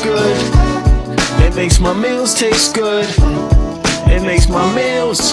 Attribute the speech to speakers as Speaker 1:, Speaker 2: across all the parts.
Speaker 1: good. It makes my meals taste good. It makes my meals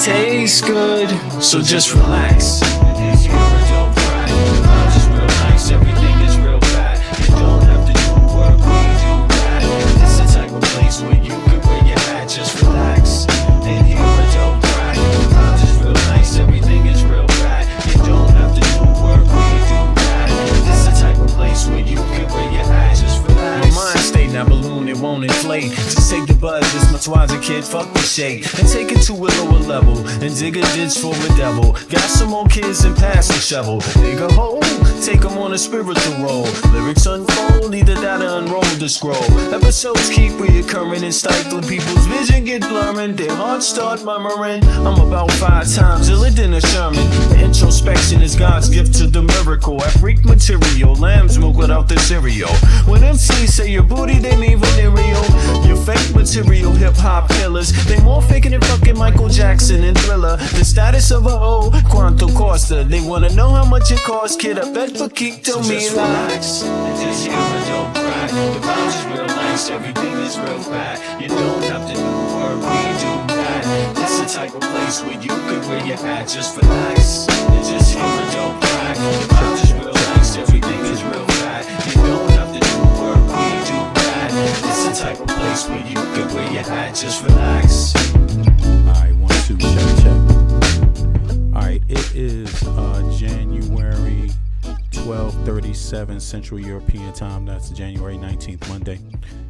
Speaker 1: taste good. So just relax. It's your adult pride. The vibes is real nice. Everything is real bad. You don't have to do work, we do that. It's the type of place where you can wear your hat. Just relax. And here adult pride. The vibes is real nice. Everything is real bad. You don't have to do work, we do that. It's the type of place where you can wear your hat. Just relax. My mind state now balloon, it won't inflate. Just take the buzz, this much wiser kid, fuck the shade. And take it to a lower level, and dig a ditch for a devil. Got some more kids and pass the shovel. Dig a hole, take them on a spiritual roll. Lyrics unfold, either that or unroll the scroll. Episodes keep reoccurring and stifling. People's vision get blurring, their hearts start murmuring. I'm about 5 times iller than a Sherman. Introspection is God's gift to the miracle. I freak material, lamb's milk without the cereal. When MCs say your booty, they mean venereal. Your fake material hip-hop killers, they more faking than fucking Michael Jackson and Thriller. The status of a hoe, Quanto Costa. They wanna know how much it costs, kid. I bet for keep to me just relax. And just hear my dope crack. The vibes is real nice, everything is real bad. You don't have to do work, we do that. It's the type of place where you could wear your hat. Just relax. And just hear my dope crack. The vibes is real nice, everything is real bad. You don't have to do work, we do that. It's the type of place where you could wear your hat. Just relax.
Speaker 2: Alright, 1, 2, check. Alright, it is January 12:37 Central European Time. That's January 19th, Monday.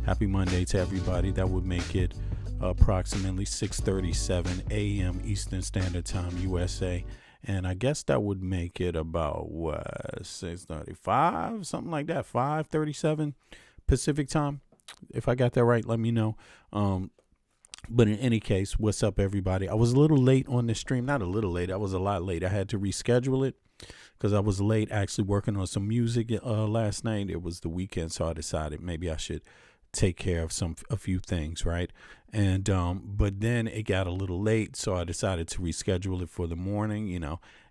Speaker 2: Happy Monday to everybody. That would make it approximately 6:37 a.m. Eastern Standard Time, USA. And I guess that would make it about, 6:35, something like that, 5:37 Pacific Time. If I got that right, let me know. But in any case, what's up, everybody? I was a little late on the stream. Not a little late. I was a lot late. I had to reschedule it because I was late actually working on some music last night. It was the weekend, so I decided maybe I should take care of a few things, right? And but then it got a little late, so I decided to reschedule it for the morning,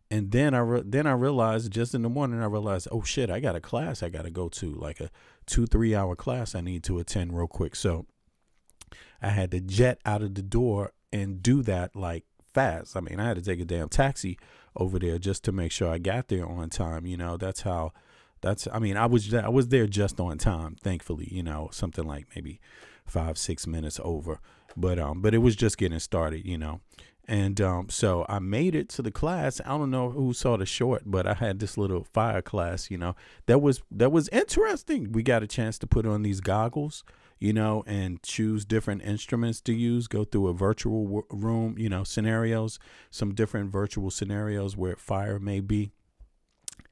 Speaker 2: And then I realized just in the morning, oh shit, I got a class I got to go to, like a 2-3 hour class I need to attend real quick. So I had to jet out of the door and do that like fast. I mean, I had to take a damn taxi over there just to make sure I got there on time. I was there just on time, thankfully, something like maybe 5-6 minutes over. But it was just getting started, And so I made it to the class. I don't know who saw the short, but I had this little fire class, that was interesting. We got a chance to put on these goggles, and choose different instruments to use, go through a virtual room, scenarios, some different virtual scenarios where fire may be.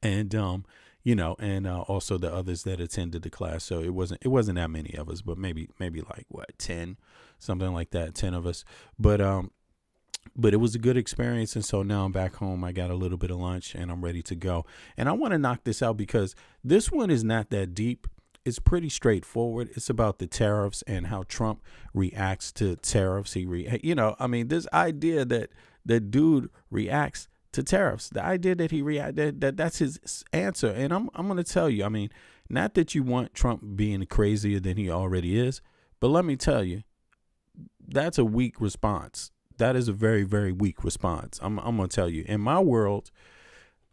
Speaker 2: And, and also the others that attended the class. So it wasn't that many of us, but maybe like 10, something like that, 10 of us. But it was a good experience. And so now I'm back home. I got a little bit of lunch and I'm ready to go. And I want to knock this out because this one is not that deep. It's pretty straightforward. It's about the tariffs and how Trump reacts to tariffs. This idea that dude reacts to tariffs, the idea that he that's his answer. And I'm going to tell you, not that you want Trump being crazier than he already is, but let me tell you, that's a weak response. That is a very, very weak response. I'm going to tell you, in my world,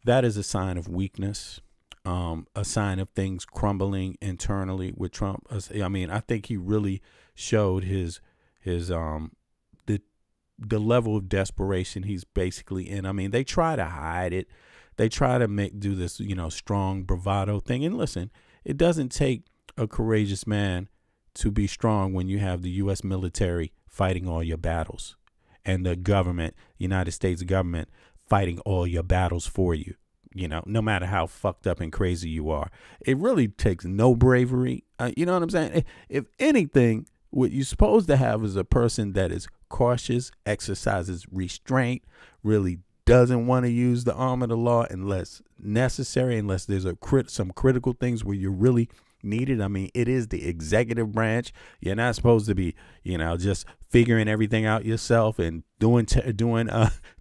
Speaker 2: that is a sign of weakness, a sign of things crumbling internally with Trump. I think he really showed his the level of desperation he's basically in. They try to hide it. They try to do this, strong bravado thing. And listen, it doesn't take a courageous man to be strong when you have the U.S. military fighting all your battles and the government, United States government, fighting all your battles for you. No matter how fucked up and crazy you are, it really takes no bravery. You know what I'm saying? If anything, what you're supposed to have is a person that is cautious, exercises restraint, really doesn't want to use the arm of the law unless necessary, unless there's some critical things where you're really needed. I mean, it is the executive branch. You're not supposed to be, just figuring everything out yourself and doing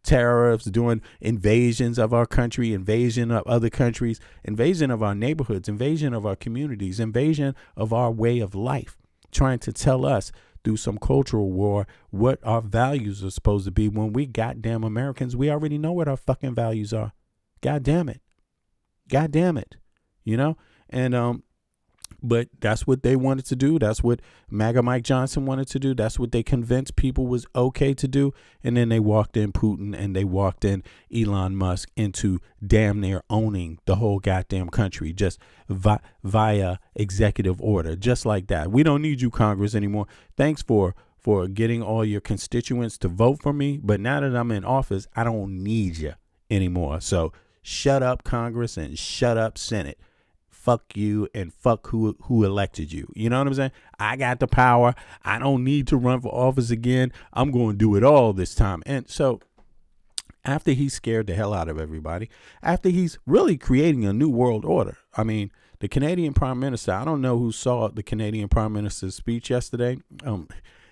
Speaker 2: tariffs, doing invasions of our country, invasion of other countries, invasion of our neighborhoods, invasion of our communities, invasion of our way of life, trying to tell us through some cultural war what our values are supposed to be, when we goddamn Americans, we already know what our fucking values are. God damn it. God damn it. And but that's what they wanted to do. That's what MAGA Mike Johnson wanted to do. That's what they convinced people was okay to do. And then they walked in Putin and they walked in Elon Musk into damn near owning the whole goddamn country just via executive order, just like that. We don't need you, Congress, anymore. Thanks for getting all your constituents to vote for me. But now that I'm in office, I don't need you anymore. So shut up, Congress, and shut up, Senate. Fuck you and fuck who elected you. You know what I'm saying? I got the power. I don't need to run for office again. I'm going to do it all this time. And so after he scared the hell out of everybody, after he's really creating a new world order. I mean, the Canadian Prime Minister, I don't know who saw the Canadian Prime Minister's speech yesterday.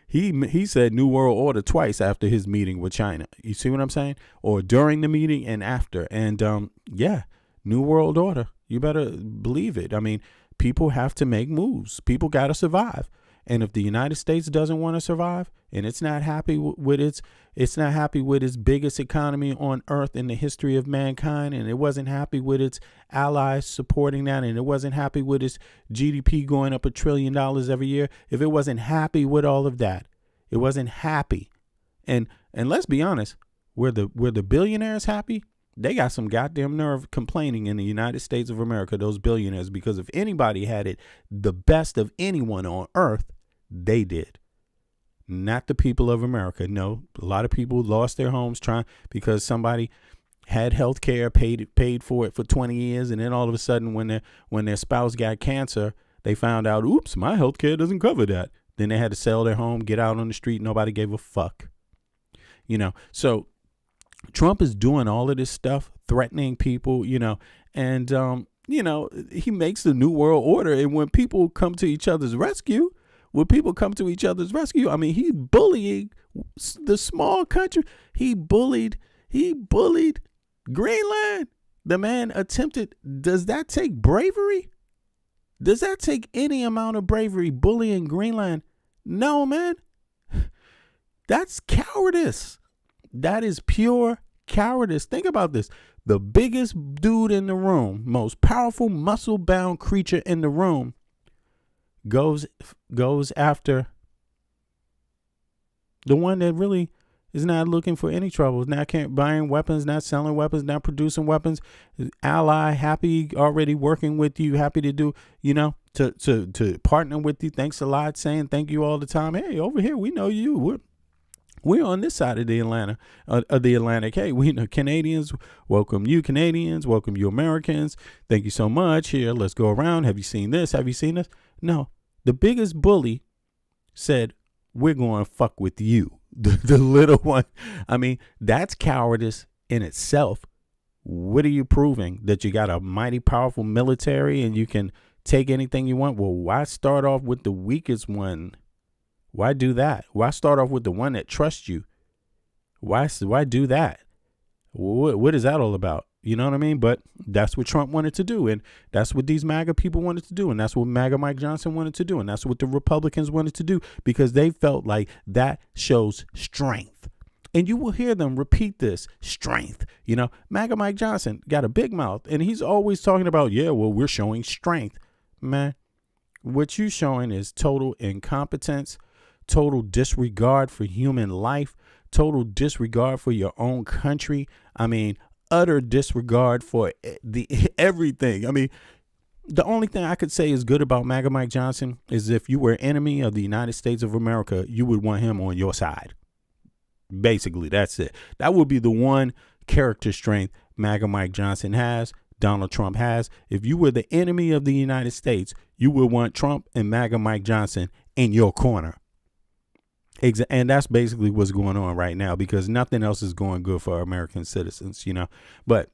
Speaker 2: He said New World Order twice after his meeting with China. You see what I'm saying? Or during the meeting and after. And yeah, New World Order. You better believe it. I mean, people have to make moves. People got to survive. And if the United States doesn't want to survive, and it's not happy with its biggest economy on earth in the history of mankind, and it wasn't happy with its allies supporting that, and it wasn't happy with its GDP going up $1 trillion every year, if it wasn't happy with all of that, it wasn't happy. And let's be honest, were the billionaires happy? They got some goddamn nerve complaining in the United States of America, those billionaires, because if anybody had it the best of anyone on earth, they did. Not the people of America. No, a lot of people lost their homes because somebody had health care, paid for it for 20 years. And then all of a sudden when their spouse got cancer, they found out, oops, my health care doesn't cover that. Then they had to sell their home, get out on the street. Nobody gave a fuck. So Trump is doing all of this stuff, threatening people, and, he makes the New World Order. And when people come to each other's rescue, I mean, he's bullying the small country. He bullied Greenland. The man attempted. Does that take bravery? Does that take any amount of bravery, bullying Greenland? No, man. That's cowardice. That is pure cowardice. Think about this. The biggest dude in the room, most powerful muscle-bound creature in the room, goes after the one that really is not looking for any trouble, not buying weapons, not selling weapons, not producing weapons. Ally, happy, already working with you, happy to do, to partner with you. Thanks a lot, saying thank you all the time. Hey, over here, we know you. We're on this side of the Atlantic. Hey, we know Canadians, welcome you Canadians, welcome you Americans. Thank you so much. Here, let's go around. Have you seen this? Have you seen this? No, the biggest bully said, we're going to fuck with you, the little one. I mean, that's cowardice in itself. What are you proving? That you got a mighty powerful military and you can take anything you want? Well, why start off with the weakest one? Why do that? Why start off with the one that trusts you? Why do that? What is that all about? You know what I mean? But that's what Trump wanted to do. And that's what these MAGA people wanted to do. And that's what MAGA Mike Johnson wanted to do. And that's what the Republicans wanted to do, because they felt like that shows strength. And you will hear them repeat this, strength. MAGA Mike Johnson got a big mouth and he's always talking about, we're showing strength. Man, what you showing is total incompetence, total disregard for human life, total disregard for your own country. I mean, utter disregard for everything. I mean, the only thing I could say is good about MAGA Mike Johnson is if you were an enemy of the United States of America, you would want him on your side. Basically, that's it. That would be the one character strength MAGA Mike Johnson has, Donald Trump has. If you were the enemy of the United States, you would want Trump and MAGA Mike Johnson in your corner. And that's basically what's going on right now, because nothing else is going good for American citizens, But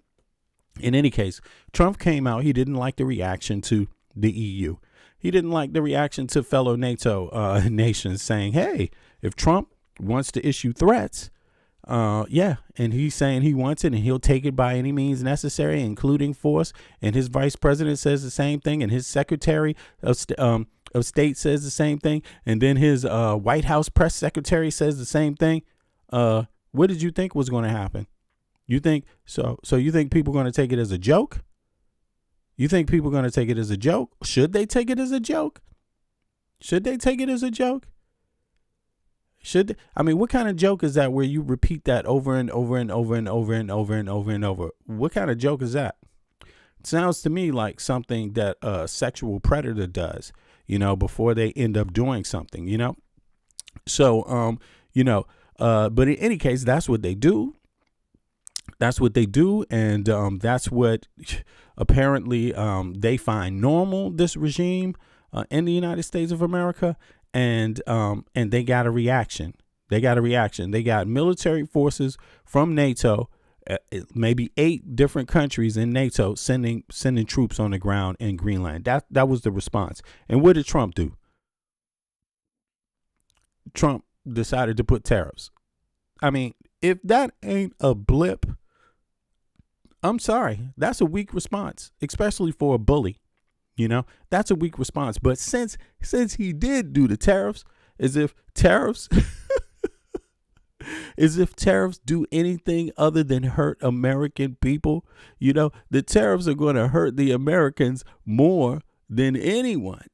Speaker 2: in any case, Trump came out. He didn't like the reaction to the EU. He didn't like the reaction to fellow NATO nations saying, hey, if Trump wants to issue threats, yeah, and he's saying he wants it and he'll take it by any means necessary, including force. And his vice president says the same thing, and his secretary of state says the same thing, and then his White House press secretary says the same thing. What did you think was going to happen? You think so? So you think people are going to take it as a joke? You think people are going to take it as a joke? Should they take it as a joke? Should they take it as a joke? I mean, what kind of joke is that where you repeat that over and over and over and over and over and over and over? What kind of joke is that? It sounds to me like something that a sexual predator does, before they end up doing something, So, but in any case, that's what they do. That's what they do. And that's what apparently they find normal, this regime in the United States of America. And they got a reaction. They got military forces from NATO, maybe 8 different countries in NATO sending troops on the ground in Greenland. That was the response. And what did Trump do? Trump decided to put tariffs. I mean, if that ain't a blip, I'm sorry. That's a weak response, especially for a bully. That's a weak response. But since he did do the tariffs, as if tariffs do anything other than hurt American people, the tariffs are going to hurt the Americans more than anyone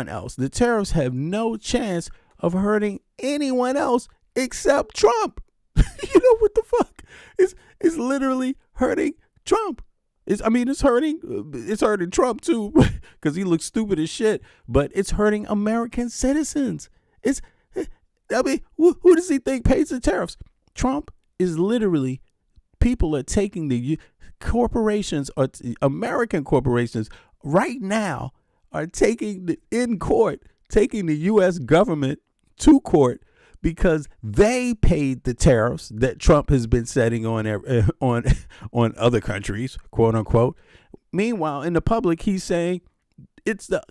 Speaker 2: else. The tariffs have no chance of hurting anyone else except Trump. What the fuck? It's literally hurting Trump. It's hurting Trump too, because he looks stupid as shit, but it's hurting American citizens. Who does he think pays the tariffs? Trump is literally, people are taking the corporations, or American corporations right now are taking the U.S. government to court because they paid the tariffs that Trump has been setting on other countries, quote unquote. Meanwhile, in the public, he's saying it's the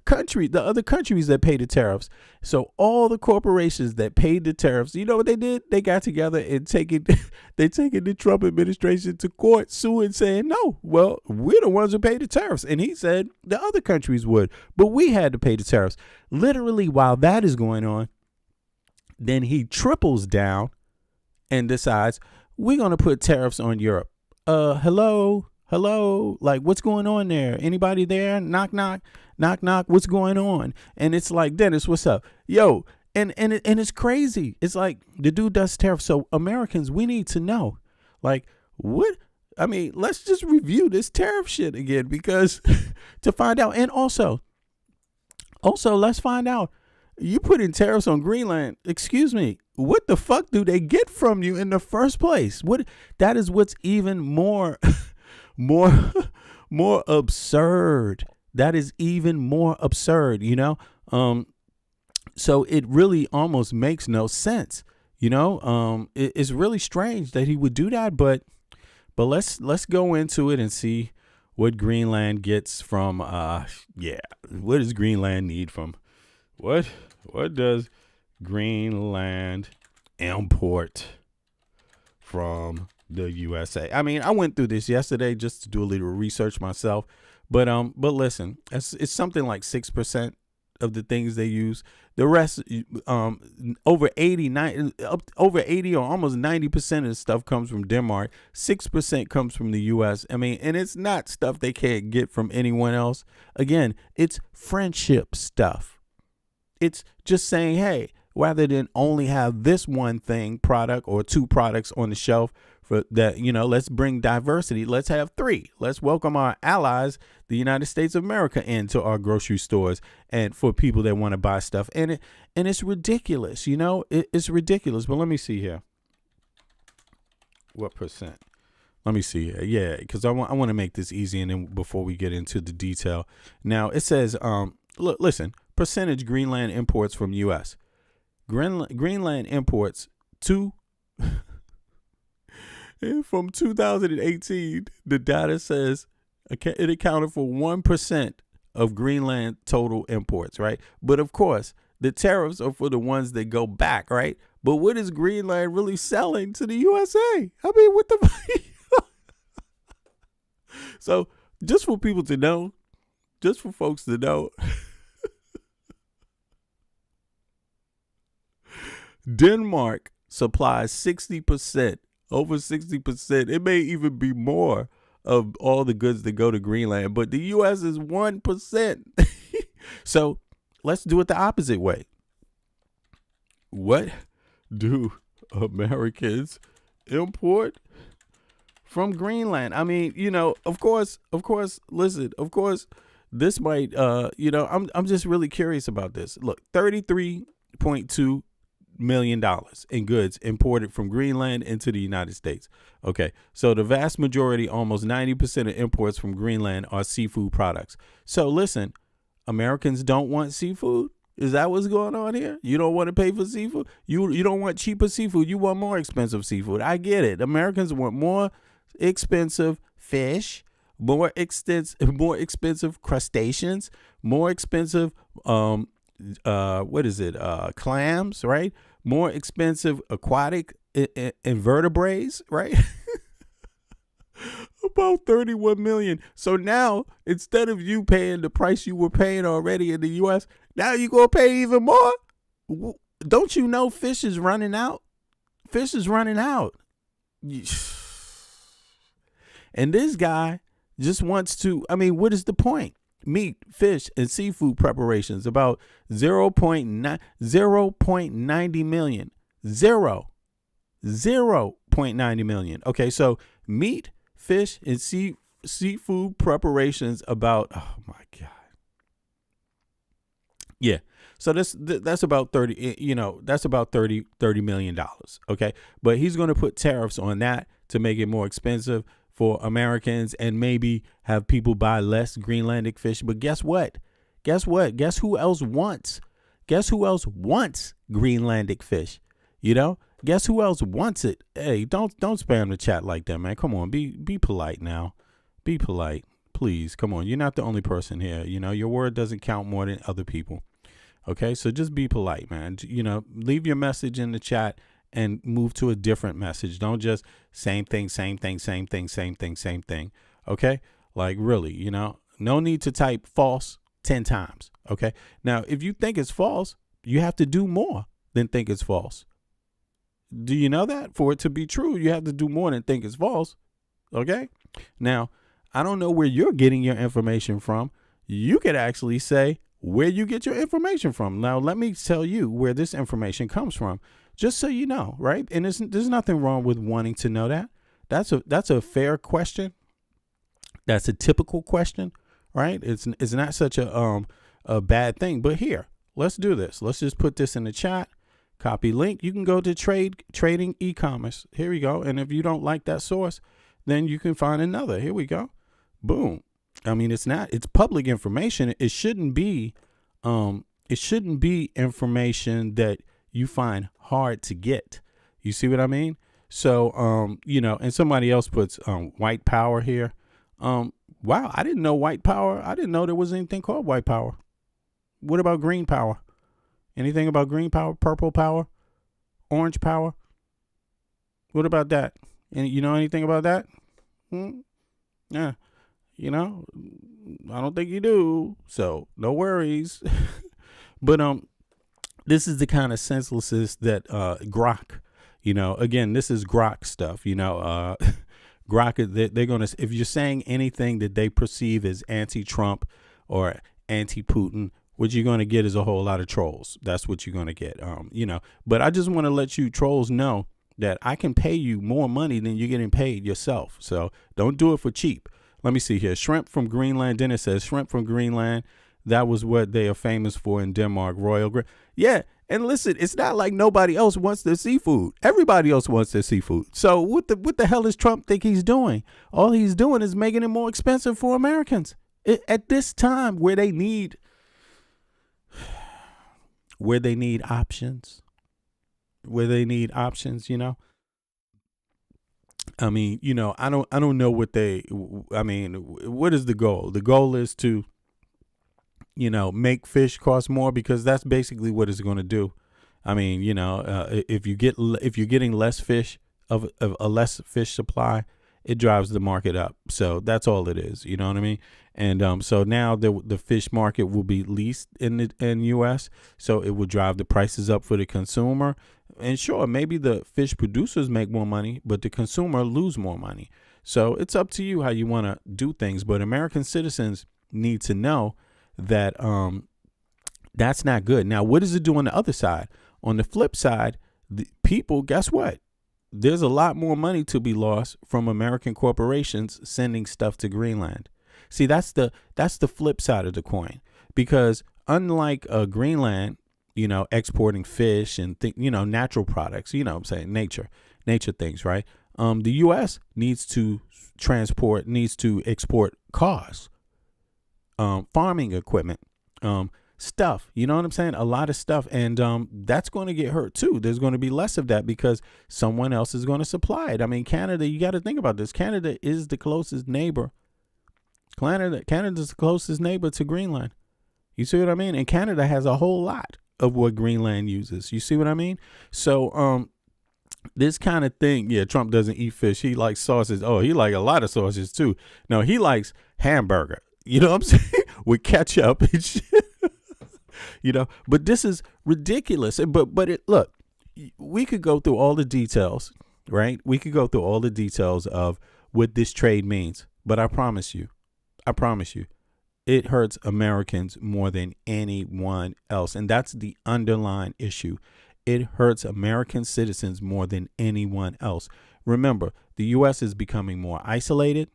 Speaker 2: other countries that pay the tariffs. So all the corporations that paid the tariffs, you know what they did? They got together and taking the Trump administration to court, suing, saying, no, well, we're the ones who paid the tariffs. And he said the other countries would, but we had to pay the tariffs. Literally, while that is going on, then he triples down and decides we're going to put tariffs on Europe. Hello. Like, what's going on there? Anybody there? Knock, knock, knock, knock. What's going on? And it's like, Dennis, what's up? Yo. And it's crazy. It's like the dude does tariffs. So Americans, we need to know, like, what? I mean, let's just review this tariff shit again, because to find out. And also let's find out. You put in tariffs on Greenland. Excuse me. What the fuck do they get from you in the first place? That is what's even more absurd. That is even more absurd, So it really almost makes no sense, It's really strange that he would do that, but let's go into it and see what Greenland gets from. What does Greenland need from? What does Greenland import from the USA? I mean, I went through this yesterday just to do a little research myself, but listen, it's something like 6% of the things they use. The rest, over 80 or almost 90% of the stuff comes from Denmark. 6% comes from the U.S. I mean, and it's not stuff they can't get from anyone else. Again, it's friendship stuff. It's just saying, hey, rather than only have this one product or 2 products on the shelf for that, let's bring diversity. Let's have 3. Let's welcome our allies, the United States of America, into our grocery stores and for people that want to buy stuff. And it's ridiculous, it's ridiculous. But let me see here. What percent? Let me see here. Yeah, because I want to make this easy, and then before we get into the detail. Now it says, listen. Percentage Greenland imports from U.S. Greenland imports from 2018. The data says it accounted for 1% of Greenland total imports, right? But of course, the tariffs are for the ones that go back, right? But what is Greenland really selling to the USA? I mean, what the So, just for people to know, just for folks to know, Denmark supplies 60%, over 60%. It may even be more of all the goods that go to Greenland, but the U.S. is 1%. So let's do it the opposite way. What do Americans import from Greenland? I mean, of course, listen, of course, this might, I'm just really curious about this. Look, $33.2 million in goods imported from Greenland into the United States. Okay, so the vast majority, almost 90% of imports from Greenland are seafood products. So listen, Americans don't want seafood. Is that what's going on here? You don't want to pay for seafood? You don't want cheaper seafood. You want more expensive seafood. I get it. Americans want more expensive fish, more expensive crustaceans, more expensive clams, right? More expensive aquatic invertebrates, right? About 31 million. So now, instead of you paying the price you were paying already in the U.S., now you're going to pay even more? Don't you know fish is running out? Fish is running out. And this guy just wants to, I mean, what is the point? Meat, fish, and seafood preparations, about 0.90 million. 0.90 million. Okay, so meat, fish, and seafood preparations about, oh my God. Yeah. So that's about 30, that's about $30 million. Okay. But he's going to put tariffs on that to make it more expensive for Americans and maybe have people buy less Greenlandic fish. But guess what? Guess who else wants? Guess who else wants Greenlandic fish? Guess who else wants it? Hey, don't spam the chat like that, man. Come on, be polite now. Be polite, please. Come on, you're not the only person here. Your word doesn't count more than other people. Okay, so just be polite, man. Leave your message in the chat and move to a different message. Don't just same thing. Okay, like really, no need to type false 10 times. Okay, now if you think it's false, you have to do more than think it's false. Do you know that? For it to be true, you have to do more than think it's false. Okay, now I don't know where you're getting your information from. You could actually say where you get your information from. Now, let me tell you where this information comes from, just so you know, right? And there's nothing wrong with wanting to know that. That's a fair question. That's a typical question, right? It's not such a bad thing. But here, let's do this. Let's just put this in the chat. Copy link. You can go to trading e-commerce. Here we go. And if you don't like that source, then you can find another. Here we go. Boom. I mean, it's public information. It shouldn't be information that you find hard to get. You see what I mean? So, and somebody else puts white power here. Wow, I didn't know white power. I didn't know there was anything called white power. What about green power? Anything about green power, purple power, orange power? What about that? And you know anything about that? Yeah. I don't think you do. So no worries. But this is the kind of senselessness that Grok, again, this is Grok stuff. Grok, they're gonna, if you're saying anything that they perceive as anti-Trump or anti-Putin, what you're gonna get is a whole lot of trolls. That's what you're gonna get. But I just want to let you trolls know that I can pay you more money than you're getting paid yourself. So don't do it for cheap. Let me see here. Shrimp from Greenland. Then it says shrimp from Greenland. That was what they are famous for in Denmark. Yeah. And listen, it's not like nobody else wants their seafood. Everybody else wants their seafood. So what the hell does Trump think he's doing? All he's doing is making it more expensive for Americans at this time where they need options. Where they need options, I mean, I don't know what is the goal? The goal is to make fish cost more, because that's basically what it's going to do. I mean, if you're getting less fish of a less fish supply, it drives the market up. So that's all it is. You know what I mean? And so now the fish market will be least in U.S. So it will drive the prices up for the consumer. And sure, maybe the fish producers make more money, but the consumer lose more money. So it's up to you how you want to do things. But American citizens need to know that that's not good. Now, what does it do on the other side? On the flip side, the people, guess what? There's a lot more money to be lost from American corporations sending stuff to Greenland. See, that's the flip side of the coin, because unlike Greenland, exporting fish and natural products, I'm saying nature things, right? The U.S. needs to export cars, farming equipment, stuff, you know what I'm saying? A lot of stuff. And that's going to get hurt too. There's going to be less of that because someone else is going to supply it. I mean, Canada, you got to think about this. Canada is the closest neighbor. Canada's the closest neighbor to Greenland. You see what I mean? And Canada has a whole lot of what Greenland uses. You see what I mean? So this kind of thing, yeah, Trump doesn't eat fish. He likes sausages. Oh, he like a lot of sausages too. No, he likes hamburger. You know what I'm saying? With ketchup and shit. But this is ridiculous. But look, we could go through all the details, right? We could go through all the details of what this trade means. But I promise you, it hurts Americans more than anyone else. And that's the underlying issue. It hurts American citizens more than anyone else. Remember, the U.S. is becoming more isolated,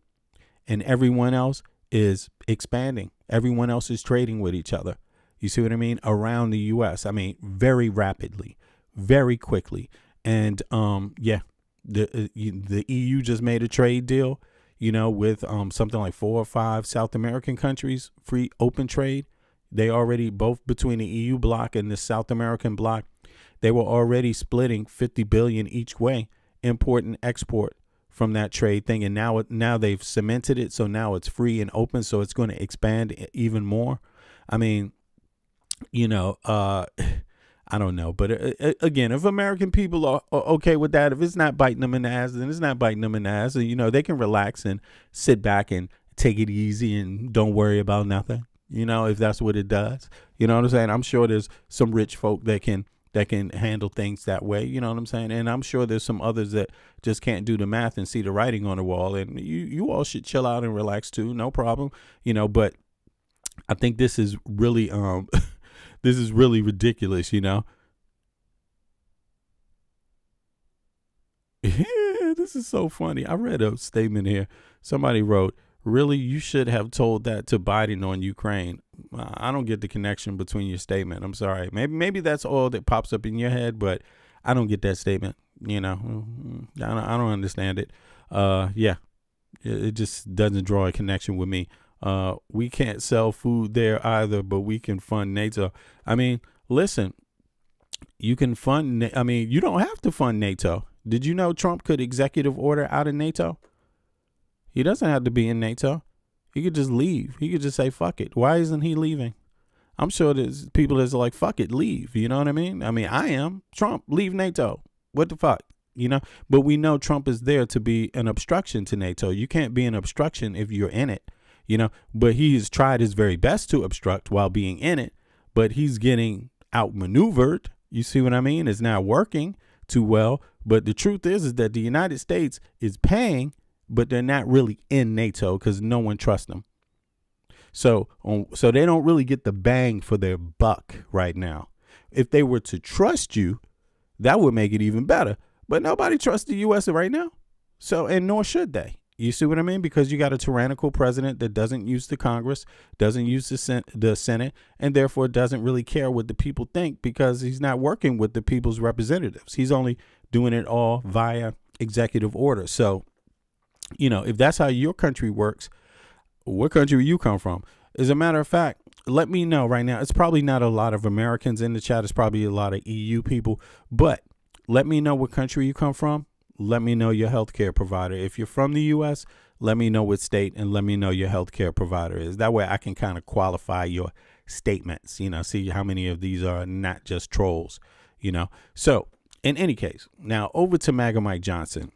Speaker 2: and everyone else is expanding. Everyone else is trading with each other. You see what I mean? Around the U.S. I mean, very rapidly, very quickly. And the EU just made a trade deal, with something like 4 or 5 South American countries, free open trade. They already, both between the EU bloc and the South American bloc, they were already splitting $50 billion each way, import and export from that trade thing. And now they've cemented it. So now it's free and open. So it's going to expand even more. I mean, I don't know. But again, if American people are okay with that, if it's not biting them in the ass, then it's not biting them in the ass. So, they can relax and sit back and take it easy and don't worry about nothing, if that's what it does. You know what I'm saying? I'm sure there's some rich folk that can handle things that way. You know what I'm saying? And I'm sure there's some others that just can't do the math and see the writing on the wall. And you all should chill out and relax too. No problem. But I think this is really this is really ridiculous, Yeah, this is so funny. I read a statement here. Somebody wrote, "Really, you should have told that to Biden on Ukraine." I don't get the connection between your statement. I'm sorry. Maybe that's all that pops up in your head, but I don't get that statement. I don't understand it. It just doesn't draw a connection with me. We can't sell food there either, but we can fund NATO. I mean, listen, you can fund. I mean, you don't have to fund NATO. Did you know Trump could executive order out of NATO? He doesn't have to be in NATO. He could just leave. He could just say, fuck it. Why isn't he leaving? I'm sure there's people that's like, fuck it, leave. You know what I mean? I mean, I am. Trump, leave NATO. What the fuck? But we know Trump is there to be an obstruction to NATO. You can't be an obstruction if you're in it. But he's tried his very best to obstruct while being in it, but he's getting outmaneuvered. You see what I mean? It's not working too well. But the truth is that the United States is paying, but they're not really in NATO because no one trusts them. So they don't really get the bang for their buck right now. If they were to trust you, that would make it even better. But nobody trusts the U.S. right now. So, and nor should they. You see what I mean? Because you got a tyrannical president that doesn't use the Congress, doesn't use the Senate, and therefore doesn't really care what the people think because he's not working with the people's representatives. He's only doing it all via executive order. So, if that's how your country works, what country you come from? As a matter of fact, let me know right now. It's probably not a lot of Americans in the chat. It's probably a lot of EU people, but let me know what country you come from. Let me know your healthcare provider. If you're from the U.S., let me know what state and let me know your healthcare provider is. That way I can kind of qualify your statements, see how many of these are not just trolls, So in any case, now over to MAGA Mike Johnson.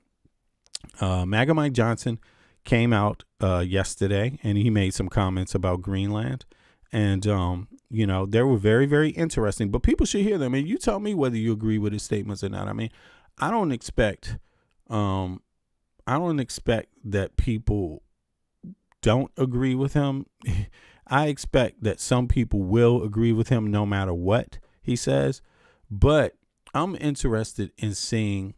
Speaker 2: MAGA Mike Johnson came out yesterday and he made some comments about Greenland. And, they were very, very interesting, but people should hear them. And you tell me whether you agree with his statements or not. I mean, I don't expect that people don't agree with him. I expect that some people will agree with him no matter what he says. But I'm interested in seeing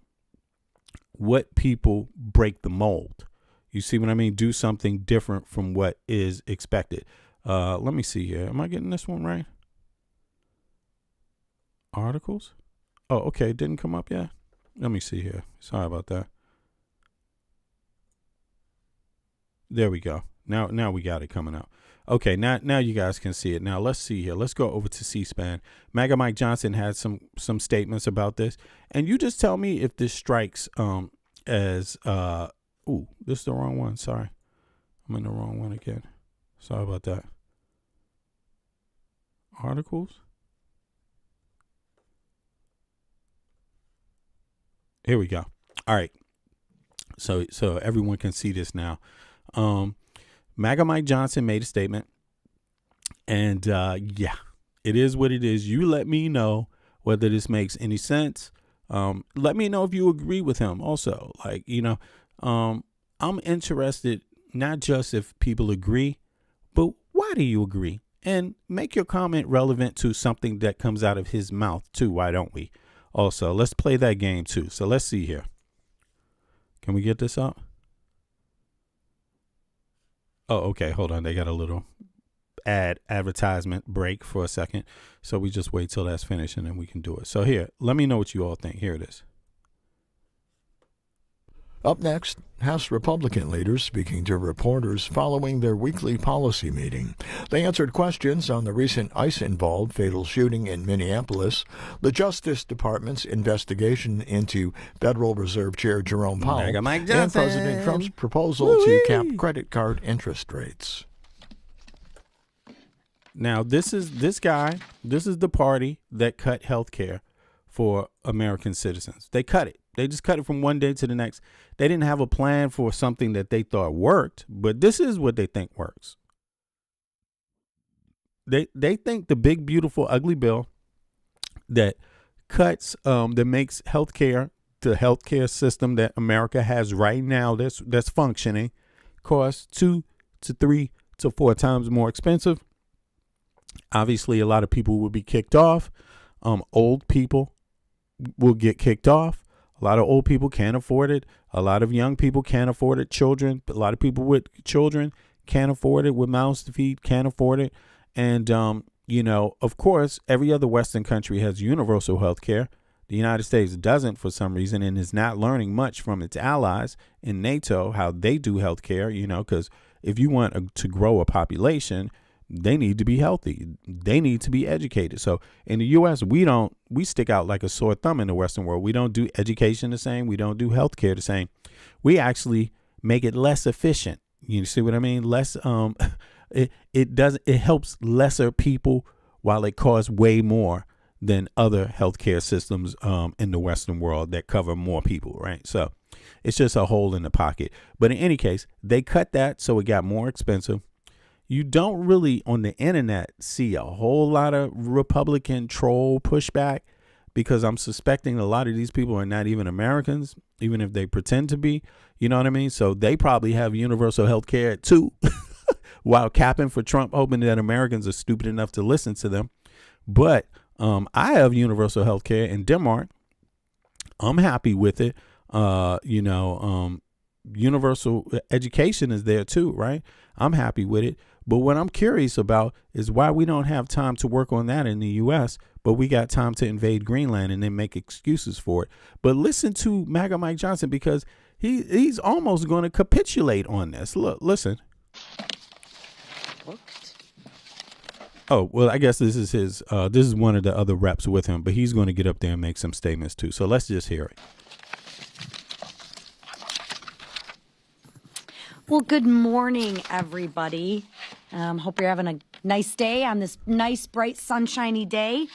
Speaker 2: what people break the mold. You see what I mean? Do something different from what is expected. Let me see here. Am I getting this one right? Articles? Oh, okay. It didn't come up yet. Let me see here. Sorry about that. There we go. Now we got it coming out. Okay, now you guys can see it. Now let's see here. Let's go over to C-SPAN. MAGA Mike Johnson had some statements about this, and you just tell me if this strikes as ooh, this is the wrong one. Sorry, I'm in the wrong one again. Sorry about that. Articles. Here we go. All right. So everyone can see this now. MAGA Mike Johnson made a statement, and yeah, it is what it is. You let me know whether this makes any sense. Let me know if you agree with him also. I'm interested not just if people agree, but why do you agree? And make your comment relevant to something that comes out of his mouth too. Why don't we? Also, let's play that game too. So let's see here. Can we get this up? Oh, okay. Hold on. They got a little advertisement break for a second. So we just wait till that's finished and then we can do it. So here, let me know what you all think. Here it is.
Speaker 3: Up next, House Republican leaders speaking to reporters following their weekly policy meeting. They answered questions on the recent ICE-involved fatal shooting in Minneapolis, the Justice Department's investigation into Federal Reserve Chair Jerome Powell, and President Trump's proposal to cap credit card interest rates.
Speaker 2: Now, this is the party that cut health care for American citizens. They cut it. They just cut it from one day to the next. They didn't have a plan for something that they thought worked, but this is what they think works. They think the big, beautiful, ugly bill that cuts, that makes healthcare, the healthcare system that America has right now that's functioning, costs 2 to 3 to 4 times more expensive. Obviously, a lot of people will be kicked off. Old people will get kicked off. A lot of old people can't afford it. A lot of young people can't afford it. Children, a lot of people with children can't afford it, with mouths to feed, can't afford it. And, of course, every other Western country has universal health care. The United States doesn't for some reason and is not learning much from its allies in NATO, how they do health care, because if you want to grow a population, they need to be healthy. They need to be educated. So in the U.S., we stick out like a sore thumb in the Western world. We don't do education the same. We don't do healthcare the same. We actually make it less efficient. You see what I mean? Less. It helps lesser people while it costs way more than other healthcare systems in the Western world that cover more people. Right. So it's just a hole in the pocket. But in any case, they cut that so it got more expensive. You don't really on the internet see a whole lot of Republican troll pushback because I'm suspecting a lot of these people are not even Americans, even if they pretend to be. You know what I mean? So they probably have universal health care too, while capping for Trump, hoping that Americans are stupid enough to listen to them. But I have universal health care in Denmark. I'm happy with it. Universal education is there too, right? I'm happy with it. But what I'm curious about is why we don't have time to work on that in the U.S., but we got time to invade Greenland and then make excuses for it. But listen to MAGA Mike Johnson because he's almost going to capitulate on this. Look, listen. Oh, well, I guess this is his. This is one of the other reps with him, but he's going to get up there and make some statements too. So let's just hear it.
Speaker 4: Well, good morning, everybody. Hope you're having a nice day on this nice, bright, sunshiny day.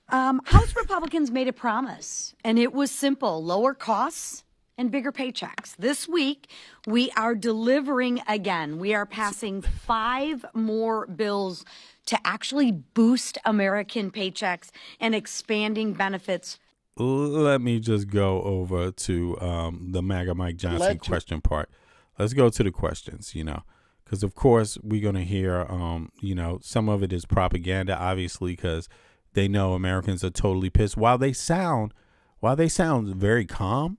Speaker 4: House Republicans made a promise, and it was simple: lower costs and bigger paychecks. This week, we are delivering again. We are passing 5 more bills to actually boost American paychecks and expanding benefits.
Speaker 2: Let me just go over to the MAGA Mike Johnson question part. Let's go to the questions, because of course we're going to hear, some of it is propaganda, obviously, because they know Americans are totally pissed. While they sound very calm,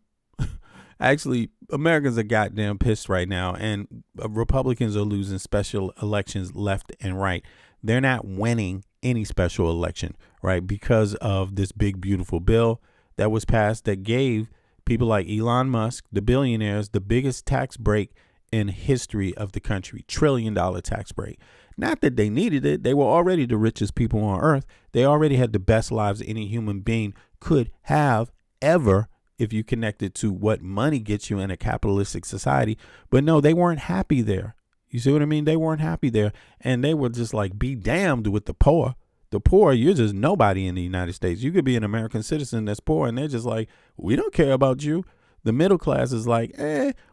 Speaker 2: actually, Americans are goddamn pissed right now, and Republicans are losing special elections left and right. They're not winning any special election, right, because of this big, beautiful bill that was passed that gave people like Elon Musk, the billionaires, the biggest tax break in history of the country, $1 trillion tax break. Not that they needed it. They were already the richest people on earth. They already had the best lives any human being could have ever if you connect it to what money gets you in a capitalistic society. But no, they weren't happy there. You see what I mean? They weren't happy there. And they were just like, be damned with the poor. The poor, you're just nobody in the United States. You could be an American citizen that's poor, and they're just like, we don't care about you. The middle class is like,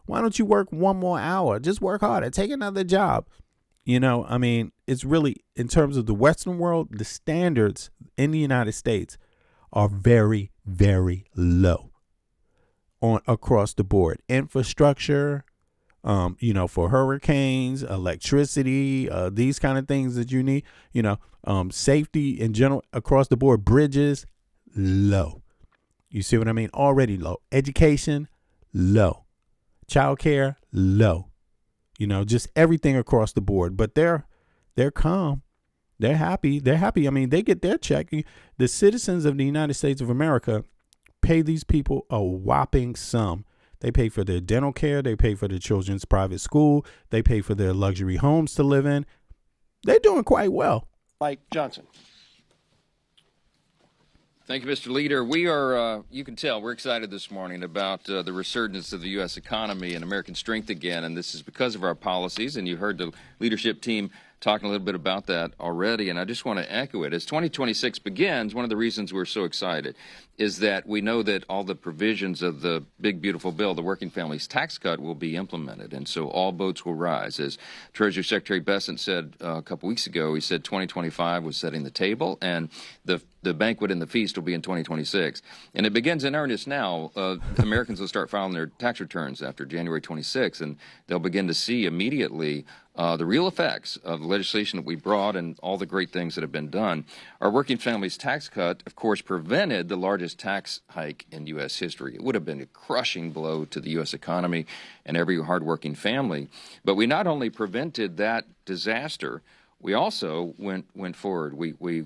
Speaker 2: why don't you work 1 more hour? Just work harder. Take another job. It's really, in terms of the Western world, the standards in the United States are very, very low across the board. Infrastructure, for hurricanes, electricity, these kind of things that you need, safety in general, across the board, bridges, low. You see what I mean? Already low. Education, low. Childcare, low. Just everything across the board. But they're calm. They're happy. They're happy. I mean, they get their check. The citizens of the United States of America pay these people a whopping sum. They pay for their dental care. They pay for their children's private school. They pay for their luxury homes to live in. They're doing quite well.
Speaker 5: Mike Johnson.
Speaker 6: Thank you, Mr. Leader. We are, you can tell, we're excited this morning about the resurgence of the U.S. economy and American strength again, and this is because of our policies, and you heard the leadership team talking a little bit about that already, and I just want to echo it. As 2026 begins, one of the reasons we're so excited is that we know that all the provisions of the big, beautiful bill, the Working Families Tax Cut, will be implemented, and so all boats will rise. As Treasury Secretary Bessent said a couple weeks ago, he said 2025 was setting the table, and the banquet and the feast will be in 2026. And it begins in earnest now. Americans will start filing their tax returns after January 26th, and they'll begin to see immediately the real effects of the legislation that we brought and all the great things that have been done. Our Working Families Tax Cut, of course, prevented the largest tax hike in U.S. history. It would have been a crushing blow to the U.S. economy and every hardworking family. But we not only prevented that disaster, we also went forward. We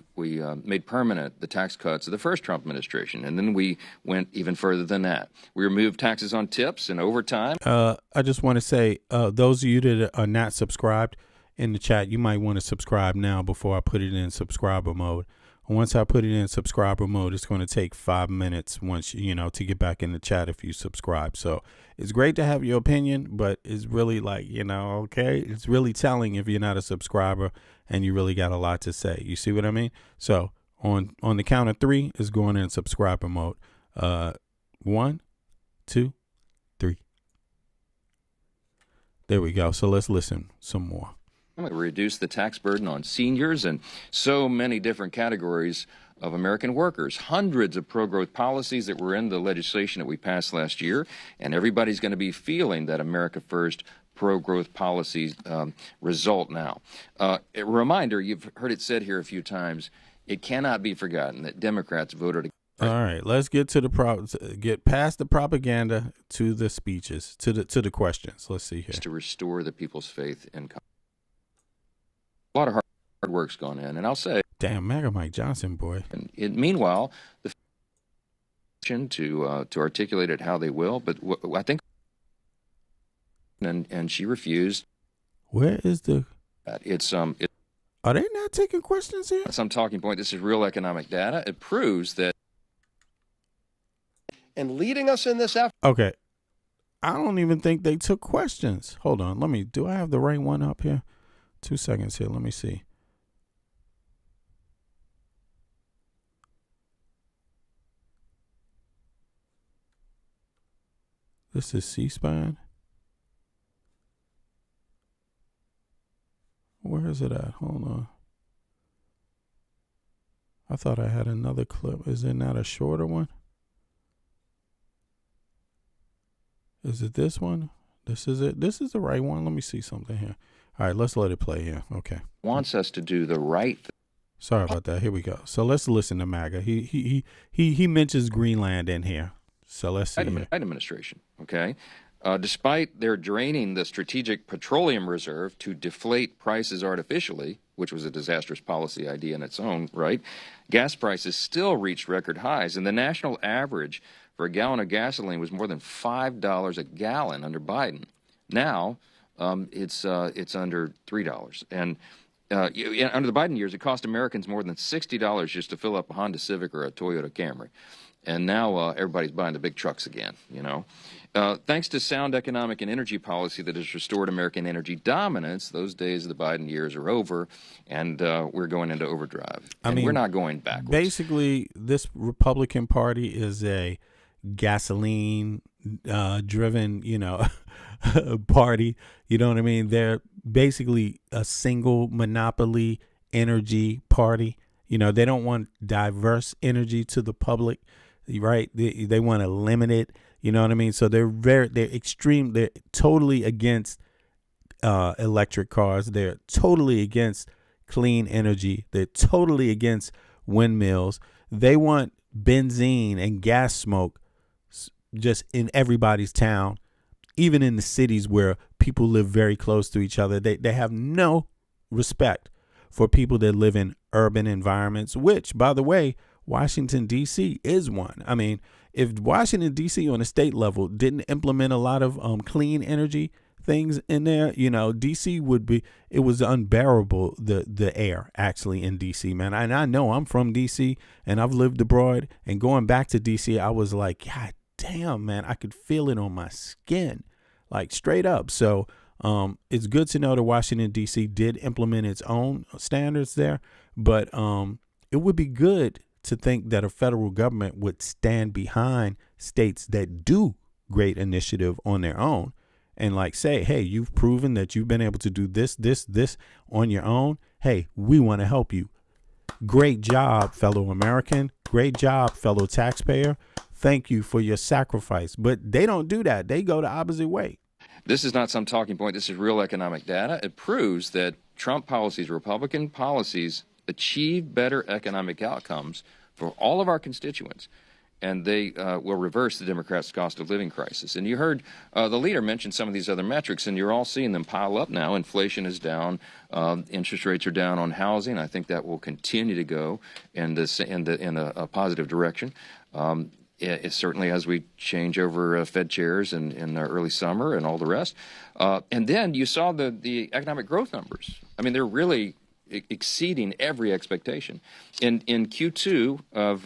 Speaker 6: made permanent the tax cuts of the first Trump administration, and then we went even further than that. We removed taxes on tips and overtime.
Speaker 2: I just want to say, those of you that are not subscribed in the chat, you might want to subscribe now before I put it in subscriber mode. Once I put it in subscriber mode, it's going to take 5 minutes once, to get back in the chat if you subscribe. So it's great to have your opinion, but it's really like, okay, it's really telling if you're not a subscriber and you really got a lot to say. You see what I mean? So on the count of 3, it's going in subscriber mode. 1, 2, 3. There we go. So let's listen some more.
Speaker 6: Reduce the tax burden on seniors and so many different categories of American workers. Hundreds of pro-growth policies that were in the legislation that we passed last year, and everybody's going to be feeling that America First pro-growth policies result now. A reminder, you've heard it said here a few times, it cannot be forgotten that Democrats voted against.
Speaker 2: All right, let's get to get past the propaganda to the speeches, to the questions. Let's see here.
Speaker 6: To restore the people's faith in Congress. A lot of hard work's gone in, and I'll say,
Speaker 2: damn, MAGA Mike Johnson, boy.
Speaker 6: And meanwhile, the to articulate it how they will, but I think, and she refused.
Speaker 2: Where is the?
Speaker 6: It's
Speaker 2: Are they not taking questions here?
Speaker 6: Some talking point. This is real economic data. It proves that.
Speaker 5: And leading us in this effort.
Speaker 2: Okay, I don't even think they took questions. Hold on, do I have the right one up here? 2 seconds here. Let me see. This is C-SPAN. Where is it at? Hold on. I thought I had another clip. Is it not a shorter one? Is it this one? This is it. This is the right one. Let me see something here. All right, let's let it play here. Okay.
Speaker 6: Wants us to do the right thing.
Speaker 2: Sorry about that. Here we go. So let's listen to MAGA. He mentions Greenland in here. So let's see.
Speaker 6: Biden administration, okay? Despite their draining the strategic petroleum reserve to deflate prices artificially, which was a disastrous policy idea in its own right, gas prices still reached record highs, and the national average for a gallon of gasoline was more than $5 a gallon under Biden. Now it's under $3, and under the Biden years, it cost Americans more than $60 just to fill up a Honda Civic or a Toyota Camry. And now everybody's buying the big trucks again, you know. Thanks to sound economic and energy policy that has restored American energy dominance, those days of the Biden years are over, and we're going into overdrive. I mean, we're not going backwards.
Speaker 2: Basically, this Republican Party is a gasoline driven, you know, party. You know what I mean? They're basically a single monopoly energy party. You know, they don't want diverse energy to the public, right? They want to limit it. You know what I mean? So they're totally against electric cars. They're totally against clean energy. They're totally against windmills. They want benzene and gas smoke just in everybody's town, even in the cities where people live very close to each other. They have no respect for people that live in urban environments, which, by the way, Washington, D.C. is one. I mean, if Washington, D.C. on a state level didn't implement a lot of clean energy things in there, you know, D.C. it was unbearable, the air actually in D.C., man. And I know I'm from D.C. and I've lived abroad, and going back to D.C., I was like, God damn, man, I could feel it on my skin, like straight up. So it's good to know that Washington, D.C. did implement its own standards there, but it would be good to think that a federal government would stand behind states that do great initiative on their own and like say, hey, you've proven that you've been able to do this on your own. Hey, we want to help you. Great job, fellow American. Great job, fellow taxpayer. Thank you for your sacrifice. But they don't do that. They go the opposite way.
Speaker 6: This is not some talking point. This is real economic data. It proves that Trump policies, Republican policies, achieve better economic outcomes for all of our constituents, and they will reverse the Democrats' cost of living crisis. And you heard the leader mention some of these other metrics, and you're all seeing them pile up now. Inflation is down. Interest rates are down on housing. I think that will continue to go in a positive direction. It certainly as we change over Fed chairs in the early summer and all the rest. And then you saw the economic growth numbers. I mean, they're really exceeding every expectation. In Q2 of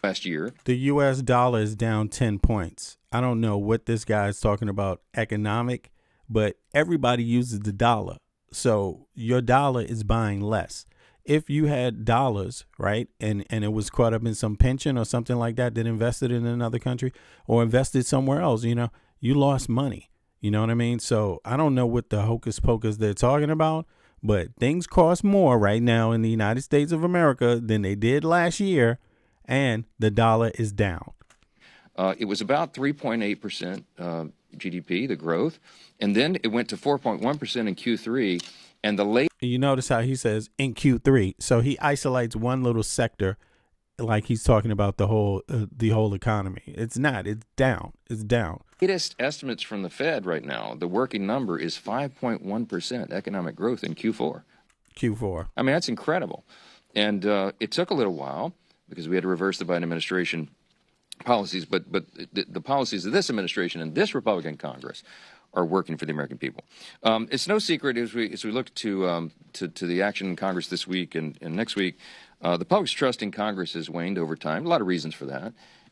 Speaker 6: last year,
Speaker 2: the U.S. dollar is down 10 points. I don't know what this guy is talking about economic, but everybody uses the dollar. So your dollar is buying less. If you had dollars, right, and it was caught up in some pension or something like that invested in another country or invested somewhere else, you know, you lost money. You know what I mean? So I don't know what the hocus pocus they're talking about, but things cost more right now in the United States of America than they did last year, and the dollar is down.
Speaker 6: It was about 3.8% GDP, the growth, and then it went to 4.1% in Q3, and the late.
Speaker 2: You notice how he says in Q3, so he isolates one little sector, like he's talking about the whole economy. It's not. It's down. It's down.
Speaker 6: Latest estimates from the Fed right now, the working number is 5.1% economic growth in Q4. I mean, that's incredible. And it took a little while because we had to reverse the Biden administration policies, but the policies of this administration and this Republican Congress are working for the American people. It's no secret as we look to the action in Congress this week and next week, the public's trust in Congress has waned over time. A lot of reasons for that.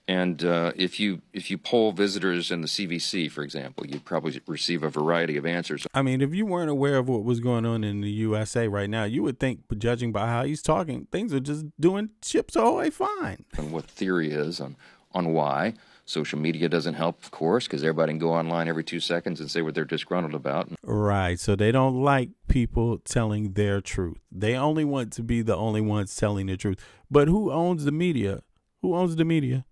Speaker 6: And if you poll visitors in the CVC, for example, you'd probably receive a variety of answers.
Speaker 2: I mean, if you weren't aware of what was going on in the USA right now, you would think, judging by how he's talking, things are just doing chips ahoy fine.
Speaker 6: And what theory is on why. Social media doesn't help, of course, because everybody can go online every 2 seconds and say what they're disgruntled about.
Speaker 2: Right. So they don't like people telling their truth. They only want to be the only ones telling the truth. But who owns the media? Who owns the media?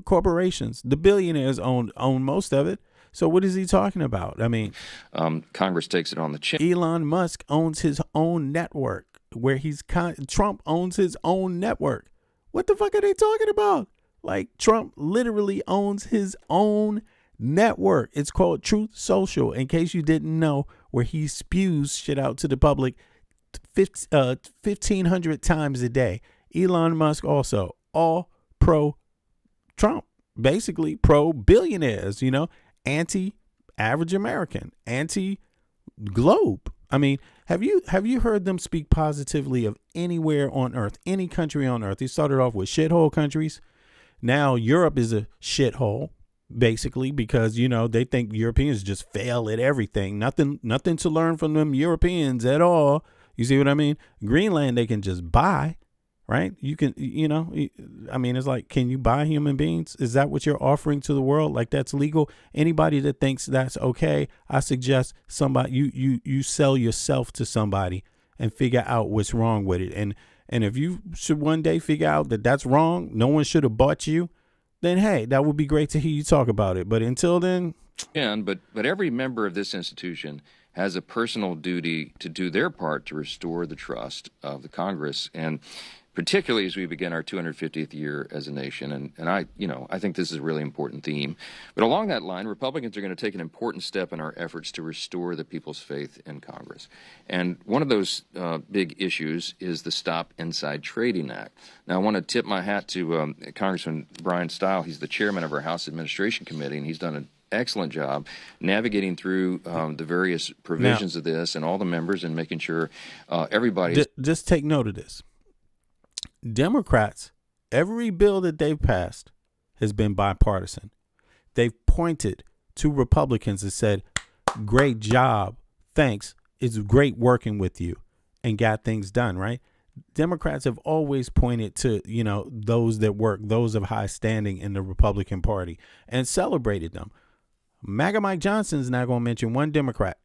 Speaker 2: Corporations. The billionaires own most of it. So what is he talking about? I mean,
Speaker 6: Congress takes it on the chin.
Speaker 2: Elon Musk owns his own network where Trump owns his own network. What the fuck are they talking about? Like, Trump literally owns his own network. It's called Truth Social, in case you didn't know, where he spews shit out to the public 1,500 times a day. Elon Musk also, all pro-Trump, basically pro-billionaires, anti-average American, anti-globe. I mean, have you heard them speak positively of anywhere on earth, any country on earth? He started off with shithole countries. Now Europe is a shithole, basically, because, they think Europeans just fail at everything. Nothing to learn from them Europeans at all. You see what I mean? Greenland, they can just buy, right? You can, it's like, can you buy human beings? Is that what you're offering to the world? Like, that's legal? Anybody that thinks that's okay, I suggest you sell yourself to somebody and figure out what's wrong with it. And if you should one day figure out that that's wrong, no one should have bought you, then, hey, that would be great to hear you talk about it. But until then.
Speaker 6: But every member of this institution has a personal duty to do their part to restore the trust of the Congress, and particularly as we begin our 250th year as a nation. And I think this is a really important theme. But along that line, Republicans are going to take an important step in our efforts to restore the people's faith in Congress. And one of those big issues is the Stop Inside Trading Act. Now, I want to tip my hat to Congressman Brian Stile. He's the chairman of our House Administration Committee, and he's done an excellent job navigating through the various provisions of this and all the members and making sure everybody.
Speaker 2: Just take note of this. Democrats, every bill that they've passed has been bipartisan. They've pointed to Republicans and said, great job, thanks, it's great working with you, and got things done, right? Democrats have always pointed to, those that work, those of high standing in the Republican Party, and celebrated them. MAGA Mike Johnson's not going to mention one Democrat.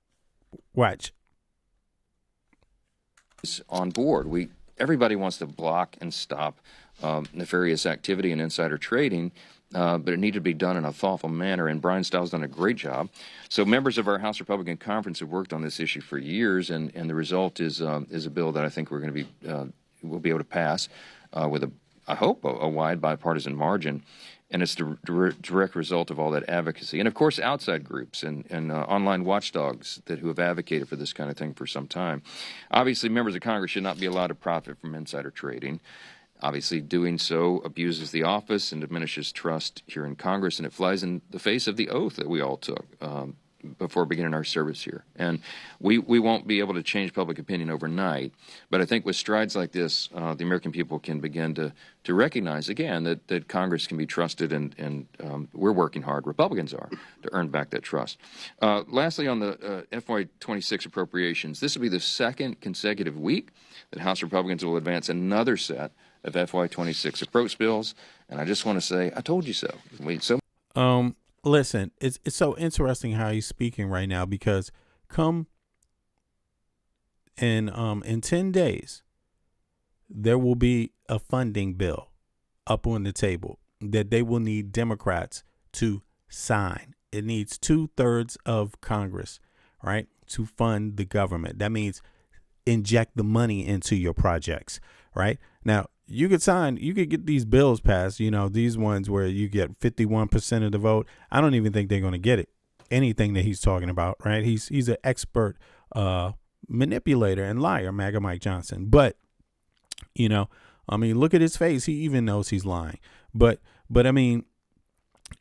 Speaker 2: Watch.
Speaker 6: On board. Everybody wants to block and stop nefarious activity and insider trading, but it needed to be done in a thoughtful manner, and Brian Stile's done a great job. So members of our House Republican Conference have worked on this issue for years, and the result is a bill that I think we'll be able to pass with, I hope, a wide bipartisan margin. And it's the direct result of all that advocacy. And, of course, outside groups and online watchdogs who have advocated for this kind of thing for some time. Obviously, members of Congress should not be allowed to profit from insider trading. Obviously, doing so abuses the office and diminishes trust here in Congress, and it flies in the face of the oath that we all took before beginning our service here. And we won't be able to change public opinion overnight, but I think with strides like this, the American people can begin to recognize again that Congress can be trusted, and we're working hard, Republicans are, to earn back that trust. Lastly, on the FY26 appropriations, this will be the second consecutive week that House Republicans will advance another set of FY26 approach bills, and I just want to say, I told you so.
Speaker 2: Listen, it's so interesting how he's speaking right now, because come in 10 days, there will be a funding bill up on the table that they will need Democrats to sign. It needs 2/3 of Congress, right, to fund the government. That means inject the money into your projects, right? Now, you could get these bills passed, these ones where you get 51% of the vote. I don't even think they're going to get it. Anything that he's talking about, right? He's an expert manipulator and liar, MAGA Mike Johnson. But, look at his face. He even knows he's lying. But I mean,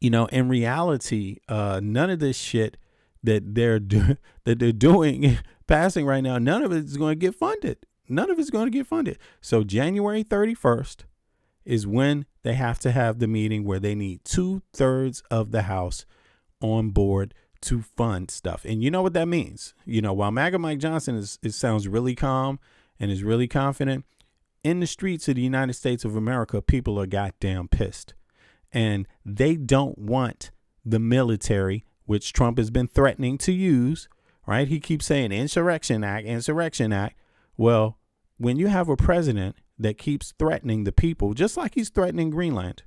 Speaker 2: in reality, none of this shit that they're doing, passing right now, none of it is going to get funded. None of it's going to get funded. So January 31st is when they have to have the meeting where they need 2/3 of the House on board to fund stuff. And you know what that means? While MAGA Mike Johnson sounds really calm and is really confident, in the streets of the United States of America, people are goddamn pissed. And they don't want the military, which Trump has been threatening to use, right? He keeps saying Insurrection Act, Insurrection Act. Well, when you have a president that keeps threatening the people, just like he's threatening Greenland,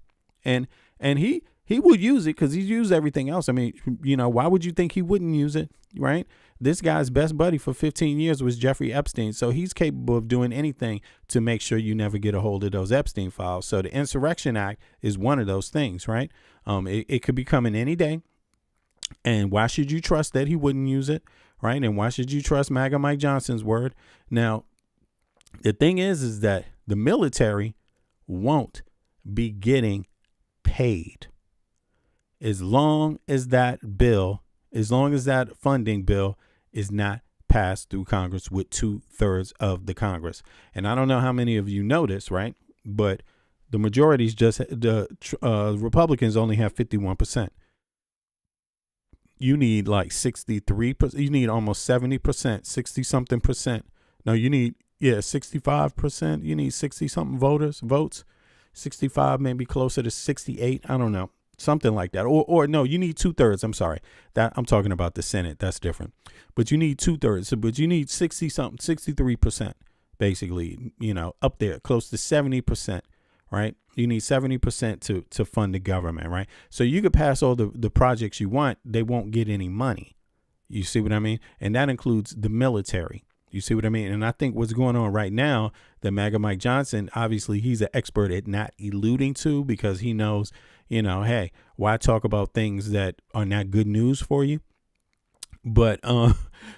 Speaker 2: and he would use it because he's used everything else. I mean, why would you think he wouldn't use it, right? This guy's best buddy for 15 years was Jeffrey Epstein, so he's capable of doing anything to make sure you never get a hold of those Epstein files. So the Insurrection Act is one of those things, right? It could be coming any day, and why should you trust that he wouldn't use it, right? And why should you trust MAGA Mike Johnson's word? Now, the thing is that the military won't be getting paid as long as that funding bill is not passed through Congress with 2/3 of the Congress. And I don't know how many of you know this, right? But the majorities Republicans only have 51%. You need like 63%. You need almost 70%, 60 something percent. No, you need 65%. You need 60 something votes. 65, maybe closer to 68. I don't know. Something like that. Or no, you need 2/3. I'm sorry. That I'm talking about the Senate. That's different. But you need 2/3. But you need 60 something, 63%, basically, up there, close to 70%, right? You need 70% to fund the government, right? So you could pass all the projects you want. They won't get any money. You see what I mean? And that includes the military. You see what I mean? And I think what's going on right now, that MAGA Mike Johnson, obviously he's an expert at not alluding to, because he knows, hey, why talk about things that are not good news for you? But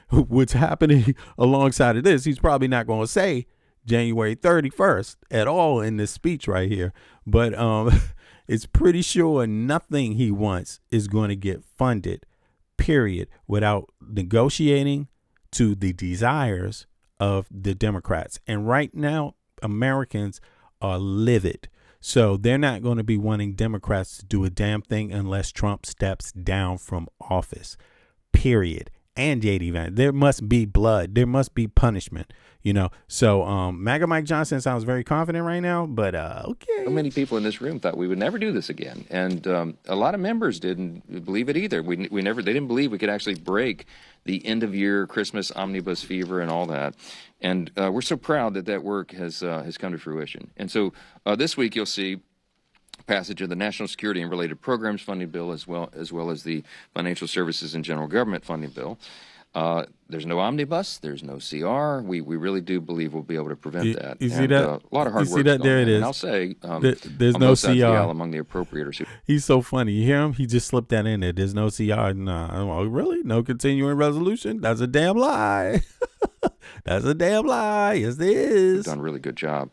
Speaker 2: what's happening alongside of this, he's probably not going to say January 31st at all in this speech right here. But it's pretty sure nothing he wants is going to get funded, period, without negotiating to the desires of the Democrats. And right now, Americans are livid. So they're not going to be wanting Democrats to do a damn thing unless Trump steps down from office, period. And J.D. Vance, there must be blood. There must be punishment, So MAGA Mike Johnson sounds very confident right now, but okay.
Speaker 6: So many people in this room thought we would never do this again. And a lot of members didn't believe it either. They didn't believe we could actually break the end of year Christmas omnibus fever and all that. And we're so proud that work has come to fruition. And so this week you'll see passage of the National Security and Related Programs Funding Bill, as well as the Financial Services and General Government Funding Bill. There's no omnibus. There's no CR. We really do believe we'll be able to prevent that.
Speaker 2: You see that?
Speaker 6: A lot of hard work.
Speaker 2: See that? There it is.
Speaker 6: And I'll say
Speaker 2: there's no CR
Speaker 6: among the appropriators.
Speaker 2: He's so funny. You hear him? He just slipped that in there. There's no CR. No, really? No continuing resolution? That's a damn lie. That's a damn lie. Yes, there is.
Speaker 6: We've done a really good job.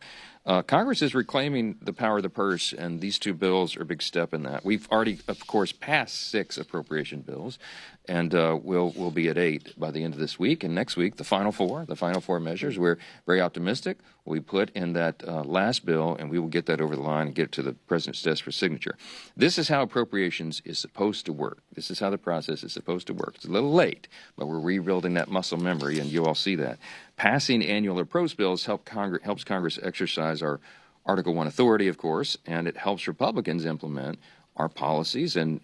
Speaker 6: Congress is reclaiming the power of the purse, and these two bills are a big step in that. We've already, of course, passed 6 appropriation bills, and we'll be at 8 by the end of this week. And next week, the final four measures. We're very optimistic. We put in that last bill, and we will get that over the line and get it to the president's desk for signature. This is how appropriations is supposed to work. This is how the process is supposed to work. It's a little late, but we're rebuilding that muscle memory, and you all see that. Passing annual approach bills helps Congress exercise our Article I authority, of course, and it helps Republicans implement our policies and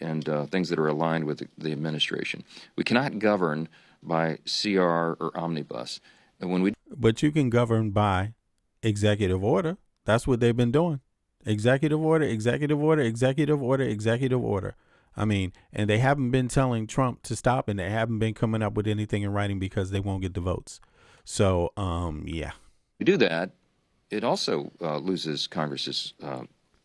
Speaker 6: things that are aligned with the administration. We cannot govern by CR or omnibus. And
Speaker 2: but you can govern by executive order. That's what they've been doing. Executive order, executive order, executive order, executive order. I mean, and they haven't been telling Trump to stop, and they haven't been coming up with anything in writing because they won't get the votes. So, yeah.
Speaker 6: We do that, it also loses Congress's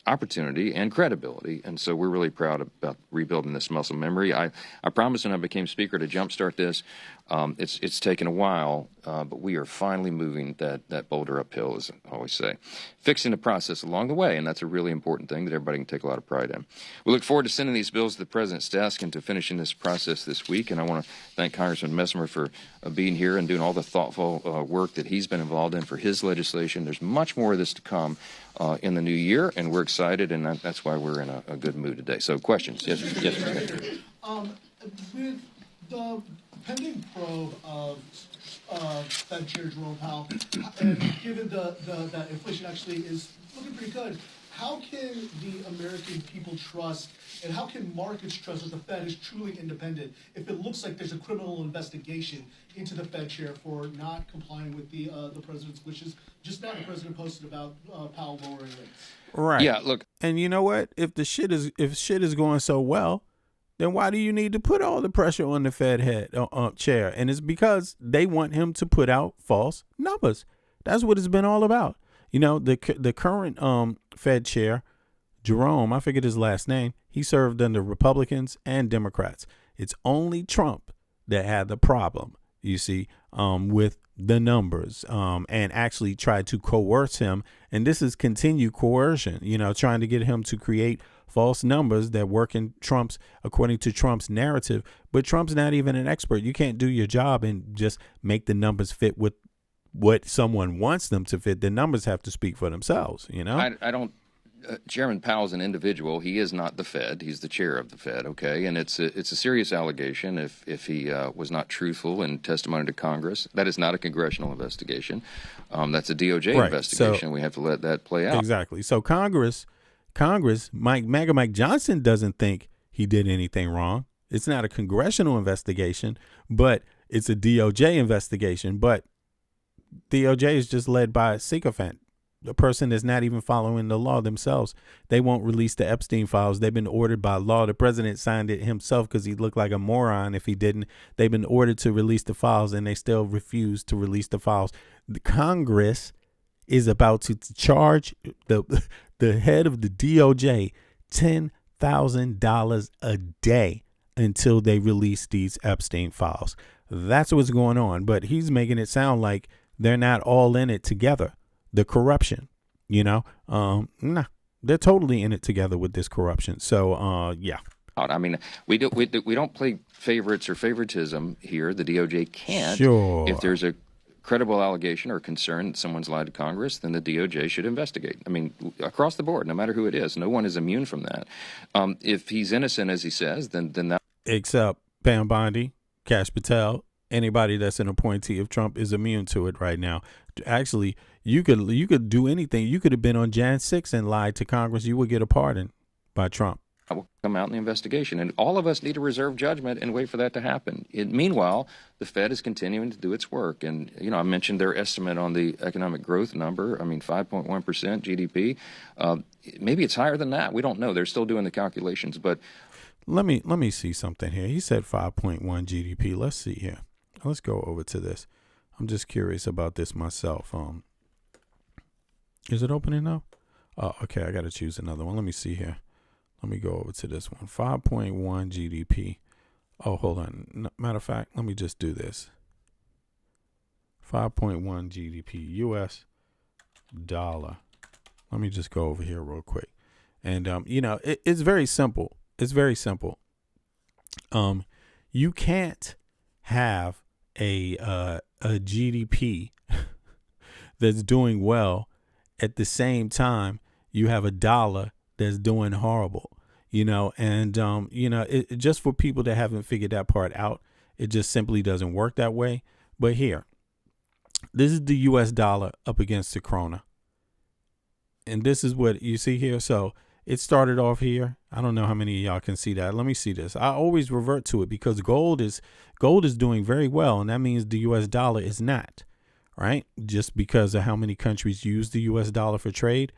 Speaker 6: opportunity and credibility, and so we're really proud about rebuilding this muscle memory. I promised when I became Speaker to jumpstart this. It's taken a while, but we are finally moving that boulder uphill, as I always say. Fixing the process along the way, and that's a really important thing that everybody can take a lot of pride in. We look forward to sending these bills to the President's desk and to finishing this process this week, and I want to thank Congressman Messmer for being here and doing all the thoughtful work that he's been involved in for his legislation. There's much more of this to come in the new year, and we're excited, and that's why we're in a good mood today. So questions? Yes.
Speaker 7: With the pending probe of Fed Chair Jerome Powell, and given that inflation actually is looking pretty good, how can the American people trust and how can markets trust that the Fed is truly independent if it looks like there's a criminal investigation into the Fed chair for not complying with the president's wishes? Just now the president posted about Powell lowering rates.
Speaker 2: Right.
Speaker 6: Yeah, look,
Speaker 2: And you know what? If shit is going so well, then why do you need to put all the pressure on the Fed head chair? And it's because they want him to put out false numbers. That's what it's been all about. You know, the current Fed chair, Jerome, I forget his last name, he served under Republicans and Democrats. It's only Trump that had the problem, you see, with the numbers and actually tried to coerce him. And this is continued coercion, you know, trying to get him to create false numbers that work in according to Trump's narrative. But Trump's not even an expert. You can't do your job and just make the numbers fit with what someone wants them to fit. The numbers have to speak for themselves, you know?
Speaker 6: I don't. Chairman Powell's an individual. He is not the Fed. He's the chair of the Fed. Okay, and it's a serious allegation. If he was not truthful in testimony to Congress, that is not a congressional investigation. That's a DOJ investigation. So, we have to let that play out.
Speaker 2: Exactly. So Congress, Mike Johnson doesn't think he did anything wrong. It's not a congressional investigation, but it's a DOJ investigation. But DOJ is just led by a sycophant, a person that's not even following the law themselves. They won't release the Epstein files. They've been ordered by law. The president signed it himself because he looked like a moron if he didn't. They've been ordered to release the files, and they still refuse to release the files. The Congress is about to charge the head of the DOJ $10,000 a day until they release these Epstein files. That's what's going on. But he's making it sound like they're not all in it together. The corruption, you know, nah, they're totally in it together with this corruption. So, yeah.
Speaker 6: I mean, we don't play favorites or favoritism here. The DOJ can't.
Speaker 2: Sure.
Speaker 6: If there's a credible allegation or concern that someone's lied to Congress, then the DOJ should investigate. I mean, across the board, no matter who it is, no one is immune from that. If he's innocent, as he says, then that.
Speaker 2: Except Pam Bondi, Kash Patel, anybody that's an appointee of Trump is immune to it right now. Actually, you could do anything. You could have been on Jan 6 and lied to Congress. You would get a pardon by Trump.
Speaker 6: Will come out in the investigation, and all of us need to reserve judgment and wait for that to happen. Meanwhile, the Fed is continuing to do its work, and you know, I mentioned their estimate on the economic growth number. I mean, 5.1% GDP. Maybe it's higher than that. We don't know. They're still doing the calculations, but
Speaker 2: let me see something here. He said 5.1 GDP. Let's see here. Let's go over to this. I'm just curious about this myself. Is it opening now? Oh, okay. I got to choose another one. Let me see here. Let me go over to this one. 5.1 GDP. Oh, hold on. Matter of fact, let me just do this. 5.1 GDP, US dollar. Let me just go over here real quick. And, you know, it's very simple. It's very simple. You can't have a GDP that's doing well at the same time you have a dollar that's doing horrible, you know, and, you know, it just for people that haven't figured that part out, it just simply doesn't work that way. But here, this is the US dollar up against the krona. And this is what you see here. So it started off here. I don't know how many of y'all can see that. Let me see this. I always revert to it because gold is doing very well. And that means the US dollar is not, right? Just because of how many countries use the US dollar for trade.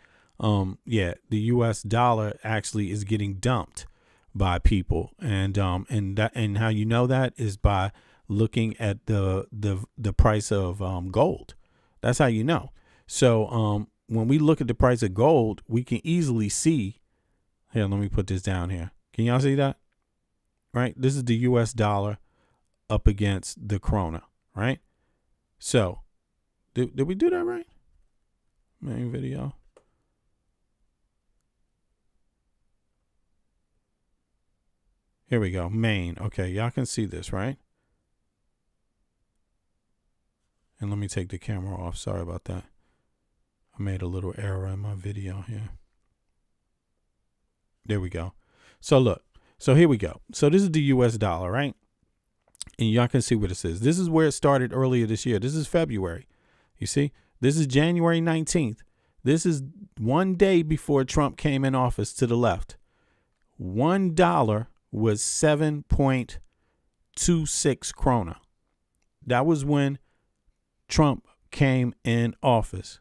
Speaker 2: Yeah, the US dollar actually is getting dumped by people. And how you know that is by looking at the price of gold. That's how you know. So when we look at the price of gold, we can easily see. Here, let me put this down here. Can y'all see that? Right? This is the US dollar up against the krona, right? So, did we do that right? Main video. Here we go. Main. Okay, y'all can see this, right? And let me take the camera off. Sorry about that. I made a little error in my video here. There we go. So look. So here we go. So this is the US dollar, right? And y'all can see what it says. This is where it started earlier this year. This is February. You see? This is January 19th. This is one day before Trump came in office to the left. $1 was 7.26 krona. That was when Trump came in office.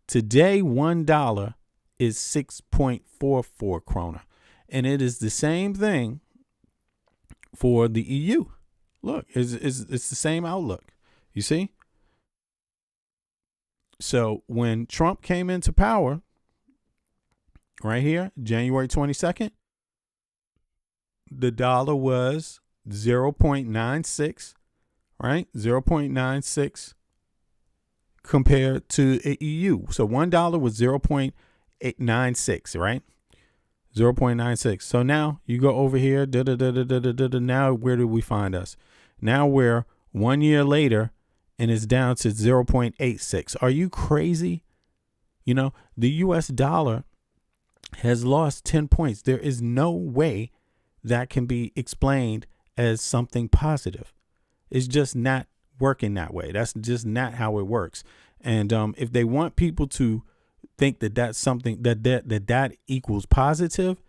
Speaker 2: Today, $1 is 6.44 krona. And it is the same thing for the EU. Look, it's the same outlook. You see? So when Trump came into power, right here, January 22nd, the dollar was 0.96, right? 0.96 compared to the EU. So $1 was 0.96, right? 0.96. So now you go over here. Now where do we find us? Now we're 1 year later and it's down to 0.86. Are you crazy? You know, the US dollar has lost 10 points. There is no way that can be explained as something positive. It's just not working that way. That's just not how it works. And if they want people to think that that's something that equals positive,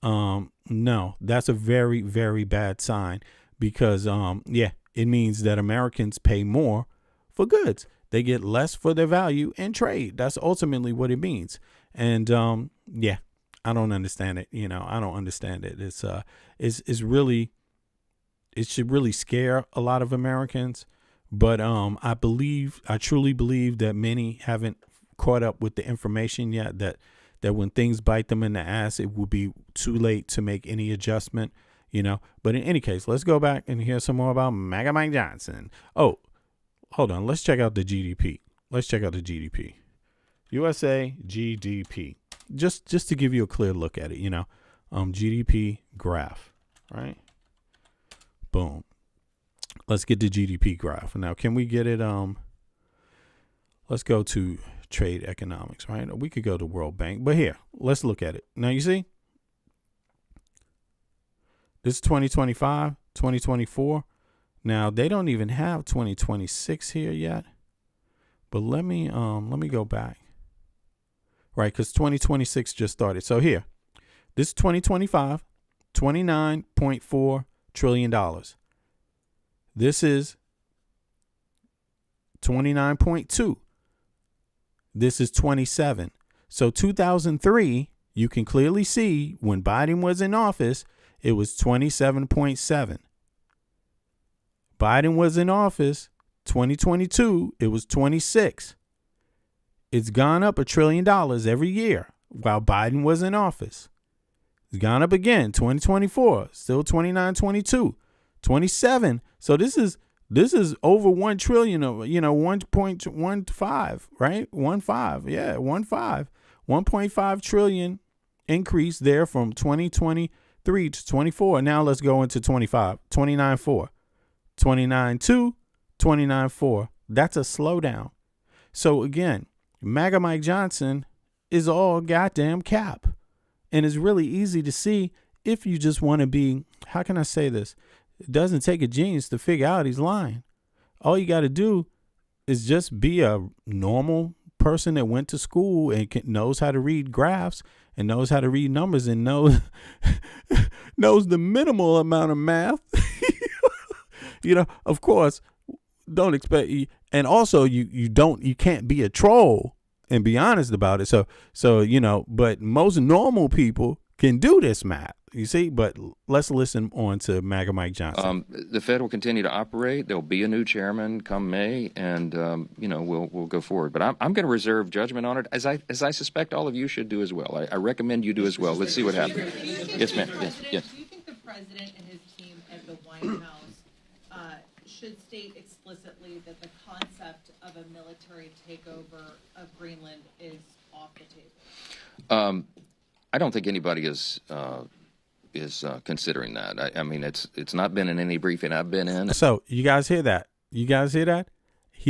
Speaker 2: no, that's a very, very bad sign, because it means that Americans pay more for goods. They get less for their value in trade. That's ultimately what it means. And I don't understand it. You know, I don't understand it. It's really, it should really scare a lot of Americans. But I truly believe that many haven't caught up with the information yet, that when things bite them in the ass, it will be too late to make any adjustment, you know. But in any case, let's go back and hear some more about MAGA Mike Johnson. Oh, hold on. Let's check out the GDP. USA GDP. Just to give you a clear look at it, you know. GDP graph, right? Boom. Let's get the GDP graph. Now, can we get it? Let's go to trade economics, right? We could go to World Bank, but here, let's look at it. Now, you see, this is 2025, 2024. Now, they don't even have 2026 here yet, but let me go back, right? Because 2026 just started. So here, this is 2025, $29.4 trillion. This is 29.2. This is 27. So 2003, you can clearly see when Biden was in office, it was 27.7. Biden was in office, 2022, it was 26. It's gone up $1 trillion every year while Biden was in office. It's gone up again, 2024, still 29, 22, 27. So this is over 1 trillion of, 1.15, right? 1.5. Yeah, 1.5. 1.5 trillion increase there from 2023 to 24. Now let's go into 25. 29.4. 29.2. 29.4. That's a slowdown. So again, MAGA Mike Johnson is all goddamn cap. And it's really easy to see if you just want to be, how can I say this? It doesn't take a genius to figure out he's lying. All you got to do is just be a normal person that went to school and knows how to read graphs and knows how to read numbers and knows the minimal amount of math. Of course, don't expect, and also you can't be a troll and be honest about it. So but most normal people can do this math. You see, but let's listen on to MAGA Mike Johnson.
Speaker 6: The Fed will continue to operate. There'll be a new chairman come May, and we'll go forward. But I'm going to reserve judgment on it, as I suspect all of you should do as well. I recommend you do as well. Let's see what happens. Yes, ma'am. Yes.
Speaker 8: Do you think the president and his team at the White House should state explicitly that the concept of a military takeover of Greenland is off the table?
Speaker 6: I don't think anybody is considering that. I mean, it's not been in any briefing I've been in.
Speaker 2: So you guys hear that? He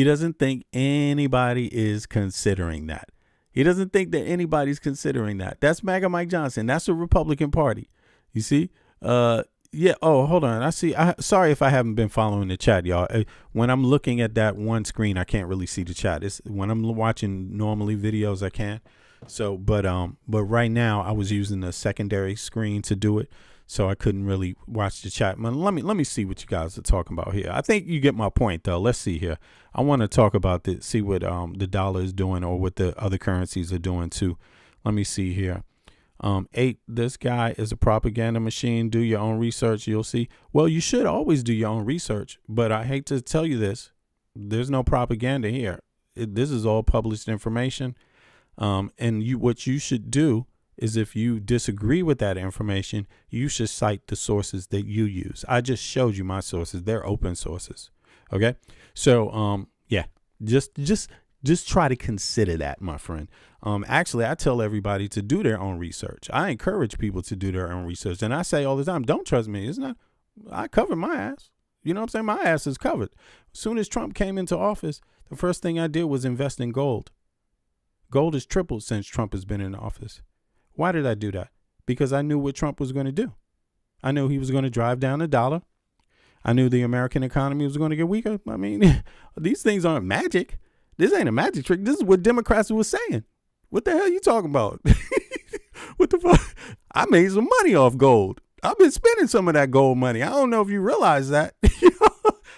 Speaker 2: doesn't think anybody is considering that. He doesn't think that anybody's considering that. That's MAGA Mike Johnson. That's the Republican Party. You see, Yeah. Oh, hold on. I see. Sorry if I haven't been following the chat, y'all. When I'm looking at that one screen, I can't really see the chat. It's when I'm watching normally videos, I can. So, but right now I was using the secondary screen to do it, so I couldn't really watch the chat. Man, let me see what you guys are talking about here. I think you get my point, though. Let's see here. I want to talk about see what the dollar is doing or what the other currencies are doing too. Let me see here. 8, this guy is a propaganda machine. Do your own research. You'll see. Well, you should always do your own research, but I hate to tell you this. There's no propaganda here. This is all published information. And what you should do is, if you disagree with that information, you should cite the sources that you use. I just showed you my sources. They're open sources. Okay. So, yeah, just try to consider that, my friend. Actually, I tell everybody to do their own research. I encourage people to do their own research. And I say all the time, don't trust me. It's not, I cover my ass. You know what I'm saying? My ass is covered. As soon as Trump came into office, the first thing I did was invest in gold. Gold has tripled since Trump has been in office. Why did I do that? Because I knew what Trump was going to do. I knew he was going to drive down the dollar. I knew the American economy was going to get weaker. I mean, these things aren't magic. This ain't a magic trick. This is what Democrats were saying. What the hell are you talking about? What the fuck? I made some money off gold. I've been spending some of that gold money. I don't know if you realize that.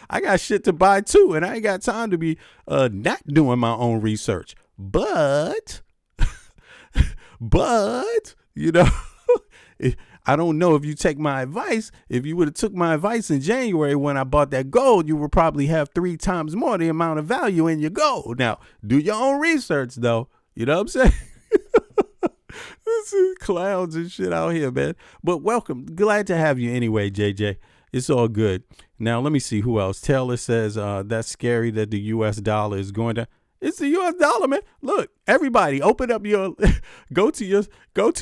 Speaker 2: I got shit to buy too, and I ain't got time to be not doing my own research. But, you know, I don't know if you take my advice. If you would have took my advice in January when I bought that gold, you would probably have 3 times more the amount of value in your gold. Now, do your own research, though. You know what I'm saying? This is clowns and shit out here, man. But welcome. Glad to have you anyway, JJ. It's all good. Now, let me see who else. Taylor says that's scary that the U.S. dollar is going to. It's the U.S. dollar, man. Look, everybody, open up your, go to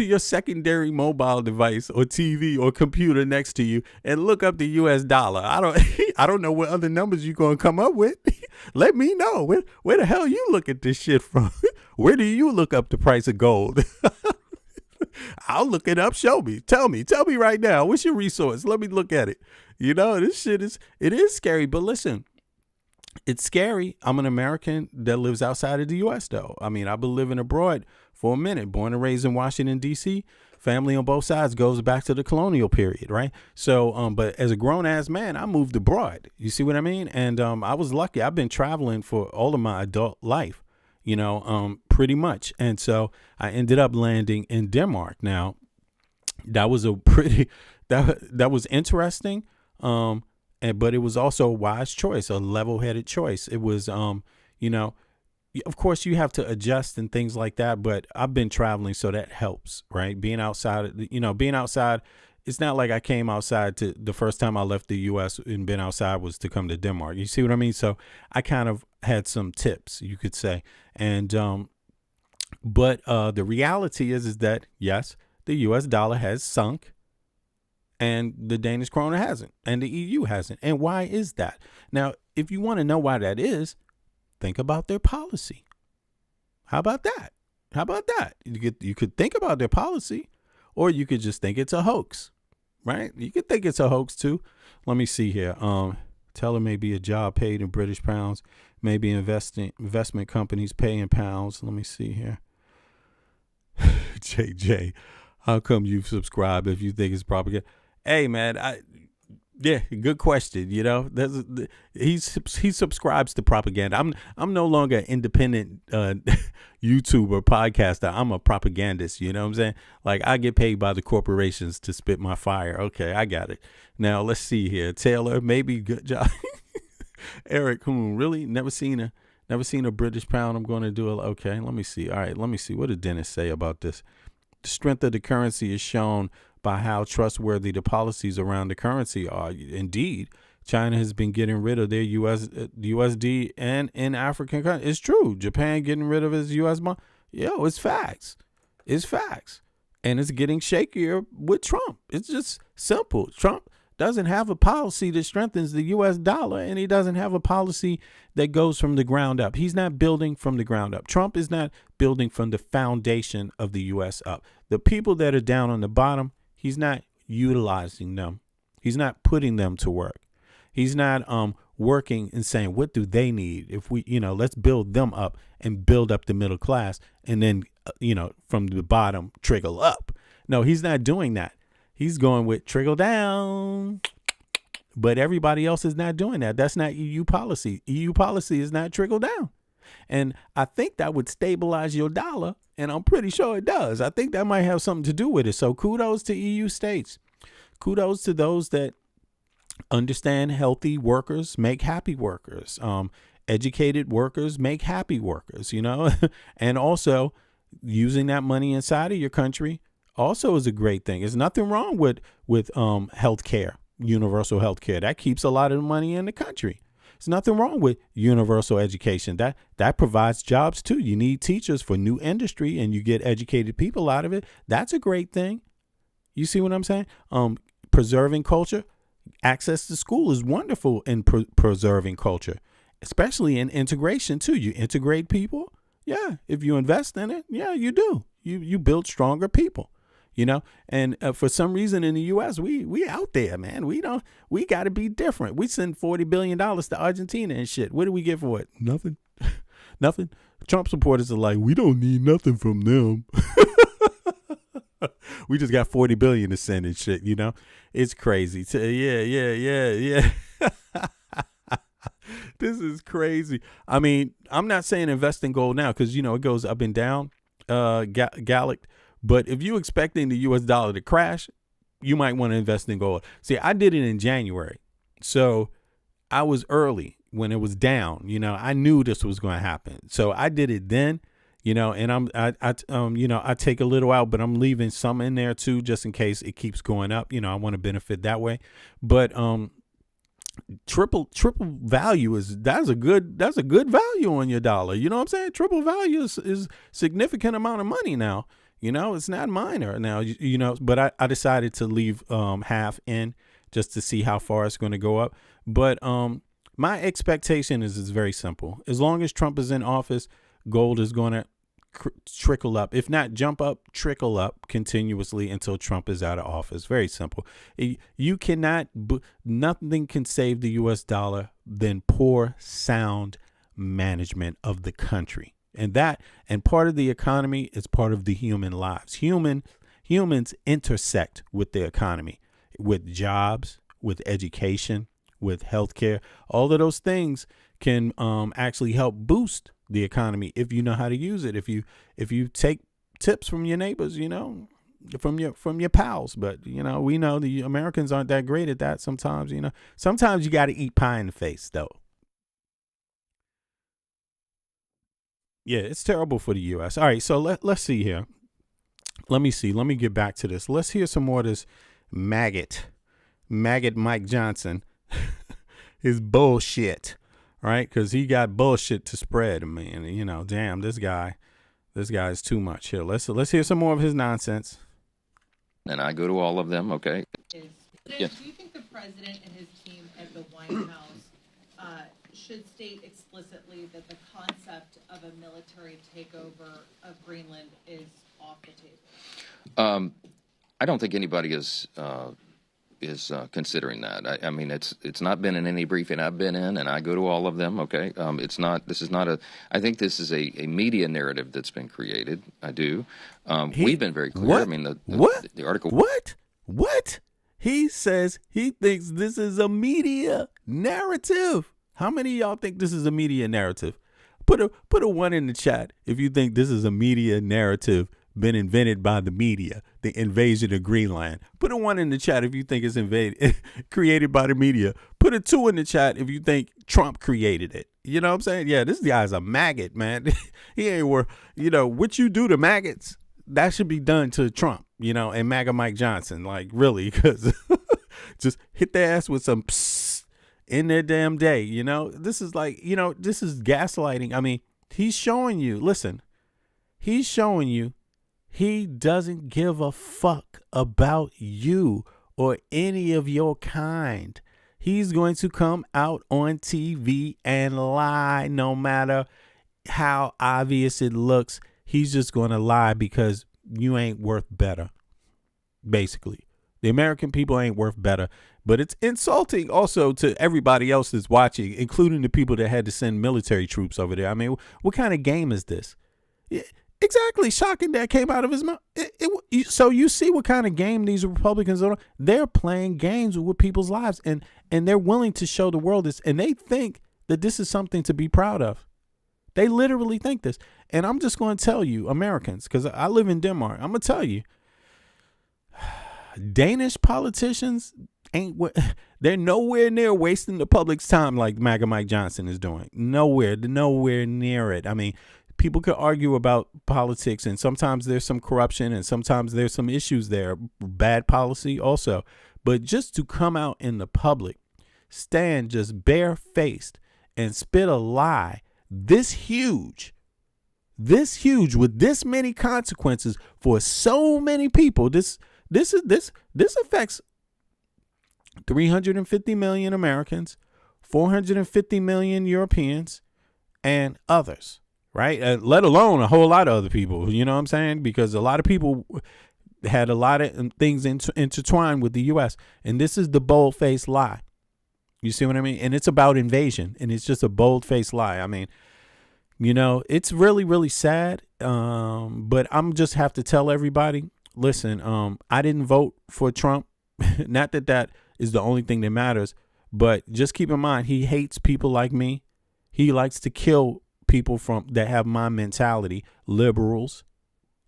Speaker 2: your secondary mobile device or TV or computer next to you and look up the U.S. dollar. I don't know what other numbers you're gonna come up with. Let me know where the hell you look at this shit from. Where do you look up the price of gold? I'll look it up. Show me. Tell me right now. What's your resource? Let me look at it. You know, this shit it is scary. But listen. It's scary. I'm an American that lives outside of the U.S., though. I mean, I've been living abroad for a minute. Born and raised in Washington, D.C. Family on both sides goes back to the colonial period, right? So, but as a grown-ass man, I moved abroad. You see what I mean? And I was lucky. I've been traveling for all of my adult life, you know, pretty much. And so I ended up landing in Denmark. Now, that was that was interesting. But it was also a wise choice, a level-headed choice. It was, you know, of course you have to adjust and things like that, but I've been traveling, so that helps, right? Being outside, it's not like I came outside to the first time I left the U.S. and been outside was to come to Denmark. You see what I mean? So I kind of had some tips, you could say. And, but the reality is that, yes, the U.S. dollar has sunk. And the Danish kroner hasn't, and the EU hasn't. And why is that? Now, if you want to know why that is, think about their policy. How about that? You could think about their policy, or you could just think it's a hoax, right? You could think it's a hoax too. Let me see here. Teller may be a job paid in British pounds, maybe investment companies pay in pounds. Let me see here. JJ, how come you subscribe if you think it's propaganda? Hey, man, yeah, good question. You know, he subscribes to propaganda. I'm no longer an independent YouTuber podcaster. I'm a propagandist. You know what I'm saying? Like, I get paid by the corporations to spit my fire. Okay, I got it. Now let's see here. Taylor, maybe good job. Eric, really never seen a British pound. I'm going to do it. Okay, let me see. All right, let me see. What did Dennis say about this? The strength of the currency is shown by how trustworthy the policies around the currency are. Indeed, China has been getting rid of their USD and in African countries. It's true. Japan getting rid of its US bond. Yo, it's facts. It's facts. And it's getting shakier with Trump. It's just simple. Trump doesn't have a policy that strengthens the U.S. dollar, and he doesn't have a policy that goes from the ground up. He's not building from the ground up. Trump is not building from the foundation of the U.S. up. The people that are down on the bottom, he's not utilizing them. He's not putting them to work. He's not working and saying, what do they need? If we, let's build them up and build up the middle class, and then, from the bottom, trickle up. No, he's not doing that. He's going with trickle down. But everybody else is not doing that. That's not EU policy. EU policy is not trickle down. And I think that would stabilize your dollar. And I'm pretty sure it does. I think that might have something to do with it. So kudos to EU states. Kudos to those that understand healthy workers make happy workers. Educated workers make happy workers, and also using that money inside of your country also is a great thing. There's nothing wrong with health care, universal health care. That keeps a lot of money in the country. There's nothing wrong with universal education. That provides jobs too. You need teachers for new industry and you get educated people out of it. That's a great thing. You see what I'm saying? Preserving culture. Access to school is wonderful in preserving culture, especially in integration too. You integrate people. Yeah. If you invest in it, yeah, you do. You build stronger people, and for some reason in the U.S., we out there, man. We got to be different. We send $40 billion to Argentina and shit. What do we get for it? Nothing. Nothing. Trump supporters are like, we don't need nothing from them. We just got 40 billion to send and shit, It's crazy. Yeah. This is crazy. I mean, I'm not saying invest in gold now because, it goes up and down, Gallic. But if you're expecting the U.S. dollar to crash, you might want to invest in gold. See, I did it in January. So I was early when it was down. I knew this was going to happen. So I did it then. And I take a little out, but I'm leaving some in there too, just in case it keeps going up. I want to benefit that way. But triple value that's a good value on your dollar. You know what I'm saying? Triple value is significant amount of money now. It's not minor now. But I decided to leave half in just to see how far it's going to go up. But my expectation is very simple. As long as Trump is in office, gold is going to trickle up, if not jump up, trickle up continuously until Trump is out of office. Very simple. You cannot, nothing can save the U.S. dollar than poor, sound management of the country. And part of the economy is part of the human lives. Humans intersect with the economy, with jobs, with education, with healthcare. All of those things can actually help boost the economy if you know how to use it. If you take tips from your neighbors, from your pals. But we know the Americans aren't that great at that sometimes. Sometimes you got to eat pie in the face though. Yeah, it's terrible for the U.S. All right, so let's see here. Let me see. Let me get back to this. Let's hear some more of this maggot Mike Johnson, his bullshit. Right, because he got bullshit to spread, man. Damn, this guy is too much. Here, let's hear some more of his nonsense.
Speaker 6: And I go to all of them. Okay.
Speaker 8: Yes. Do you think the president and his team at the White House should state explicitly that the concept of a military takeover of Greenland is off the table?
Speaker 6: I don't think anybody is considering that. I mean, it's not been in any briefing I've been in, and I go to all of them. Okay, this is not a. I think this is a media narrative that's been created. I do. We've been very clear.
Speaker 2: What?
Speaker 6: I mean, the article.
Speaker 2: What? He says he thinks this is a media narrative. How many of y'all think this is a media narrative? Put a 1 in the chat if you think this is a media narrative been invented by the media, the invasion of Greenland. Put a 1 in the chat if you think it's created by the media. Put a 2 in the chat if you think Trump created it. You know what I'm saying? Yeah, this guy's a maggot, man. He ain't worth, what you do to maggots, that should be done to Trump, and MAGA Mike Johnson. Like, really, because just hit their ass with some psst in their damn day. This is like, this is gaslighting. I mean, he's showing you, listen, he's showing you he doesn't give a fuck about you or any of your kind. He's going to come out on TV and lie no matter how obvious it looks. He's just going to lie because you ain't worth better. Basically, The American people ain't worth better. But it's insulting also to everybody else that's watching, including the people that had to send military troops over there. I mean, what kind of game is this? Yeah, exactly. Shocking that came out of his mouth. So you see what kind of game these Republicans are. They're playing games with people's lives, and they're willing to show the world this, and they think that this is something to be proud of. They literally think this. And I'm just going to tell you, Americans, because I live in Denmark, I'm going to tell you, Danish politicians they're nowhere near wasting the public's time like MAGA Mike Johnson is doing. Nowhere near it. I mean, people could argue about politics, and sometimes there's some corruption, and sometimes there's some issues there, bad policy also. But just to come out in the public, stand just barefaced and spit a lie this huge with this many consequences for so many people, this affects 350 million Americans, 450 million Europeans, and others, right? Let alone a whole lot of other people, you know what I'm saying? Because a lot of people had a lot of things intertwined with the U.S., and this is the bold-faced lie. You see what I mean? And it's about invasion, and it's just a bold-faced lie. I mean, you know, it's really, really sad, but I'm just have to tell everybody, listen, I didn't vote for Trump. Not that is the only thing that matters, but just keep in mind, he hates people like me. He likes to kill people that have my mentality, liberals.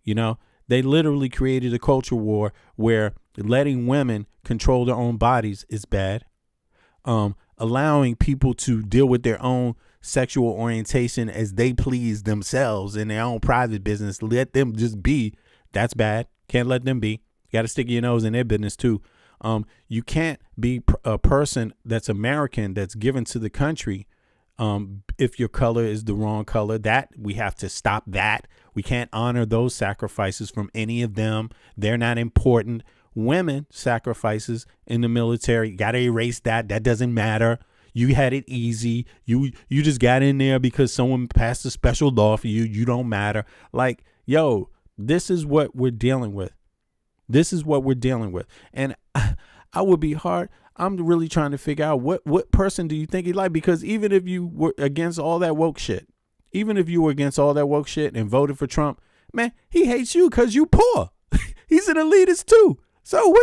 Speaker 2: You know, they literally created a culture war where letting women control their own bodies is bad. Allowing people to deal with their own sexual orientation as they please themselves in their own private business, let them just be, that's bad. Can't let them be. You got to stick your nose in their business too. You can't be a person that's American that's given to the country if your color is the wrong color. That we have to stop that. We can't honor those sacrifices from any of them. They're not important. Women sacrifices in the military, got to erase that. That doesn't matter. You had it easy. You just got in there because someone passed a special law for you. You don't matter. Like, yo, this is what we're dealing with. This is what we're dealing with. And I would be hard. I'm really trying to figure out what person do you think he like? Because even if you were against all that woke shit, and voted for Trump, man, he hates you because you poor. He's an elitist too. So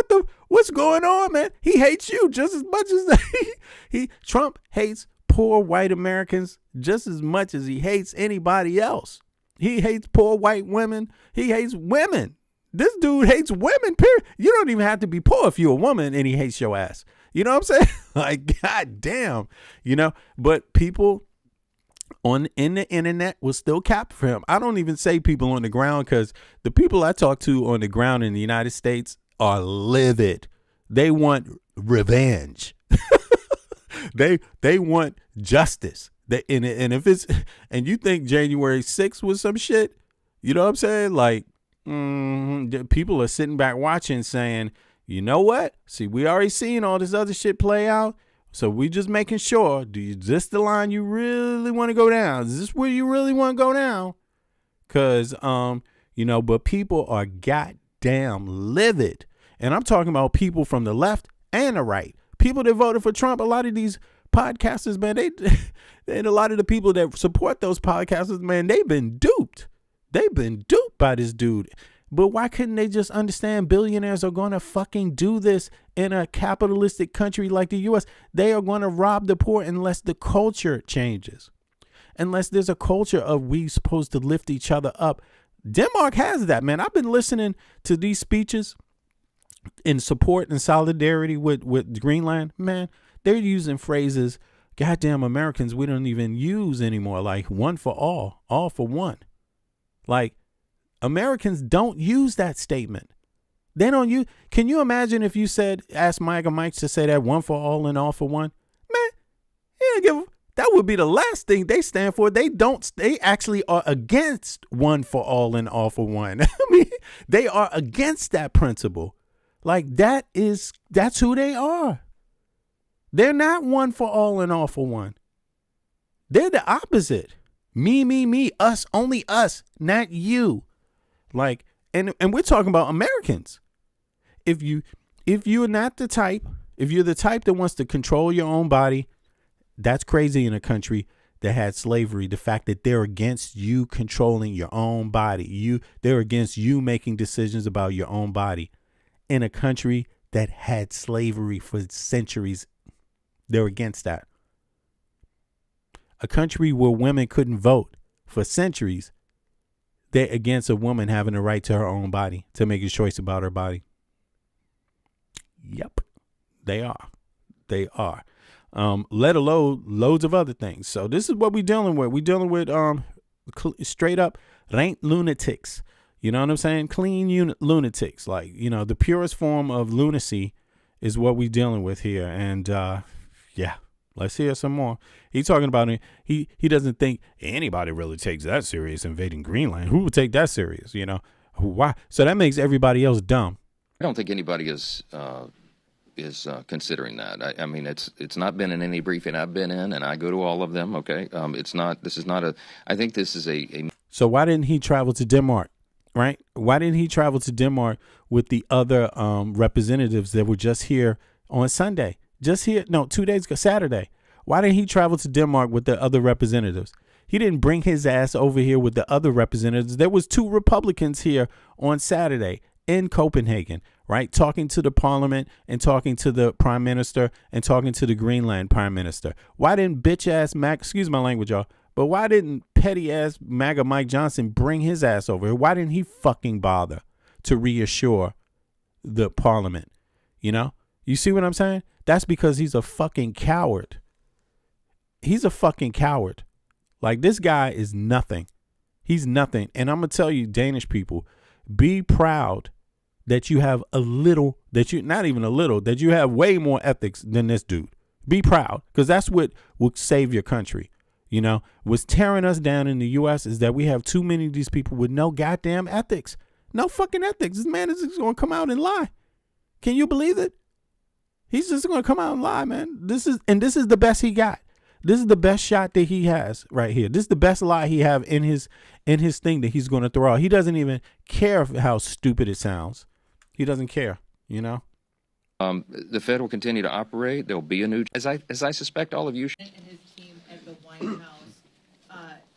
Speaker 2: what's going on, man? He hates you just as much as Trump hates poor white Americans just as much as he hates anybody else. He hates poor white women. He hates women. This dude hates women, period. You don't even have to be poor if you're a woman and he hates your ass. You know what I'm saying? Like, god damn, you know, but people in the internet will still cap for him. I don't even say people on the ground, because the people I talk to on the ground in the United States are livid. They want revenge. They want justice. And if it's, and you think January 6th was some shit, you know what I'm saying? Like, people are sitting back watching saying, you know what? See, we already seen all this other shit play out. So we just making sure, is this the line you really want to go down? Is this where you really want to go down? Because, you know, but people are goddamn livid. And I'm talking about people from the left and the right. People that voted for Trump, a lot of these podcasters, man, and a lot of the people that support those podcasters, man, they've been duped. They've been duped by this dude. But why couldn't they just understand billionaires are going to fucking do this in a capitalistic country like the U.S.? They are going to rob the poor unless the culture changes. Unless there's a culture of we supposed to lift each other up. Denmark has that, man. I've been listening to these speeches in support and solidarity with Greenland. Man, they're using phrases, goddamn Americans, we don't even use anymore. Like one for all for one. Like, Americans don't use that statement. They don't use. Can you imagine if you asked Mike or Mike to say that one for all and all for one? Man, that would be the last thing they stand for. They actually are against one for all and all for one. I mean, they are against that principle. Like, that's who they are. They're not one for all and all for one. They're the opposite. Me, us, only us, not you. Like, and we're talking about Americans. If you if you're not the type, if you're the type that wants to control your own body, that's crazy in a country that had slavery. The fact that they're against you controlling your own body, they're against you making decisions about your own body in a country that had slavery for centuries. They're against that. A country where women couldn't vote for centuries, they're against a woman having a right to her own body, to make a choice about her body. Yep, they are. They are. Let alone loads of other things. So this is what we're dealing with. We're dealing with straight up rank lunatics. You know what I'm saying? Clean lunatics. Like, you know, the purest form of lunacy is what we're dealing with here. And yeah, let's hear some more. He's talking about it. He doesn't think anybody really takes that serious, invading Greenland. Who would take that serious? You know, why? So that makes everybody else dumb.
Speaker 6: I don't think anybody is considering that. I mean, it's not been in any briefing I've been in, and I go to all of them. Okay, it's not. This is not a. I think this is a.
Speaker 2: So why didn't he travel to Denmark? Right? Why didn't he travel to Denmark with the other representatives that were just here on Sunday? Just here, no, 2 days ago, Saturday. Why didn't he travel to Denmark with the other representatives? He didn't bring his ass over here with the other representatives. There was 2 Republicans here on Saturday in Copenhagen, right? Talking to the parliament and talking to the prime minister and talking to the Greenland prime minister. Why didn't bitch ass excuse my language, y'all, but why didn't petty ass MAGA Mike Johnson bring his ass over here? Why didn't he fucking bother to reassure the parliament? You know, you see what I'm saying? That's because he's a fucking coward. He's a fucking coward. Like, this guy is nothing. He's nothing. And I'm going to tell you, Danish people, be proud that you have a little, not even a little, that you have way more ethics than this dude. Be proud, because that's what will save your country. You know, what's tearing us down in the U.S. is that we have too many of these people with no goddamn ethics. No fucking ethics. This man is just going to come out and lie. Can you believe it? He's just going to come out and lie, man. This is the best he got. This is the best shot that he has right here. This is the best lie he have in his thing that he's going to throw out. He doesn't even care how stupid it sounds. He doesn't care, you know?
Speaker 6: The Fed will continue to operate. There'll be a new, as I suspect all of you.
Speaker 8: And his team at the White House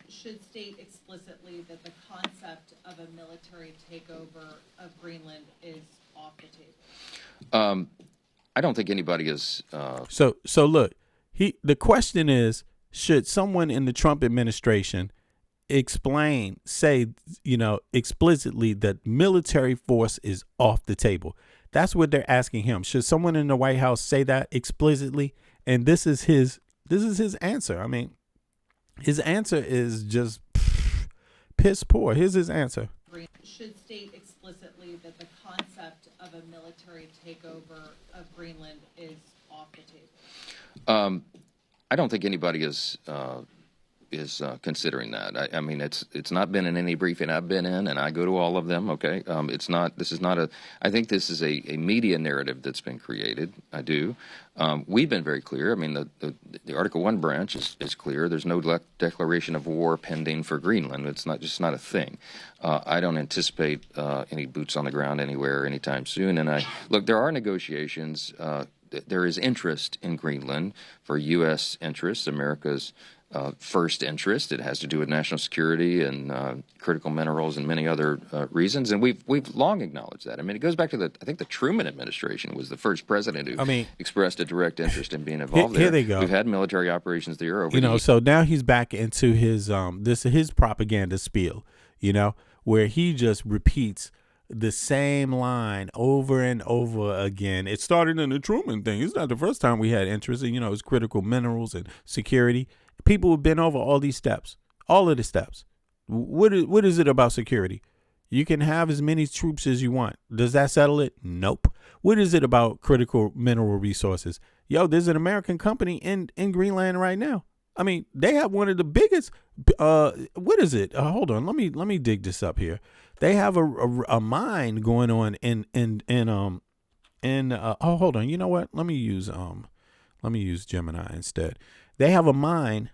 Speaker 8: should state explicitly that the concept of a military takeover of Greenland is off the table.
Speaker 6: I don't think anybody is.
Speaker 2: So look, the question is, should someone in the Trump administration say, you know, explicitly that military force is off the table? That's what they're asking him. Should someone in the White House say that explicitly? And this is his answer. I mean, his answer is just piss poor. Here's his answer.
Speaker 8: Should state explicitly that the concept of a military takeover of Greenland is off the table.
Speaker 6: I don't think anybody is considering that. I mean, it's not been in any briefing I've been in, and I go to all of them. Okay, it's not. This is not a. I think this is a media narrative that's been created. I do. We've been very clear. I mean, the Article 1 branch is clear. There's no declaration of war pending for Greenland. It's not a thing. I don't anticipate any boots on the ground anywhere anytime soon. And look, there are negotiations. There is interest in Greenland for U.S. interests, America's first interest. It has to do with national security and critical minerals and many other reasons. And we've long acknowledged that. I mean, it goes back to I think the Truman administration was the first president who expressed a direct interest in being involved there.
Speaker 2: Here they go.
Speaker 6: We've had military operations there over
Speaker 2: so now he's back into his his propaganda spiel, you know, where he just repeats the same line over and over again. It started in the Truman thing. It's not the first time we had interest in, it's critical minerals and security. People have been over all these steps, all of the steps. What is it about security? You can have as many troops as you want. Does that settle it? Nope. What is it about critical mineral resources? There's an American company in Greenland right now. I mean, they have one of the biggest. What is it? Hold on. Let me dig this up here. They have a mine going on hold on. You know what? Let me use Gemini instead. They have a mine,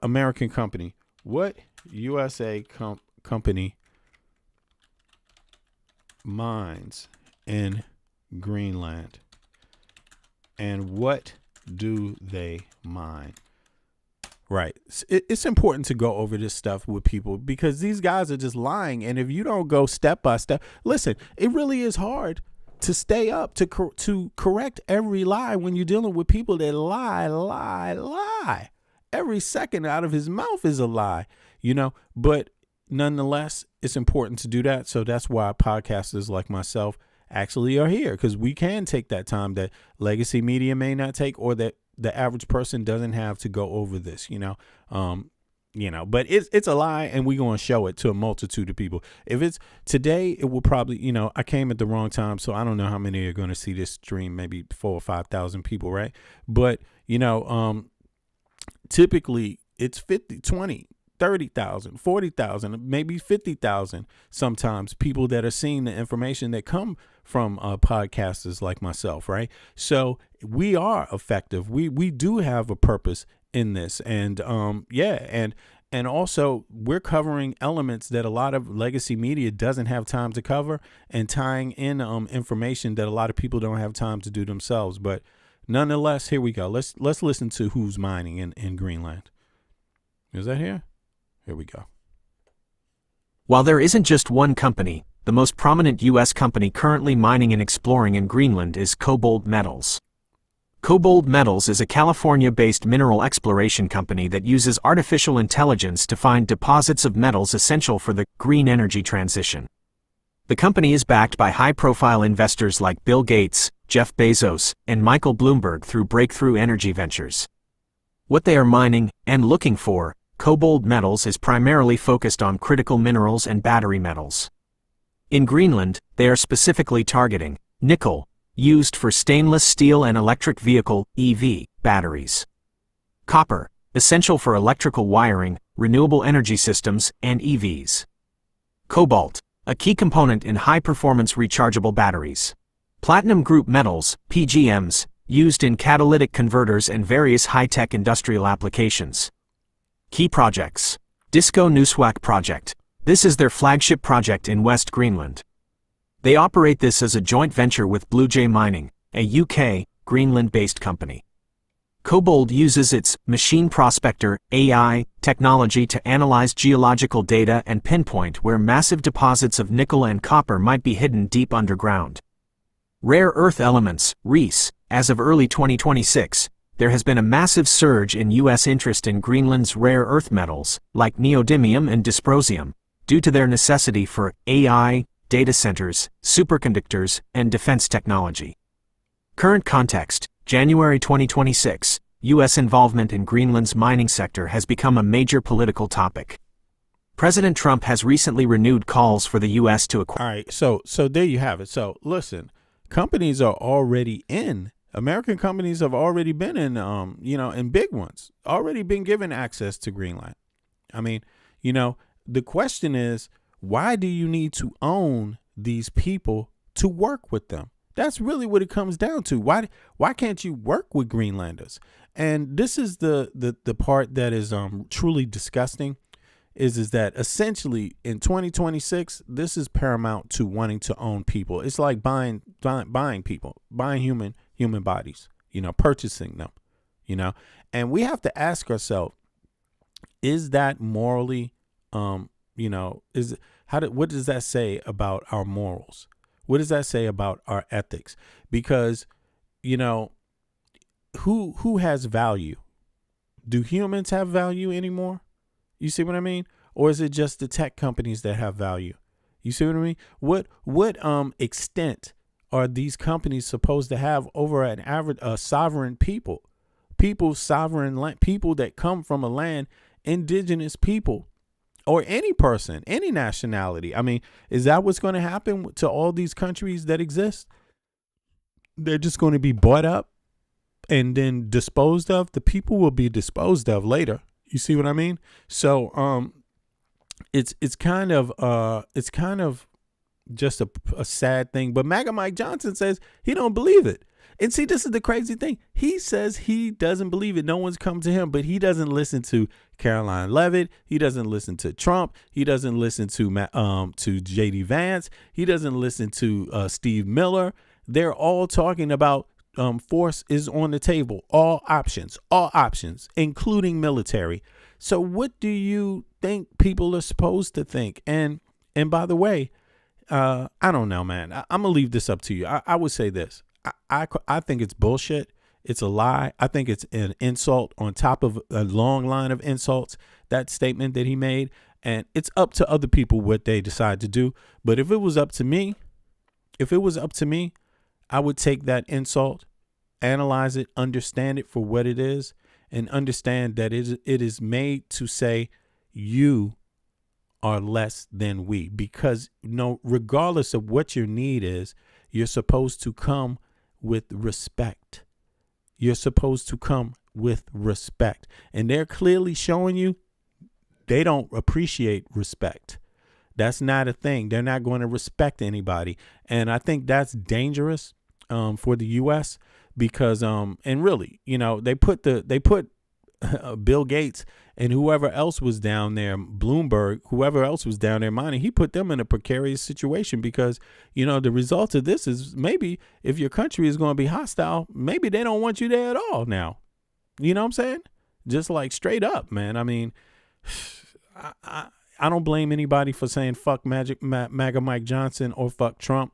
Speaker 2: American company. What USA company mines in Greenland. And what do they mine? Right. It's important to go over this stuff with people because these guys are just lying. And if you don't go step by step, listen, it really is hard to stay up, to correct every lie when you're dealing with people that lie. Every second out of his mouth is a lie, but nonetheless, it's important to do that. So that's why podcasters like myself actually are here, because we can take that time that legacy media may not take, or that the average person doesn't have to go over this, but it's a lie, and we're going to show it to a multitude of people. If it's today, it will probably, I came at the wrong time, so I don't know how many are going to see this stream, maybe 4,000 or 5,000 people, right? But, typically it's 50, 20, 30,000, 40,000, maybe 50,000 sometimes people that are seeing the information that come from podcasters like myself, right? So we are effective. We do have a purpose in this. And and also we're covering elements that a lot of legacy media doesn't have time to cover, and tying in information that a lot of people don't have time to do themselves. But nonetheless, here we go. Let's listen to who's mining in Greenland. Is that here? Here we go.
Speaker 9: While there isn't just one company, the most prominent U.S. company currently mining and exploring in Greenland is Cobalt Metals. Cobalt Metals is a California-based mineral exploration company that uses artificial intelligence to find deposits of metals essential for the green energy transition. The company is backed by high-profile investors like Bill Gates, Jeff Bezos, and Michael Bloomberg through Breakthrough Energy Ventures. What they are mining and looking for, Cobalt Metals is primarily focused on critical minerals and battery metals. In Greenland, they are specifically targeting nickel, used for stainless steel and electric vehicle (EV) batteries; copper, essential for electrical wiring, renewable energy systems, and EVs; cobalt, a key component in high-performance rechargeable batteries; platinum group metals (PGMs), used in catalytic converters and various high-tech industrial applications. Key projects: Disco Nuswak project. This is their flagship project in West Greenland. They operate this as a joint venture with Blue Jay Mining, a UK, Greenland-based company. Cobalt uses its machine prospector (AI) technology to analyze geological data and pinpoint where massive deposits of nickel and copper might be hidden deep underground. Rare earth elements (REES). As of early 2026, there has been a massive surge in U.S. interest in Greenland's rare earth metals, like neodymium and dysprosium, due to their necessity for AI, data centers, superconductors, and defense technology. Current context: January 2026, U.S. involvement in Greenland's mining sector has become a major political topic. President Trump has recently renewed calls for the U.S. to acquire.
Speaker 2: All right, so there you have it. So listen, companies are already in. American companies have already been in, in big ones, already been given access to Greenland. I mean, the question is, why do you need to own these people to work with them? That's really what it comes down to. Why can't you work with Greenlanders? And this is the part that is truly disgusting, is that essentially in 2026, this is paramount to wanting to own people. It's like buying people, buying human bodies, purchasing them, and we have to ask ourselves, is that morally, what does that say about our morals? What does that say about our ethics? Because, who has value? Do humans have value anymore? You see what I mean? Or is it just the tech companies that have value? You see what I mean? What extent are these companies supposed to have over an average sovereign people sovereign land, people that come from a land, indigenous people, or any person, any nationality? I mean, is that what's going to happen to all these countries that exist? They're just going to be bought up and then disposed of. The people will be disposed of later. You see what I mean? So it's kind of just a sad thing. But MAGA Mike Johnson says he don't believe it. And see, this is the crazy thing. He says he doesn't believe it. No one's come to him, but he doesn't listen to Caroline Leavitt. He doesn't listen to Trump. He doesn't listen to J.D. Vance. He doesn't listen to Steve Miller. They're all talking about force is on the table, all options, including military. So what do you think people are supposed to think? And by the way, I don't know, man. I'm gonna leave this up to you. I would say this. I think it's bullshit. It's a lie. I think it's an insult on top of a long line of insults, that statement that he made. And it's up to other people what they decide to do. But if it was up to me, I would take that insult, analyze it, understand it for what it is, and understand that it is made to say you are less than we. Because regardless of what your need is, you're supposed to come with respect. You're supposed to come with respect. And they're clearly showing you they don't appreciate respect. That's not a thing. They're not going to respect anybody. And I think that's dangerous for the U.S. because and really, they put Bill Gates and whoever else was down there, Bloomberg, whoever else was down there mining, he put them in a precarious situation because, the result of this is maybe if your country is going to be hostile, maybe they don't want you there at all now. You know what I'm saying? Just like straight up, man. I mean, I don't blame anybody for saying fuck MAGA Mike Johnson or fuck Trump,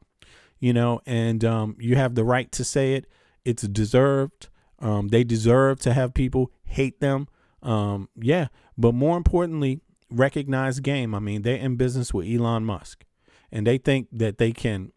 Speaker 2: and you have the right to say it. It's deserved. They deserve to have people hate them. But more importantly, recognize game. I mean, they're in business with Elon Musk, and they think that they can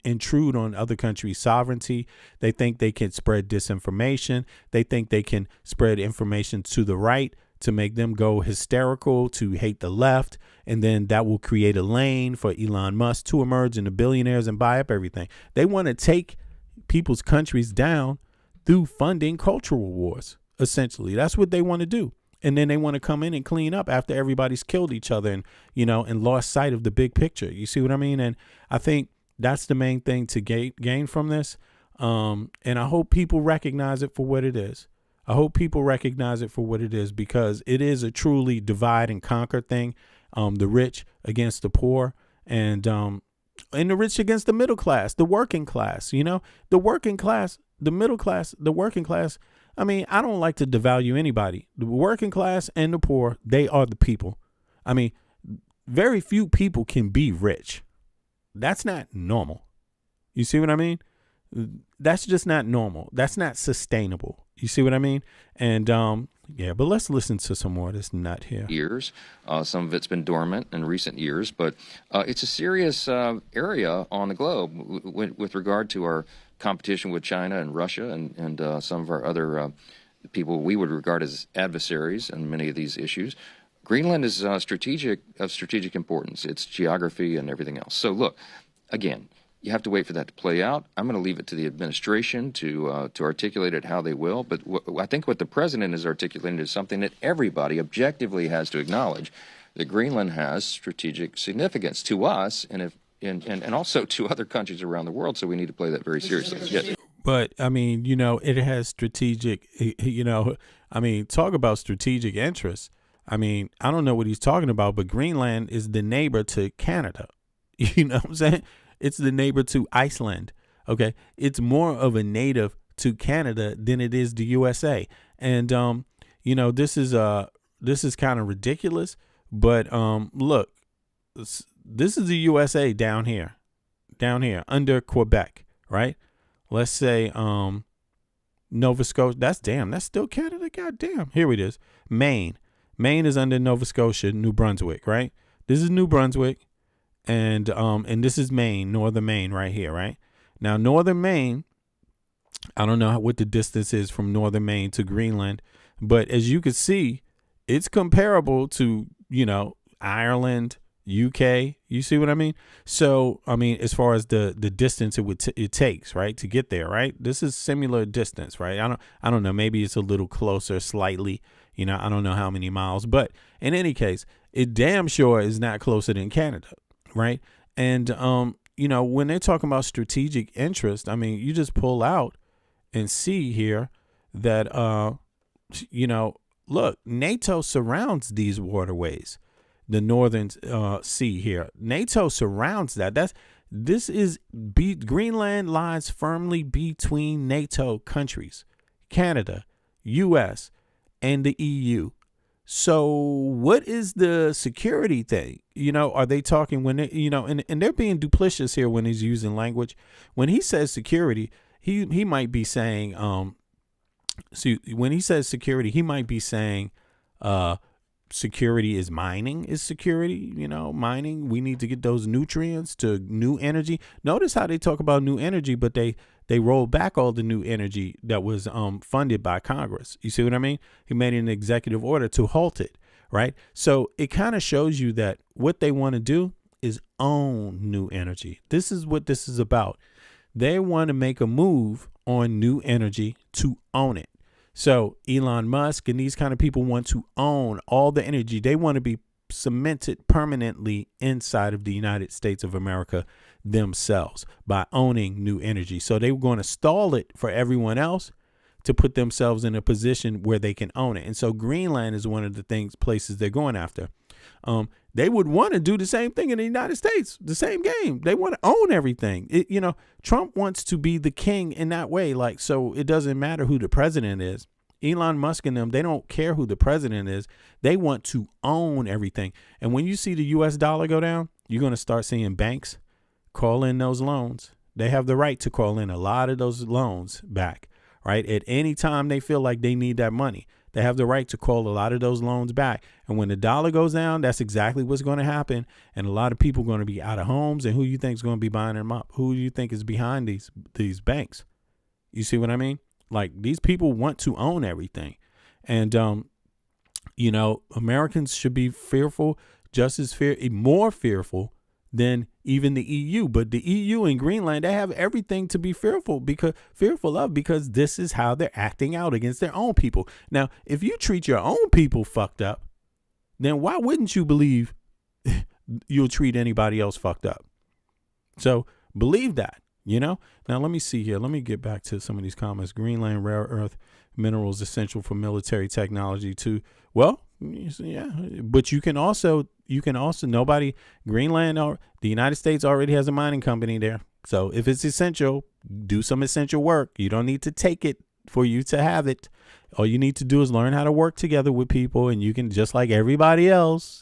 Speaker 2: intrude on other countries' sovereignty. They think they can spread disinformation. They think they can spread information to the right to make them go hysterical, to hate the left, and then that will create a lane for Elon Musk to emerge and the billionaires and buy up everything. They want to take people's countries down through funding cultural wars. Essentially, that's what they want to do. And then they want to come in and clean up after everybody's killed each other and, and lost sight of the big picture. You see what I mean? And I think that's the main thing to gain from this. And I hope people recognize it for what it is. Because it is a truly divide and conquer thing. The rich against the poor and the rich against the middle class, the working class, the working class, the middle class, the working class. I mean, I don't like to devalue anybody. The working class and the poor, they are the people. I mean, very few people can be rich. That's not normal. You see what I mean? That's just not normal. That's not sustainable. You see what I mean? And but let's listen to some more of this nut here.
Speaker 6: Years. Some of it's been dormant in recent years, but it's a serious area on the globe with regard to our competition with China and Russia and some of our other people we would regard as adversaries in many of these issues. Greenland is of strategic importance, its geography and everything else. So look, again, you have to wait for that to play out. I'm going to leave it to the administration to articulate it how they will. But I think what the president is articulating is something that everybody objectively has to acknowledge, that Greenland has strategic significance to us and also to other countries around the world. So we need to play that very seriously. Yes.
Speaker 2: But I mean, it has strategic, talk about strategic interests. I mean, I don't know what he's talking about, but Greenland is the neighbor to Canada. You know what I'm saying? It's the neighbor to Iceland. Okay. It's more of a native to Canada than it is the USA. And, this is kind of ridiculous, but, look, this is the USA down here under Quebec, right? Let's say, Nova Scotia. That's still Canada. God damn. Here it is. Maine is under Nova Scotia, New Brunswick, right? This is New Brunswick. And this is Maine, northern Maine right here, right? Now, northern Maine, I don't know what the distance is from northern Maine to Greenland, but as you can see, it's comparable to, Ireland, UK. You see what I mean? So, as far as the distance it takes, right, to get there, right? This is similar distance, right? I don't know. Maybe it's a little closer, slightly. I don't know how many miles, but in any case, it damn sure is not closer than Canada. Right. And, when they're talking about strategic interest, you just pull out and see here that, look, NATO surrounds these waterways, the northern sea here. NATO surrounds that. Greenland lies firmly between NATO countries, Canada, U.S., and the EU. So what is the security thing? Are they talking when they, and they're being duplicitous here when he's using language. When he says security, he might be saying, when he says security, he might be saying, security is mining is security, mining. We need to get those nutrients to new energy. Notice how they talk about new energy, but they rolled back all the new energy that was funded by Congress. You see what I mean? He made an executive order to halt it, right? So it kind of shows you that what they want to do is own new energy. This is what this is about. They want to make a move on new energy to own it. So Elon Musk and these kind of people want to own all the energy. They want to be cemented permanently inside of the United States of America themselves by owning new energy. So they were going to stall it for everyone else to put themselves in a position where they can own it. And so Greenland is one of the places they're going after. They would want to do the same thing in the United States, the same game. They want to own everything. Trump wants to be the king in that way. So it doesn't matter who the president is. Elon Musk and them, they don't care who the president is. They want to own everything. And when you see the U.S. dollar go down, you're going to start seeing banks call in those loans. They have the right to call in a lot of those loans back, right? At any time they feel like they need that money, they have the right to call a lot of those loans back. And when the dollar goes down, that's exactly what's going to happen. And a lot of people are going to be out of homes. And who you think is going to be buying them up? Who do you think is behind these banks? You see what I mean? These people want to own everything. And, Americans should be fearful, just as more fearful than even the EU. But the EU and Greenland, they have everything to be fearful of because this is how they're acting out against their own people. Now, if you treat your own people fucked up, then why wouldn't you believe you'll treat anybody else fucked up? So believe that, Now, let me see here. Let me get back to some of these comments. Greenland rare earth minerals essential for military technology too. Well, yeah, but you can also Greenland or the United States already has a mining company there. So if it's essential, do some essential work. You don't need to take it for you to have it. All you need to do is learn how to work together with people, and you can, just like everybody else,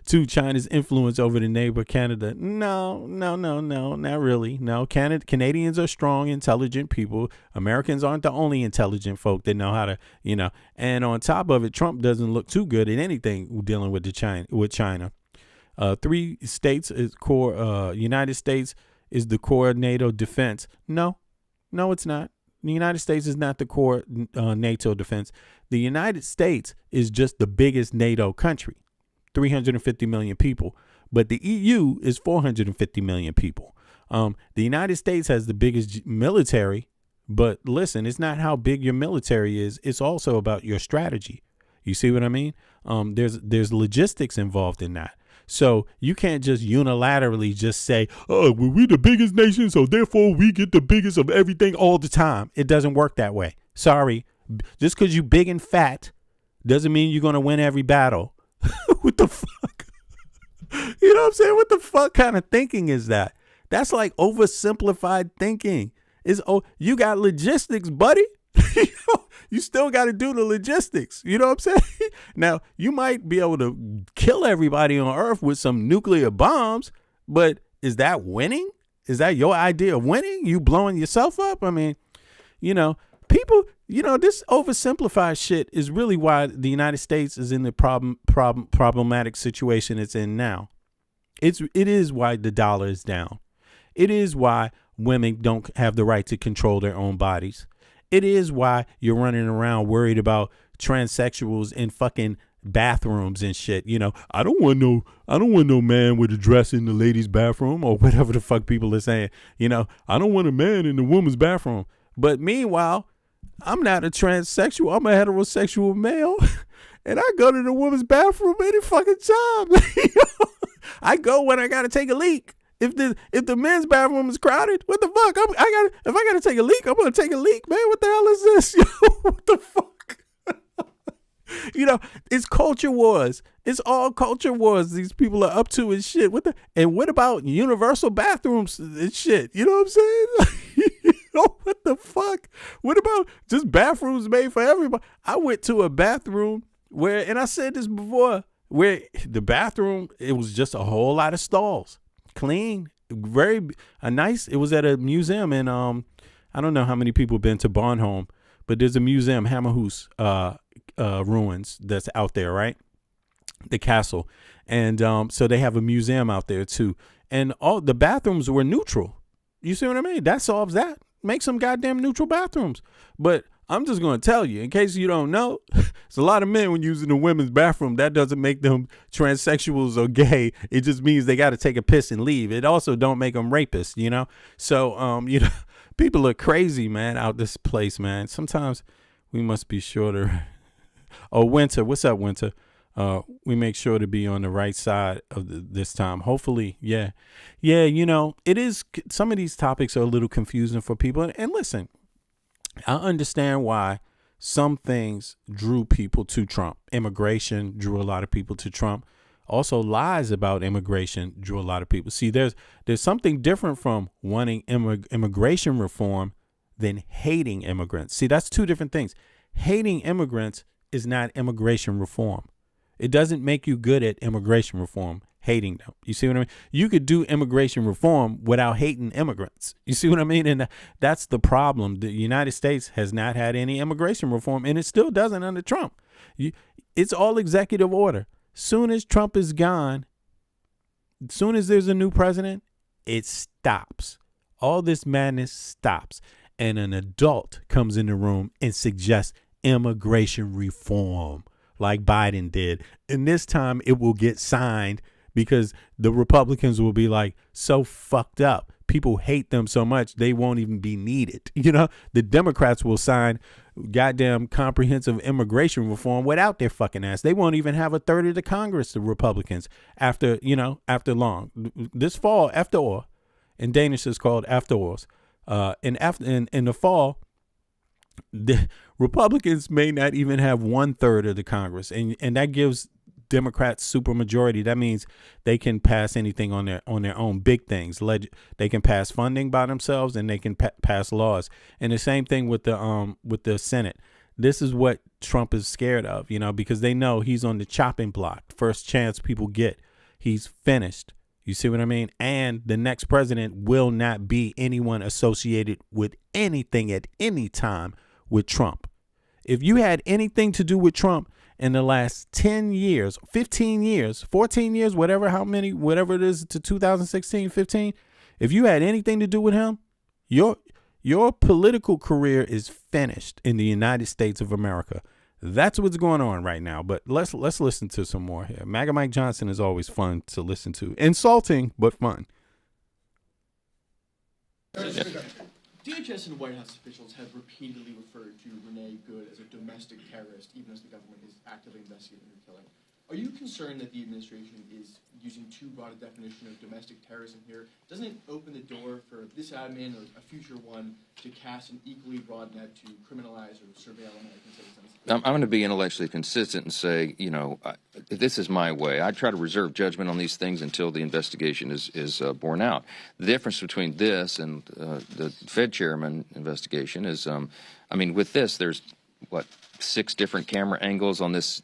Speaker 2: to China's influence over the neighbor Canada. No, not really. No, Canadians are strong, intelligent people. Americans aren't the only intelligent folk that know how to, and on top of it, Trump doesn't look too good at anything dealing with China. 3 states is core, United States is the core NATO defense. No, it's not. The United States is not the core NATO defense. The United States is just the biggest NATO country. 350 million people, but the EU is 450 million people. The United States has the biggest military, but listen, it's not how big your military is. It's also about your strategy. You see what I mean? There's logistics involved in that. So you can't just unilaterally just say, oh, well, we're the biggest nation, so therefore we get the biggest of everything all the time. It doesn't work that way. Sorry. Just because you're big and fat doesn't mean you're going to win every battle. What the fuck? You know what I'm saying? What the fuck kind of thinking is that? That's like oversimplified thinking. You got logistics, buddy. You still got to do the logistics. You know what I'm saying? Now, you might be able to kill everybody on Earth with some nuclear bombs, but is that winning? Is that your idea of winning? You blowing yourself up? I mean, people, this oversimplified shit is really why the United States is in the problematic situation it's in now. It is why the dollar is down. It is why women don't have the right to control their own bodies. It is why you're running around worried about transsexuals in fucking bathrooms and shit. I don't want no man with a dress in the ladies' bathroom or whatever the fuck people are saying. I don't want a man in the woman's bathroom. But meanwhile, I'm not a transsexual. I'm a heterosexual male. And I go to the woman's bathroom any fucking time. I go when I gotta take a leak. If the men's bathroom is crowded, what the fuck? If I gotta take a leak, I'm gonna take a leak, man. What the hell is this? What the fuck? It's culture wars. It's all culture wars these people are up to and shit. What about universal bathrooms and shit? You know what I'm saying? What the fuck? What about just bathrooms made for everybody? I went to a bathroom where, and I said this before, where the bathroom, it was just a whole lot of stalls, clean, nice. It was at a museum in I don't know how many people have been to Bornholm, but there's a museum, Hammerhus ruins that's out there, right? The castle. And so they have a museum out there too. And all the bathrooms were neutral. You see what I mean? That solves that. Make some goddamn neutral bathrooms. But I'm just going to tell you, in case you don't know, there's a lot of men when using the women's bathroom. That doesn't make them transsexuals or gay. It just means they got to take a piss and leave. It also don't make them rapists, you know? So, people are crazy, man, out this place, man. Sometimes we must be sure to... Oh, Winter. What's up, Winter? We make sure to be on the right side of this time. Hopefully, yeah. Yeah, it is... Some of these topics are a little confusing for people. And listen, I understand why some things drew people to Trump. Immigration drew a lot of people to Trump. Also, lies about immigration drew a lot of people. See, there's something different from wanting immigration reform than hating immigrants. See, that's two different things. Hating immigrants is not immigration reform. It doesn't make you good at immigration reform, hating them. You see what I mean? You could do immigration reform without hating immigrants. You see what I mean? And that's the problem. The United States has not had any immigration reform, and it still doesn't under Trump. It's all executive order. Soon as Trump is gone, soon as there's a new president, it stops. All this madness stops. And an adult comes in the room and suggests immigration reform like Biden did. And this time it will get signed because the Republicans will be like so fucked up. People hate them so much they won't even be needed. The Democrats will sign goddamn comprehensive immigration reform without their fucking ass. They won't even have a third of the Congress, the Republicans, after long. This fall, after all, in Danish is called after alls. In the fall, the Republicans may not even have 1/3 of the Congress, and that gives Democrats supermajority. That means they can pass anything on their own, big things. They can pass funding by themselves, and they can pass laws. And the same thing with the Senate. This is what Trump is scared of, because they know he's on the chopping block. First chance people get, he's finished. You see what I mean? And the next president will not be anyone associated with anything at any time with Trump. If you had anything to do with Trump in the last 10 years, 15 years, 14 years, whatever it is to 2016, 15, if you had anything to do with him, your political career is finished in the United States of America. That's what's going on right now. But let's listen to some more here. MAGA Mike Johnson is always fun to listen to. Insulting, but fun.
Speaker 10: DHS and White House officials have repeatedly referred to Renee Good as a domestic terrorist, even as the government is actively investigating her killing. Are you concerned that the administration is using too broad a definition of domestic terrorism here? Doesn't it open the door for this admin or a future one to cast an equally broad net to criminalize or surveil American citizens?
Speaker 6: I'm going to be intellectually consistent and say, this is my way. I try to reserve judgment on these things until the investigation is borne out. The difference between this and the Fed chairman investigation is, with this, there's, 6 different camera angles on this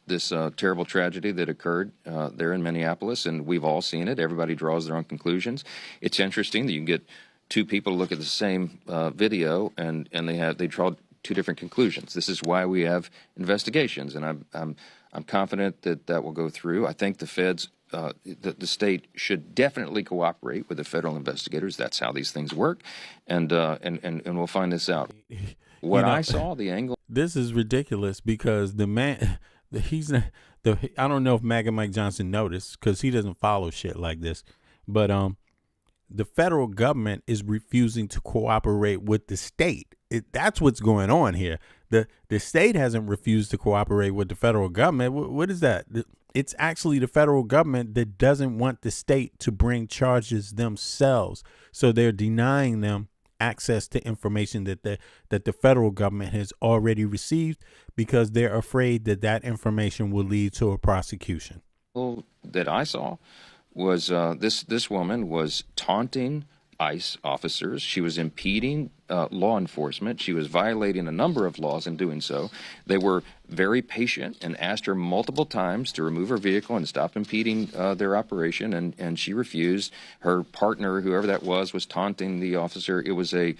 Speaker 6: terrible tragedy that occurred there in Minneapolis, and we've all seen it. Everybody draws their own conclusions. It's interesting that you can get 2 people to look at the same video, and they draw 2 different conclusions. This is why we have investigations, and I'm confident that will go through. I think the feds, the state should definitely cooperate with the federal investigators. That's how these things work, and we'll find this out. What I saw, the angle.
Speaker 2: This is ridiculous because the man, I don't know if MAGA Mike Johnson noticed because he doesn't follow shit like this, but the federal government is refusing to cooperate with the state. That's what's going on here. The state hasn't refused to cooperate with the federal government. What is that? It's actually the federal government that doesn't want the state to bring charges themselves. So they're denying them access to information that the federal government has already received because they're afraid that information will lead to a prosecution.
Speaker 6: that I saw was this woman was taunting ICE officers. She was impeding law enforcement. She was violating a number of laws in doing so. They were very patient and asked her multiple times to remove her vehicle and stop impeding their operation, and she refused. Her partner, whoever that was taunting the officer. It was a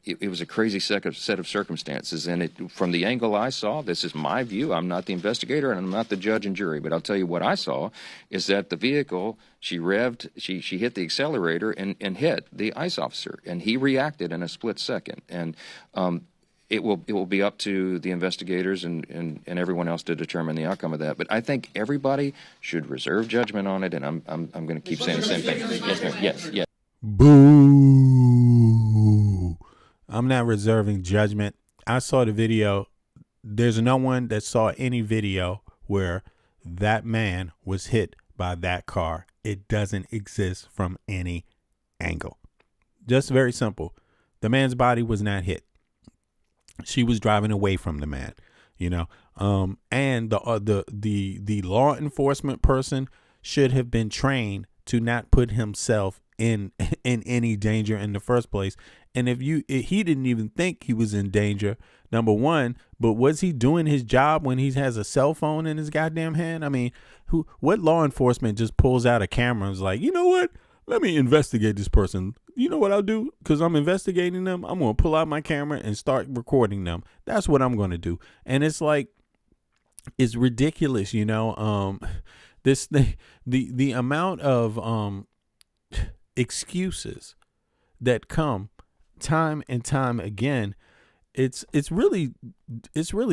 Speaker 6: it was a crazy set of circumstances, and from the angle I saw, this is my view. I'm not the investigator, and I'm not the judge and jury, but I'll tell you what I saw is that the vehicle, she revved, she hit the accelerator and hit the ICE officer, and he reacted in a split second. And it will be up to the investigators and everyone else to determine the outcome of that. But I think everybody should reserve judgment on it, and I'm going to keep saying the same thing. Yes.
Speaker 2: Boo. I'm not reserving judgment. I saw the video. There's no one that saw any video where that man was hit by that car. It doesn't exist from any angle. Just very simple. The man's body was not hit. She was driving away from the man, and the law enforcement person should have been trained to not put himself in any danger in the first place. And if he didn't even think he was in danger, number one, but was he doing his job when he has a cell phone in his goddamn hand? I mean, what law enforcement just pulls out a camera and is like, you know what? Let me investigate this person. You know what I'll do? Because I'm investigating them. I'm going to pull out my camera and start recording them. That's what I'm going to do. And it's like, it's ridiculous, this thing, the amount of excuses that come time and time again. It's really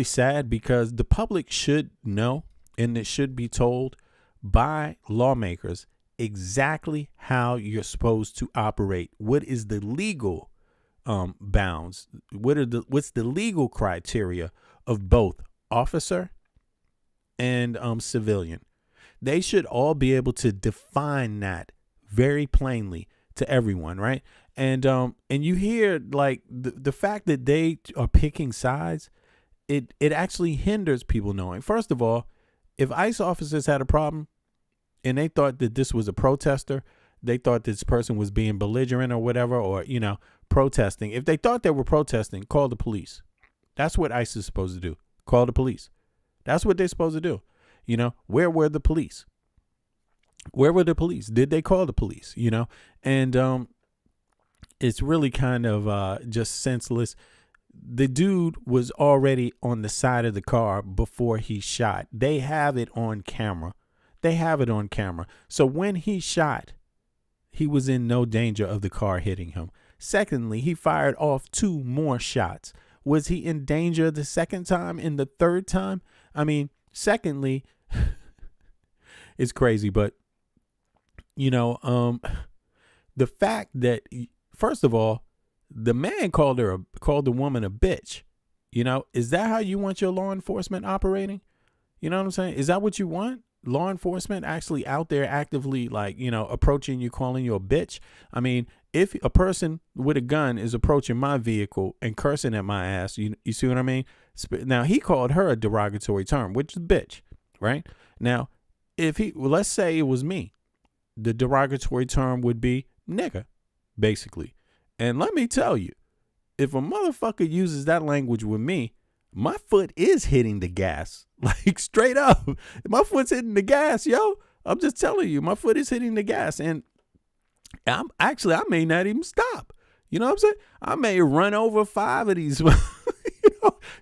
Speaker 2: sad, because the public should know, and it should be told by lawmakers exactly how you're supposed to operate. What is the legal bounds? What's the legal criteria of both officer and civilian? They should all be able to define that very plainly to everyone, right? And you hear like the fact that they are picking sides, it actually hinders people knowing. First of all, if ICE officers had a problem and they thought that this was a protester, they thought this person was being belligerent or whatever, or, protesting. If they thought they were protesting, call the police. That's what ICE is supposed to do. Call the police. That's what they're supposed to do. Where were the police? Where were the police? Did they call the police? And it's really kind of just senseless. The dude was already on the side of the car before he shot. They have it on camera. So when he shot, he was in no danger of the car hitting him. Secondly, he fired off 2 more shots. Was he in danger the second time and the third time? I mean, secondly, it's crazy, but the fact that, first of all, the man called the woman a bitch. Is that how you want your law enforcement operating? You know what I'm saying? Is that what you want? Law enforcement actually out there actively, approaching you, calling you a bitch? I mean, if a person with a gun is approaching my vehicle and cursing at my ass, you see what I mean? Now, he called her a derogatory term, which is bitch, right? Now, let's say it was me, the derogatory term would be nigger, basically. And let me tell you, if a motherfucker uses that language with me, my foot is hitting the gas, like straight up. My foot's hitting the gas, yo. I'm just telling you, my foot is hitting the gas. And I may not even stop. You know what I'm saying? I may run over 5 of these.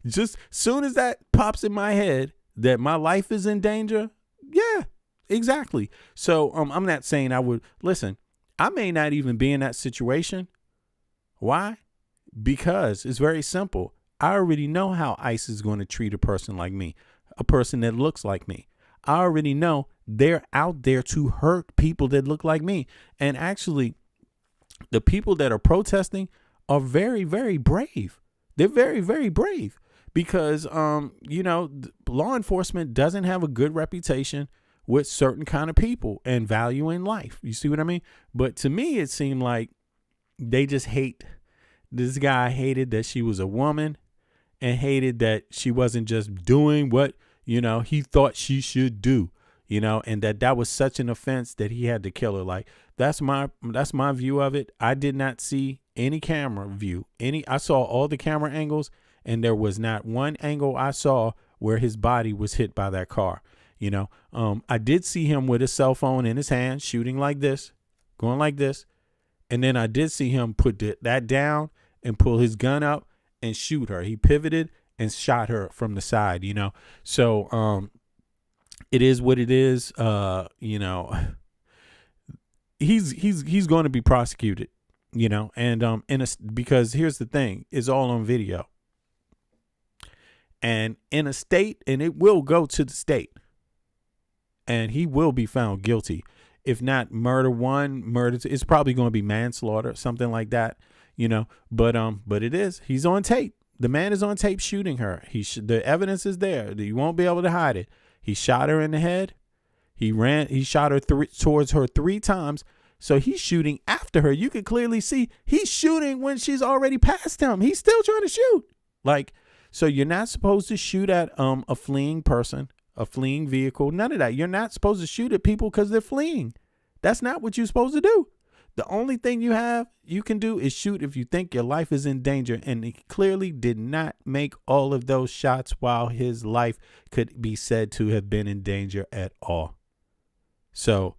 Speaker 2: Just soon as that pops in my head that my life is in danger. Yeah, exactly. So I'm not saying I would. Listen, I may not even be in that situation. Why? Because it's very simple. I already know how ICE is going to treat a person like me, a person that looks like me. I already know they're out there to hurt people that look like me. And actually, the people that are protesting are very, very brave. They're very, very brave because, law enforcement doesn't have a good reputation with certain kind of people and valuing life. You see what I mean? But to me, it seemed like they just this guy hated that she was a woman and hated that she wasn't just doing what, he thought she should do. you know, and that was such an offense that he had to kill her. Like, that's my view of it. I did not see any camera view. I saw all the camera angles, and there was not one angle I saw where his body was hit by that car. You know, I did see him with his cell phone in his hand, shooting like this, going like this. And then I did see him put that down and pull his gun up and shoot her. He pivoted and shot her from the side, you know. So it is what it is. You know, he's going to be prosecuted, you know, and because here's the thing, it's all on video. And in a state, and it will go to the state, and he will be found guilty. If not murder one, murder two, it's probably going to be manslaughter, something like that, you know. But it is. He's on tape. The man is on tape shooting her. The evidence is there. You won't be able to hide it. He shot her in the head. He shot her towards her 3 times. So he's shooting after her. You can clearly see he's shooting when she's already past him. He's still trying to shoot. Like, so you're not supposed to shoot at a fleeing person, a fleeing vehicle, none of that. You're not supposed to shoot at people because they're fleeing. That's not what you're supposed to do. The only thing you can do is shoot if you think your life is in danger. And he clearly did not make all of those shots while his life could be said to have been in danger at all. So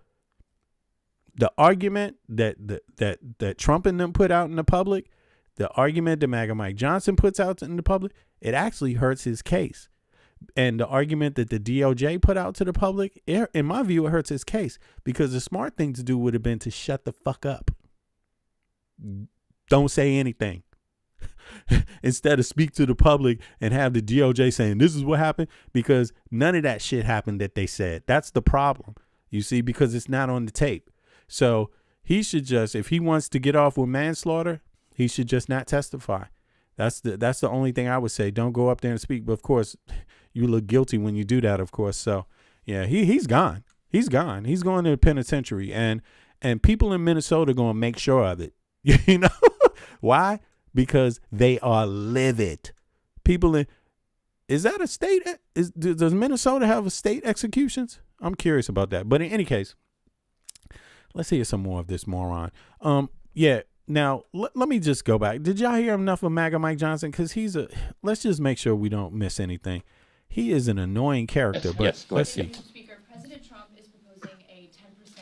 Speaker 2: the argument that Trump and them put out in the public, the argument that MAGA Mike Johnson puts out in the public, it actually hurts his case. And the argument that the DOJ put out to the public, in my view, it hurts his case, because the smart thing to do would have been to shut the fuck up. Don't say anything. Instead of speak to the public and have the DOJ saying this is what happened, because none of that shit happened that they said. That's the problem, you see, because it's not on the tape. So he should just, if he wants to get off with manslaughter, he should just not testify. That's the only thing I would say. Don't go up there and speak. But of course, you look guilty when you do that, of course. So yeah, he's gone. He's gone. He's going to the penitentiary, and people in Minnesota are going to make sure of it. You know why? Because they are livid. Is that a state? Does Minnesota have a state executions? I'm curious about that. But in any case, let's hear some more of this moron. Yeah. Now, let me just go back. Did y'all hear enough of MAGA Mike Johnson? Because let's just make sure we don't miss anything. He is an annoying character, but let's see.
Speaker 11: Mr. Speaker, President Trump is proposing a 10%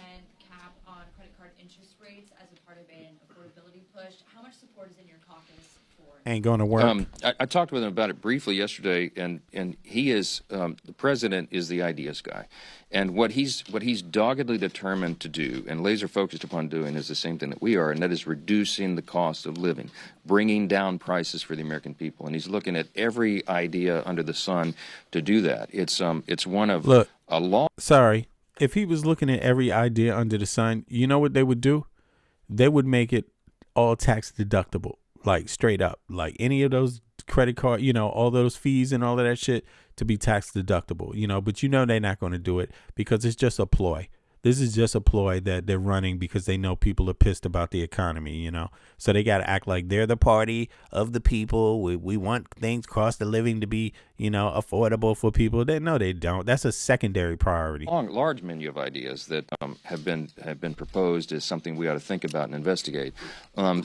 Speaker 11: cap on credit card interest rates as a part of an affordability push. How much support is in your caucus for it?
Speaker 2: Ain't going to work.
Speaker 6: I talked with him about it briefly yesterday, and he is the president is the ideas guy, and what he's doggedly determined to do and laser focused upon doing is the same thing that we are, and that is reducing the cost of living, bringing down prices for the American people, and he's looking at every idea under the sun to do that. It's one of a law.
Speaker 2: Sorry, if he was looking at every idea under the sun, you know what they would do? They would make it all tax deductible. Like straight up, like any of those credit card, you know, all those fees and all of that shit to be tax deductible, you know, but you know, they're not going to do it because it's just a ploy. This is just a ploy that they're running because they know people are pissed about the economy, you know, so they got to act like they're the party of the people. We want things, cost of living to be, you know, affordable for people. No, they don't. That's a secondary priority.
Speaker 6: Large menu of ideas that have been proposed as something we ought to think about and investigate.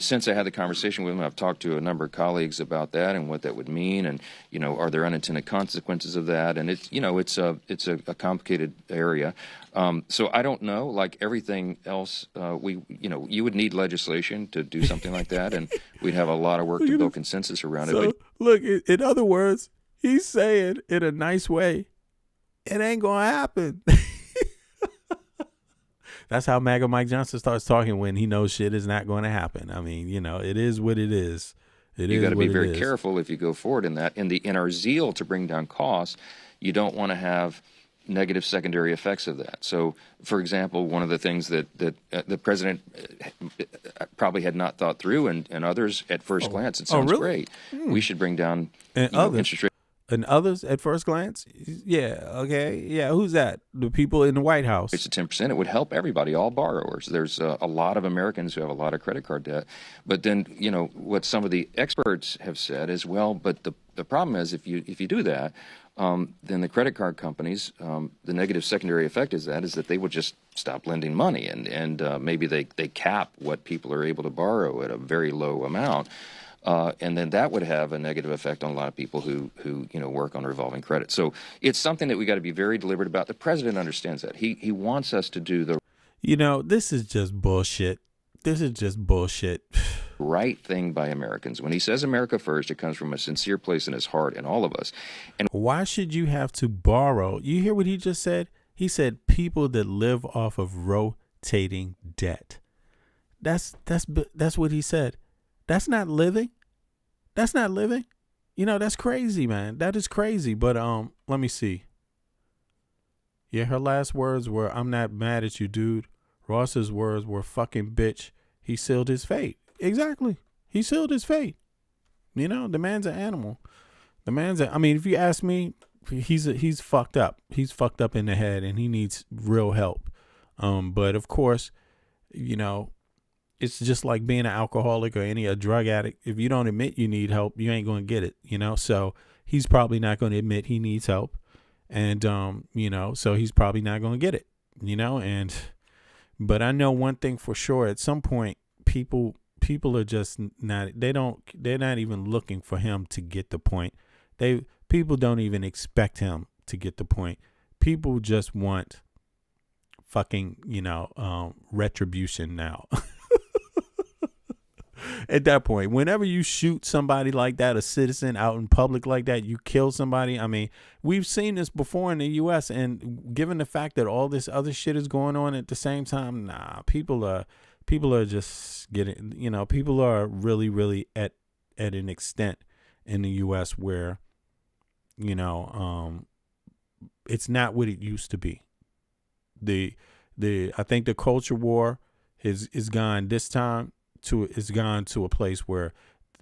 Speaker 6: Since I had the conversation with him, I've talked to a number of colleagues about that and what that would mean, and you know, are there unintended consequences of that? And it's, you know, it's a complicated area. So I don't know. Like everything else, you would need legislation to do something like that, and we'd have a lot of work to build consensus around it.
Speaker 2: Look, in other words, he's saying in a nice way, it ain't gonna happen. That's how MAGA Mike Johnson starts talking when he knows shit is not going to happen. I mean, you know, it is what it is.
Speaker 6: You got to be very careful if you go forward in that. In our zeal to bring down costs, you don't want to have negative secondary effects of that. So, for example, one of the things that the president probably had not thought through, and others at first glance, it sounds great. We should bring down interest rates.
Speaker 2: And others at first glance, yeah, okay, yeah. Who's that? The people in the White House.
Speaker 6: It's 10%. It would help everybody, all borrowers. There's a lot of Americans who have a lot of credit card debt. But then, you know, what some of the experts have said is, well, but the The problem is if you do that, then the credit card companies, the negative secondary effect is that they will just stop lending money, and maybe they cap what people are able to borrow at a very low amount. And then that would have a negative effect on a lot of people who work on revolving credit. So it's something that we got to be very deliberate about. The president understands that. He wants us to do the
Speaker 2: this is just bullshit. This is just bullshit.
Speaker 6: right thing by Americans. When he says America first, it comes from a sincere place in his heart and all of us. And
Speaker 2: why should you have to borrow? You hear what he just said? He said people that live off of rotating debt. That's what he said. That's not living. That's not living. That's crazy, man. That is crazy. But let me see. Yeah, her last words were, "I'm not mad at you, dude." Ross's words were, "Fucking bitch." He sealed his fate. Exactly. He sealed his fate. The man's an animal. If you ask me, he's fucked up. He's fucked up in the head and he needs real help. But of course, it's just like being an alcoholic or a drug addict. If you don't admit you need help, you ain't going to get it, So he's probably not going to admit he needs help. And, so he's probably not going to get it, but I know one thing for sure. At some point, people are just not, they're not even looking for him to get the point. People don't even expect him to get the point. People just want fucking, retribution now. At that point, whenever you shoot somebody like that, a citizen out in public like that, you kill somebody. We've seen this before in the U.S. And given the fact that all this other shit is going on at the same time, people are just getting, people are really, really at an extent in the U.S. where, it's not what it used to be. I think the culture war is gone this time. It's gone to a place where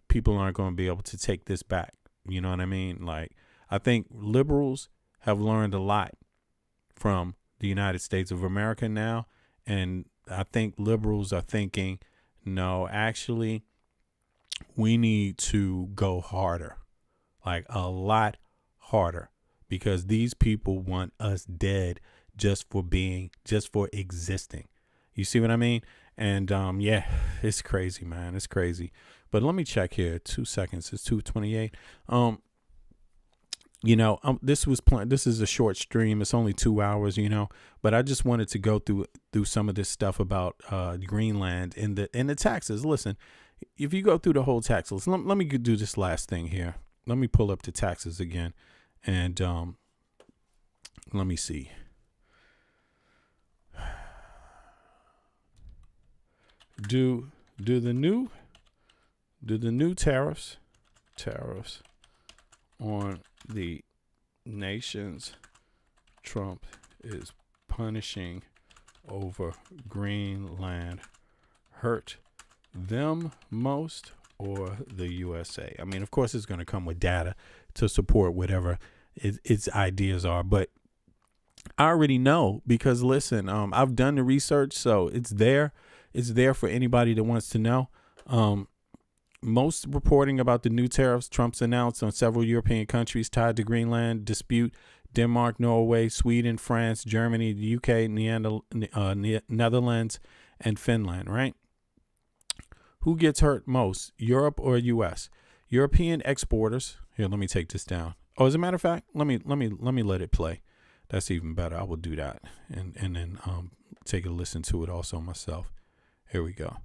Speaker 2: people aren't going to be able to take this back. You know what I mean? Like, I think liberals have learned a lot from the United States of America now. And I think liberals are thinking, no, actually, we need to go harder, like a lot harder, because these people want us dead just for existing. You see what I mean? And yeah, it's crazy, man. It's crazy. But let me check here. 2 seconds. It's 2:28. This is a short stream. It's only 2 hours, but I just wanted to go through some of this stuff about Greenland and the taxes. Listen, if you go through the whole taxes, let me do this last thing here. Let me pull up the taxes again, and let me see. Do the new tariffs on the nations Trump is punishing over Greenland hurt them most or the USA? Of course, it's going to come with data to support whatever its ideas are, but I already know because, listen, I've done the research, so it's there. It's there for anybody that wants to know. Most reporting about the new tariffs Trump's announced on several European countries tied to Greenland dispute: Denmark, Norway, Sweden, France, Germany, the UK, Netherlands, and Finland, right? Who gets hurt most, Europe or US? European exporters. Here, let me take this down. Oh, as a matter of fact, let me let it play. That's even better. I will do that and then take a listen to it also myself. Here we go.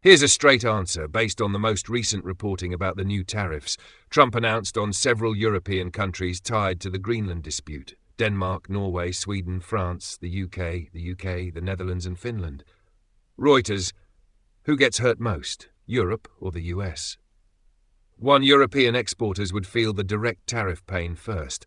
Speaker 12: Here's a straight answer based on the most recent reporting about the new tariffs Trump announced on several European countries tied to the Greenland dispute: Denmark, Norway, Sweden, France, the UK, the Netherlands and Finland. Reuters: who gets hurt most, Europe or the US? 1. European exporters would feel the direct tariff pain first.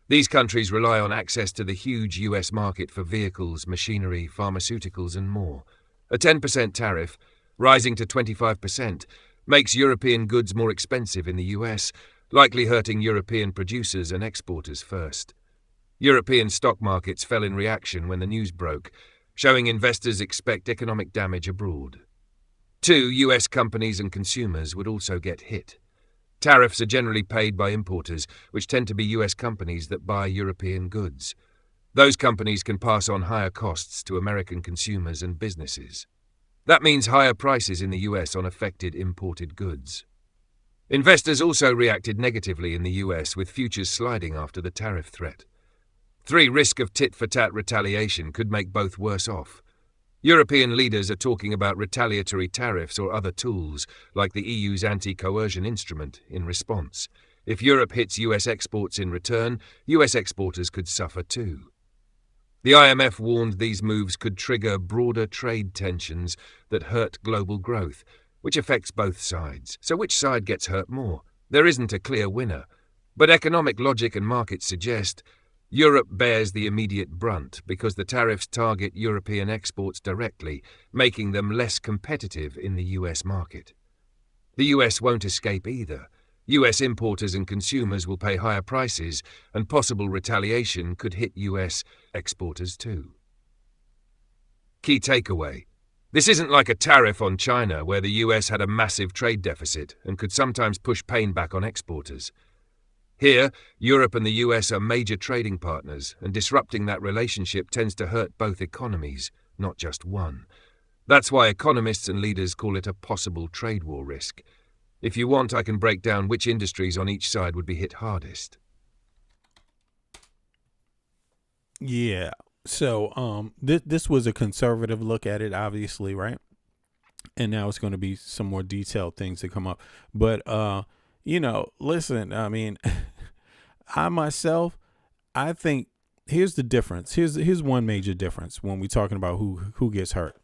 Speaker 12: These countries rely on access to the huge US market for vehicles, machinery, pharmaceuticals and more. A 10% tariff, rising to 25%, makes European goods more expensive in the US, likely hurting European producers and exporters first. European stock markets fell in reaction when the news broke, showing investors expect economic damage abroad. 2. US companies and consumers would also get hit. Tariffs are generally paid by importers, which tend to be US companies that buy European goods. Those companies can pass on higher costs to American consumers and businesses. That means higher prices in the US on affected imported goods. Investors also reacted negatively in the US, with futures sliding after the tariff threat. 3. Risk of tit-for-tat retaliation could make both worse off. European leaders are talking about retaliatory tariffs or other tools, like the EU's anti-coercion instrument, in response. If Europe hits US exports in return, US exporters could suffer too. The IMF warned these moves could trigger broader trade tensions that hurt global growth, which affects both sides. So which side gets hurt more? There isn't a clear winner, but economic logic and markets suggest Europe bears the immediate brunt because the tariffs target European exports directly, making them less competitive in the US market. The US won't escape either. US importers and consumers will pay higher prices, and possible retaliation could hit US exporters too. Key takeaway: this isn't like a tariff on China, where the US had a massive trade deficit and could sometimes push pain back on exporters. Here, Europe and the US are major trading partners, and disrupting that relationship tends to hurt both economies, not just one. That's why economists and leaders call it a possible trade war risk. If you want, I can break down which industries on each side would be hit hardest.
Speaker 2: Yeah. So this was a conservative look at it, obviously, right? And now it's going to be some more detailed things that come up. But listen, I mean, I think here's the difference. Here's one major difference when we're talking about who gets hurt.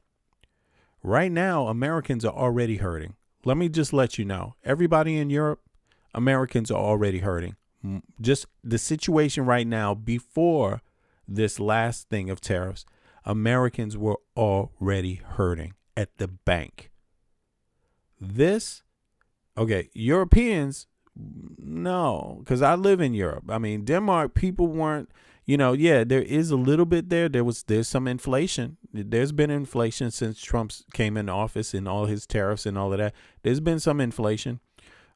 Speaker 2: Right now, Americans are already hurting. Let me just let you know, everybody in Europe, Americans are already hurting. Just the situation right now before this last thing of tariffs, Americans were already hurting at the bank. Europeans, no, because I live in Europe. I mean, Denmark, people weren't, there is a little bit there. There's some inflation. There's been inflation since Trump came in office and all his tariffs and all of that. There's been some inflation,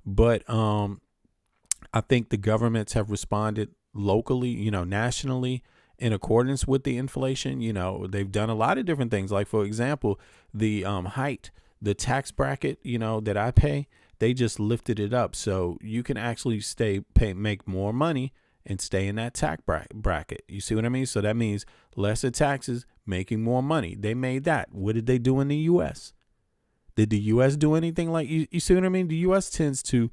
Speaker 2: but I think the governments have responded locally, nationally, in accordance with the inflation. They've done a lot of different things. Like, for example, the the tax bracket, that I pay, they just lifted it up. So you can actually make more money and stay in that tax bracket. You see what I mean? So that means lesser taxes, making more money. They made that. What did they do in the U.S.? Did the U.S. do anything like, you see what I mean? The U.S. tends to,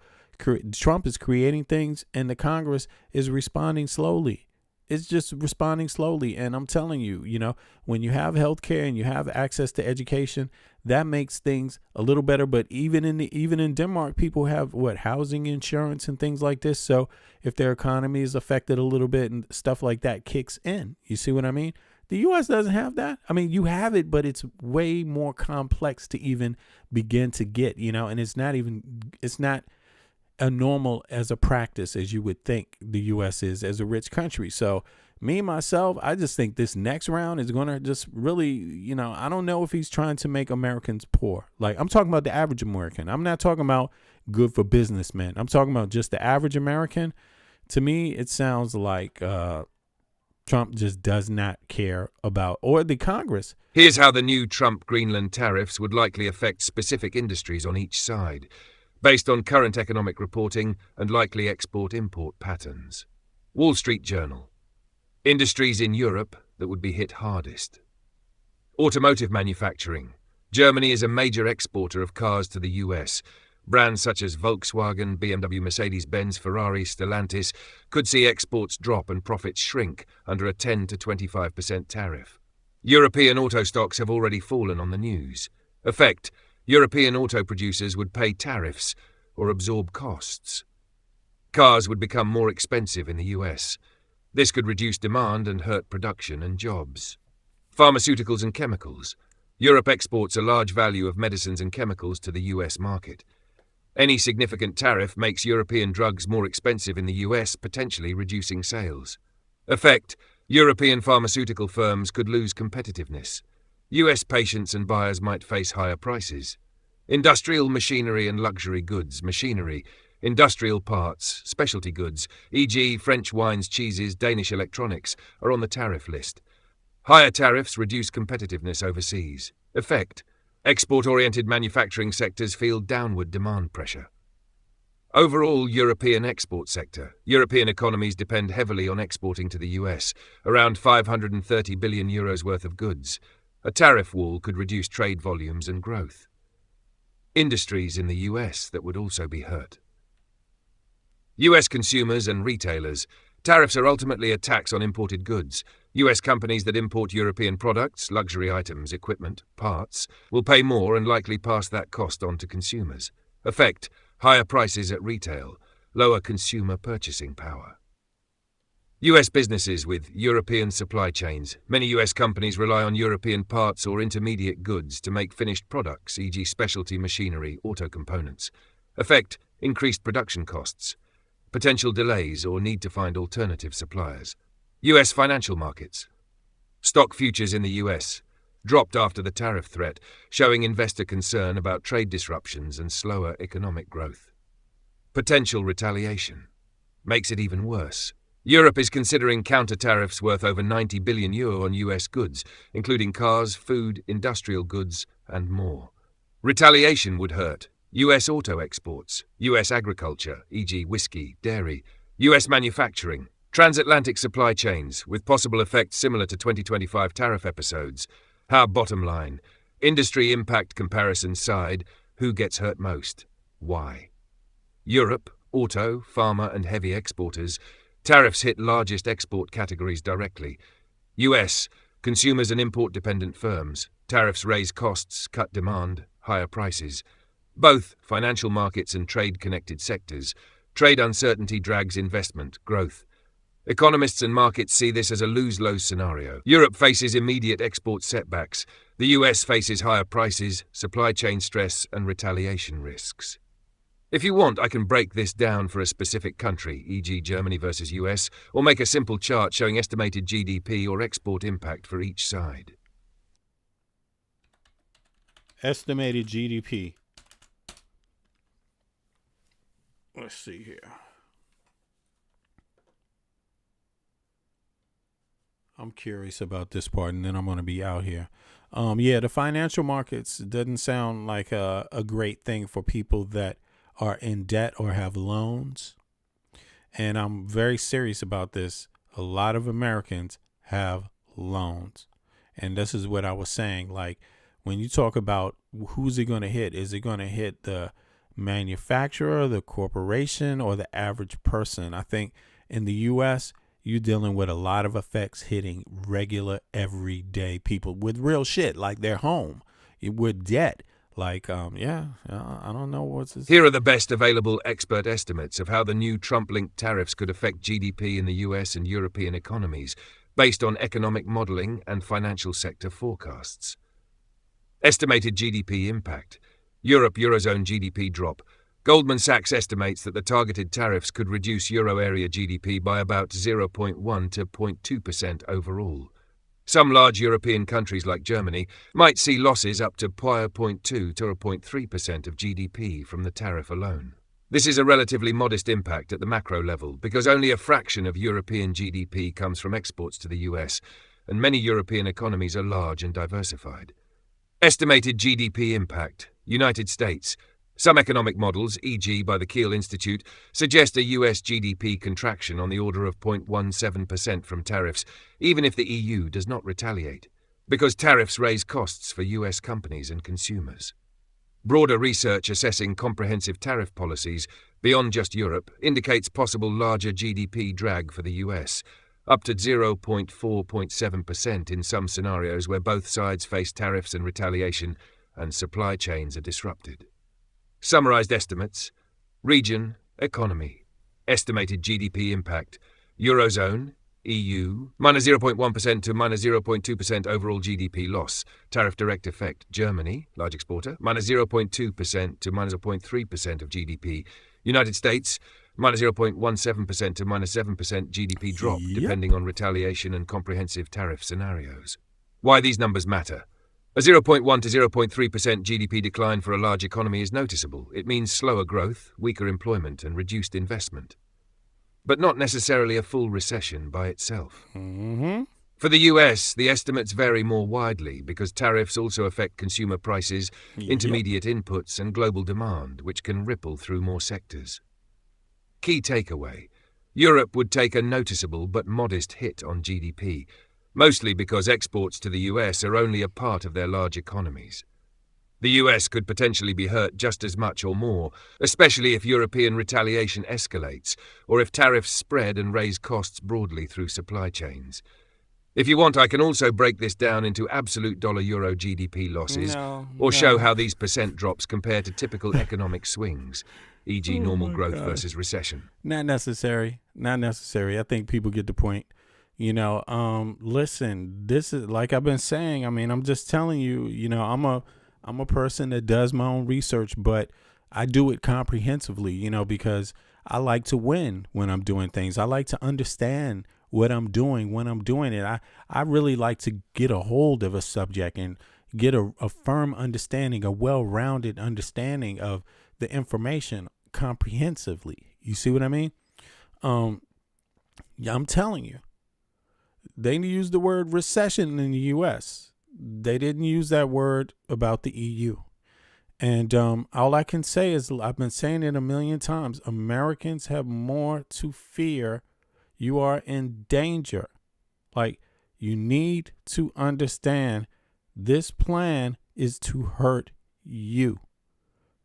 Speaker 2: Trump is creating things and the Congress is responding slowly. It's just responding slowly. And I'm telling you, when you have health care and you have access to education, that makes things a little better. But even in Denmark, people have housing insurance and things like this. So if their economy is affected a little bit and stuff like that kicks in, you see what I mean? The U.S. doesn't have that. I mean, you have it, but it's way more complex to even begin to get, and it's not a normal as a practice as you would think the U.S. is as a rich country. So myself, I just think this next round is going to just really, I don't know if he's trying to make Americans poor. Like, I'm talking about the average American. I'm not talking about good for businessmen. I'm talking about just the average American. To me, it sounds like Trump just does not care about, or the Congress.
Speaker 12: Here's how the new Trump Greenland tariffs would likely affect specific industries on each side, based on current economic reporting and likely export-import patterns. Wall Street Journal. Industries in Europe that would be hit hardest. Automotive manufacturing. Germany is a major exporter of cars to the US. Brands such as Volkswagen, BMW, Mercedes-Benz, Ferrari, Stellantis could see exports drop and profits shrink under a 10 to 25% tariff. European auto stocks have already fallen on the news. Effect: European auto producers would pay tariffs or absorb costs. Cars would become more expensive in the US. This could reduce demand and hurt production and jobs. Pharmaceuticals and chemicals. Europe exports a large value of medicines and chemicals to the US market. Any significant tariff makes European drugs more expensive in the US, potentially reducing sales. Effect: European pharmaceutical firms could lose competitiveness. US patients and buyers might face higher prices. Industrial machinery and luxury goods. Machinery. Industrial parts, specialty goods, e.g. French wines, cheeses, Danish electronics, are on the tariff list. Higher tariffs reduce competitiveness overseas. Effect: export-oriented manufacturing sectors feel downward demand pressure. Overall European export sector. European economies depend heavily on exporting to the US, around €530 billion worth of goods. A tariff wall could reduce trade volumes and growth. Industries in the US that would also be hurt. US consumers and retailers. Tariffs are ultimately a tax on imported goods. US companies that import European products, luxury items, equipment, parts, will pay more and likely pass that cost on to consumers. Effect: higher prices at retail, lower consumer purchasing power. US businesses with European supply chains. Many US companies rely on European parts or intermediate goods to make finished products, e.g. specialty machinery, auto components. Effect: increased production costs, potential delays or need to find alternative suppliers. US financial markets. Stock futures in the US dropped after the tariff threat, showing investor concern about trade disruptions and slower economic growth. Potential retaliation makes it even worse. Europe is considering counter-tariffs worth over €90 billion on US goods, including cars, food, industrial goods, and more. Retaliation would hurt US auto exports, US agriculture, e.g. whiskey, dairy, US manufacturing, transatlantic supply chains, with possible effects similar to 2025 tariff episodes. Our bottom line: industry impact comparison side, who gets hurt most? Why? Europe, auto, pharma and heavy exporters. Tariffs hit largest export categories directly. US, consumers and import-dependent firms. Tariffs raise costs, cut demand, higher prices. Both financial markets and trade-connected sectors. Trade uncertainty drags investment, growth. Economists and markets see this as a lose-lose scenario. Europe faces immediate export setbacks. The US faces higher prices, supply chain stress, and retaliation risks. If you want, I can break this down for a specific country, e.g. Germany versus US, or make a simple chart showing estimated GDP or export impact for each side.
Speaker 2: Estimated GDP. Let's see here. I'm curious about this part, and then I'm going to be out here. Yeah, the financial markets doesn't sound like a great thing for people that are in debt or have loans. And I'm very serious about this. A lot of Americans have loans. And this is what I was saying. Like, when you talk about who's it going to hit, is it going to hit the manufacturer, the corporation, or the average person? I think in the U.S., you're dealing with a lot of effects hitting regular, everyday people with real shit, like their home, with debt. Like, I don't know what's this.
Speaker 12: Here are the best available expert estimates of how the new Trump-linked tariffs could affect GDP in the US and European economies, based on economic modeling and financial sector forecasts. Estimated GDP impact. Europe Eurozone GDP drop. Goldman Sachs estimates that the targeted tariffs could reduce euro area GDP by about 0.1 to 0.2% overall. Some large European countries like Germany might see losses up to 0.2 to 0.3% of GDP from the tariff alone. This is a relatively modest impact at the macro level because only a fraction of European GDP comes from exports to the US, and many European economies are large and diversified. Estimated GDP impact. United States. Some economic models, e.g. by the Kiel Institute, suggest a US GDP contraction on the order of 0.17% from tariffs, even if the EU does not retaliate, because tariffs raise costs for US companies and consumers. Broader research assessing comprehensive tariff policies, beyond just Europe, indicates possible larger GDP drag for the US, up to 0.7% in some scenarios where both sides face tariffs and retaliation and supply chains are disrupted. Summarized estimates. Region, economy. Estimated GDP impact. Eurozone, EU, minus 0.1% to minus 0.2% overall GDP loss. Tariff direct effect. Germany, large exporter, minus 0.2% to minus 0.3% of GDP. United States, minus 0.17% to minus 7% GDP drop, depending on retaliation and comprehensive tariff scenarios. Why these numbers matter. A 0.1 to 0.3% GDP decline for a large economy is noticeable. It means slower growth, weaker employment, and reduced investment. But not necessarily a full recession by itself. For the US, the estimates vary more widely because tariffs also affect consumer prices, intermediate inputs, and global demand, which can ripple through more sectors. Key takeaway: Europe would take a noticeable but modest hit on GDP, mostly because exports to the US are only a part of their large economies. The US could potentially be hurt just as much or more, especially if European retaliation escalates, or if tariffs spread and raise costs broadly through supply chains. If you want, I can also break this down into absolute dollar-euro GDP losses, show how these percent drops compare to typical economic swings, e.g. normal growth versus recession.
Speaker 2: Not necessary. Not necessary. I think people get the point. Listen, this is like I've been saying. I mean, I'm just telling you, I'm a person that does my own research, but I do it comprehensively, because I like to win when I'm doing things. I like to understand what I'm doing when I'm doing it. I really like to get a hold of a subject and get a firm understanding, a well-rounded understanding of the information comprehensively. You see what I mean? Yeah, I'm telling you. They used the word recession in the U.S. They didn't use that word about the EU. And all I can say is, I've been saying it a million times, Americans have more to fear. You are in danger. Like, you need to understand this plan is to hurt you.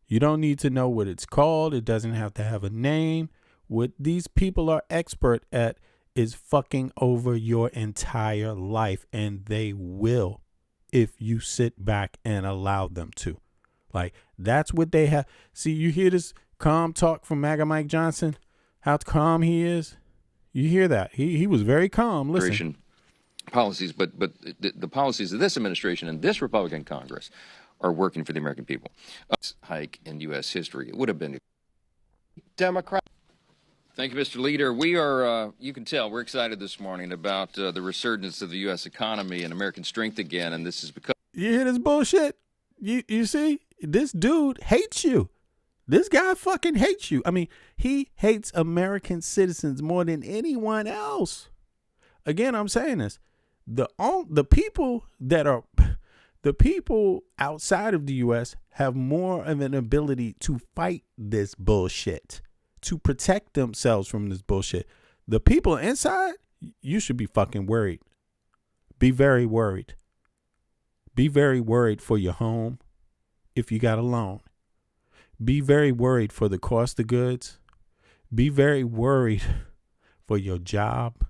Speaker 2: You don't need to know what it's called. It doesn't have to have a name. What these people are expert at is fucking over your entire life, and they will if you sit back and allow them to. Like, that's what they have. See, you hear this calm talk from MAGA Mike Johnson, how calm he is. You hear that? He was very calm. Listen.
Speaker 6: Policies, but the policies of this administration and this Republican Congress are working for the American people. Hike in U.S. history. It would have been
Speaker 5: Democrat.
Speaker 6: Thank you, Mr. Leader. We are, you can tell, we're excited this morning about the resurgence of the U.S. economy and American strength again, and this is because...
Speaker 2: You hear this bullshit? You see? This dude hates you. This guy fucking hates you. I mean, he hates American citizens more than anyone else. Again, I'm saying this. The people outside of the U.S. have more of an ability to fight this bullshit, to protect themselves from this bullshit. The people inside, you should be fucking worried. Be very worried. Be very worried for your home if you got a loan. Be very worried for the cost of goods. Be very worried for your job.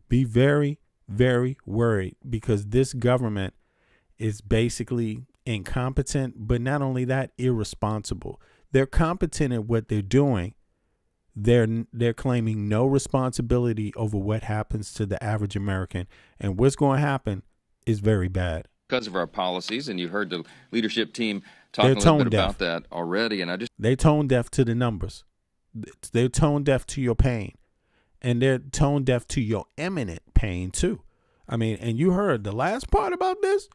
Speaker 2: Be very, very worried because this government is basically incompetent, but not only that, irresponsible. They're competent at what they're doing. They're claiming no responsibility over what happens to the average American. And what's going to happen is very bad.
Speaker 6: Because of our policies, and you heard the leadership team talking a little bit about that already. And
Speaker 2: they're tone deaf to the numbers. They're tone deaf to your pain. And they're tone deaf to your imminent pain, too. I mean, and you heard the last part about this,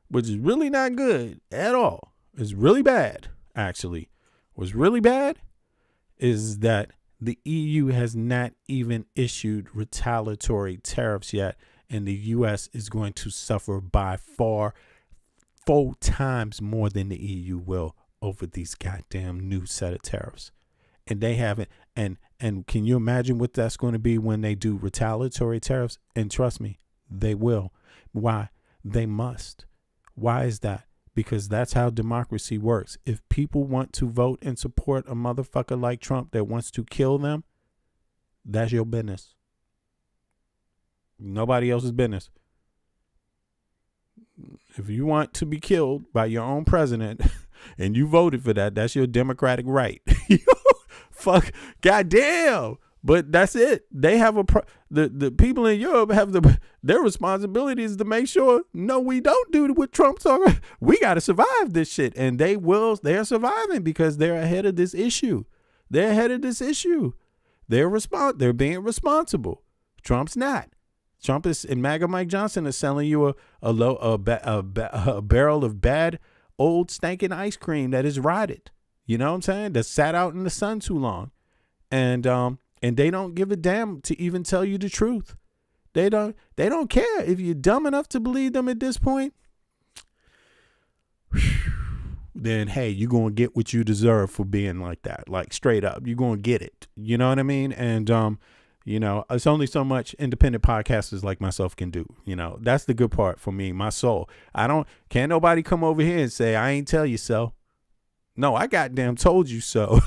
Speaker 2: which is really not good at all. It's really bad, actually. What's really bad is that the EU has not even issued retaliatory tariffs yet, and the U.S. is going to suffer by far 4 times more than the EU will over these goddamn new set of tariffs. And they haven't. And can you imagine what that's going to be when they do retaliatory tariffs? And trust me, they will. Why? They must. Why is that? Because that's how democracy works. If people want to vote and support a motherfucker like Trump that wants to kill them, that's your business. Nobody else's business. If you want to be killed by your own president and you voted for that, that's your democratic right. Fuck, goddamn. But that's it. They have the people in Europe have their responsibility is to make sure, no, we don't do what Trump's talking. We got to survive this shit. And they're surviving because they're ahead of this issue. They're ahead of this issue. They're being responsible. Trump's not. Trump is and MAGA Mike Johnson is selling you a barrel of bad old stinking ice cream that is rotted. You know what I'm saying? That sat out in the sun too long, and they don't give a damn to even tell you the truth. They don't care if you're dumb enough to believe them at this point. Then hey, you're gonna get what you deserve for being like that. Like straight up, you're gonna get it. You know what I mean? And you know, it's only so much independent podcasters like myself can do. You know, that's the good part for me, my soul. Can't nobody come over here and say I ain't tell you so. No, I goddamn told you so.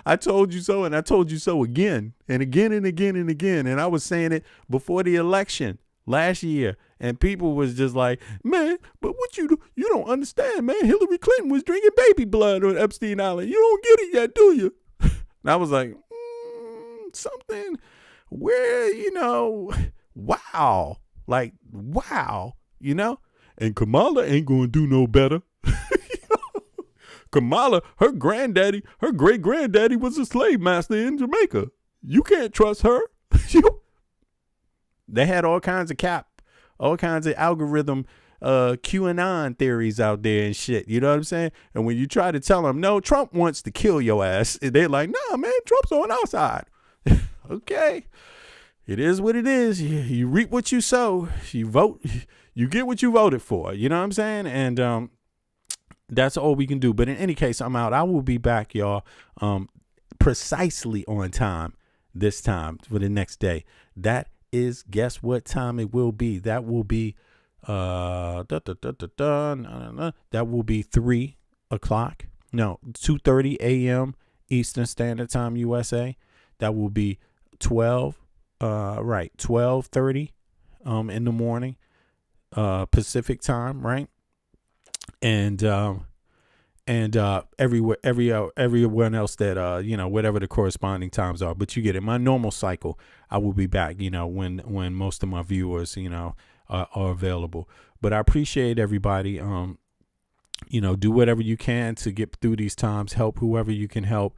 Speaker 2: I told you so, and I told you so again and again and again and again. And I was saying it before the election last year, and people was just like, man, but what you do? You don't understand, man. Hillary Clinton was drinking baby blood on Epstein Island. You don't get it yet, do you? And I was like, something where, you know, wow, like, wow, you know, and Kamala ain't going to do no better. Kamala, her great granddaddy was a slave master in Jamaica. You can't trust her. They had all kinds of algorithm, QAnon theories out there and shit. You know what I'm saying? And when you try to tell them, no, Trump wants to kill your ass, they're like, nah, man, Trump's on our side. Okay. It is what it is. You reap what you sow. You vote. You get what you voted for. You know what I'm saying? And, that's all we can do. But in any case, I'm out. I will be back, y'all, precisely on time this time for the next day. That is, guess what time it will be? That will be, that will be 3 o'clock. No, 2:30 a.m. Eastern Standard Time, USA. That will be 12:30 in the morning, Pacific time, right? And everyone else that you know, whatever the corresponding times are, but you get it. My normal cycle, I will be back, you know, when most of my viewers, you know, are available. But I appreciate everybody. You know, do whatever you can to get through these times. Help whoever you can help.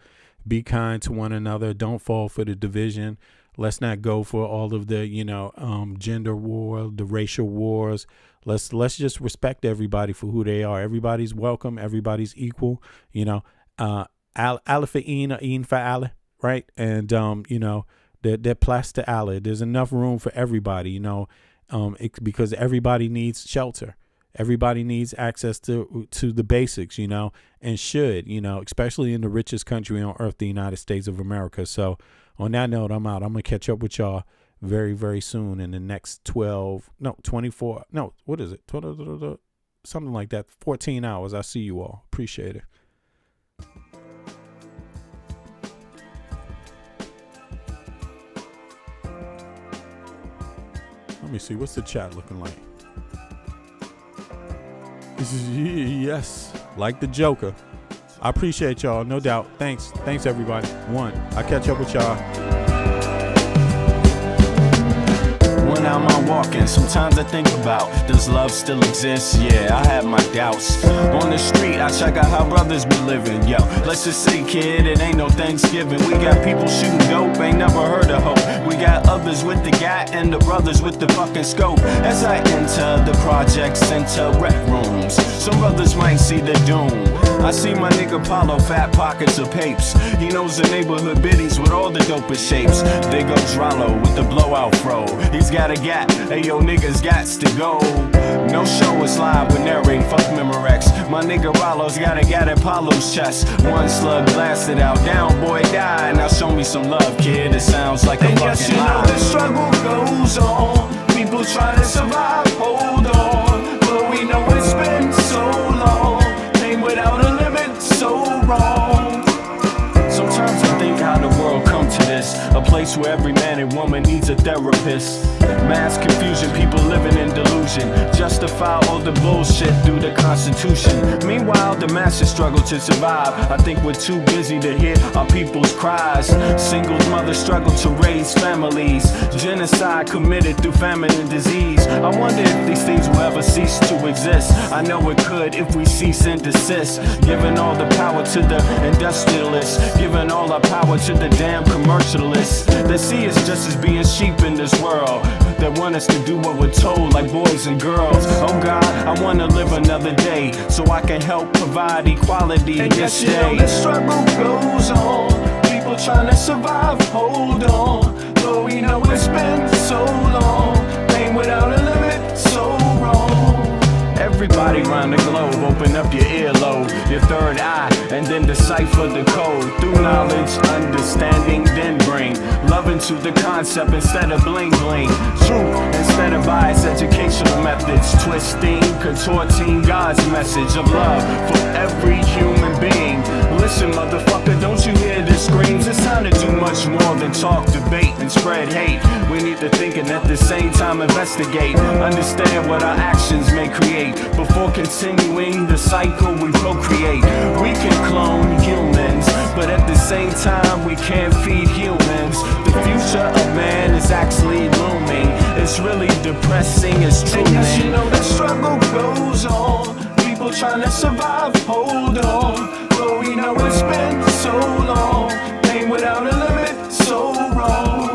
Speaker 2: Be kind to one another. Don't fall for the division. Let's not go for all of the, you know, gender war, the racial wars. Let's just respect everybody for who they are. Everybody's welcome. Everybody's equal. You know, Allah for Een for Allah, right? And you know, they're plus to Allah. There's enough room for everybody. You know, because everybody needs shelter. Everybody needs access to the basics, you know, and should, you know, especially in the richest country on earth, the United States of America. So on that note, I'm out. I'm going to catch up with y'all very, very soon in the next 24, no, what is it? Something like that. 14 hours. I see you all. Appreciate it. Let me see. What's the chat looking like? Yes, like the Joker. I appreciate y'all, no doubt. Thanks everybody. I'll catch up with y'all.
Speaker 1: When I'm out walking, sometimes I think about, does love still exist? Yeah, I have my doubts. On the street, I check out how brothers be living. Yo, let's just say, kid, it ain't no Thanksgiving. We got people shooting dope, ain't never heard of hope. We got others with the gat and the brothers with the fucking scope. As I enter the projects, enter rec rooms, some brothers might see the doom. I see my nigga Paulo, fat pockets of papes. He knows the neighborhood biddies with all the dopest shapes. There goes Rollo with the blowout fro. He's got a gap, ayo niggas gots to go. No show is live with narrate, fuck Memorex. My nigga Rollo's got a gat at Paulo's chest. One slug blasted out, down boy died. Now show me some love, kid, it sounds like a fucking lie. The struggle goes on, people try to survive, hold on. But we know it's been so long, pain without a limit, so wrong. Sometimes I think how the world come to this, a place where every man and woman needs a therapist. Mass confusion, people living in delusion, justify all the bullshit through the Constitution. Meanwhile, the masses struggle to survive. I think we're too busy to hear our people's cries. Singles mothers struggle to raise families, genocide committed through famine and disease. I wonder if these things will ever cease to exist. I know it could if we cease and desist. Giving all the power to the industrialists, giving all our power to the damn commercialists that see us just as being sheep in this world, that want us to do what we're told like boys and girls. Oh God, I wanna live another day so I can help provide equality in this day. The struggle goes on, people trying to survive, hold on. Though we know it's been so long, pain without a limit, so wrong. Everybody round the globe, open up your earlobe, your third eye, and then decipher the code. Through knowledge, understanding, then bring love into the concept instead of bling bling. Truth instead of biased educational methods, twisting, contorting God's message of love for every human being. Listen, motherfucker, don't you hear the screams? It's time to do much more than talk, debate, and spread hate. We need to think and at the same time investigate, understand what our actions may create. Before continuing the cycle we procreate, we can clone humans, but at the same time we can't feed humans. The future of man is actually looming. It's really depressing, it's true. And yes, you know the struggle goes on, people trying to survive, hold on. Though we know it's been so long, pain without a limit, so wrong.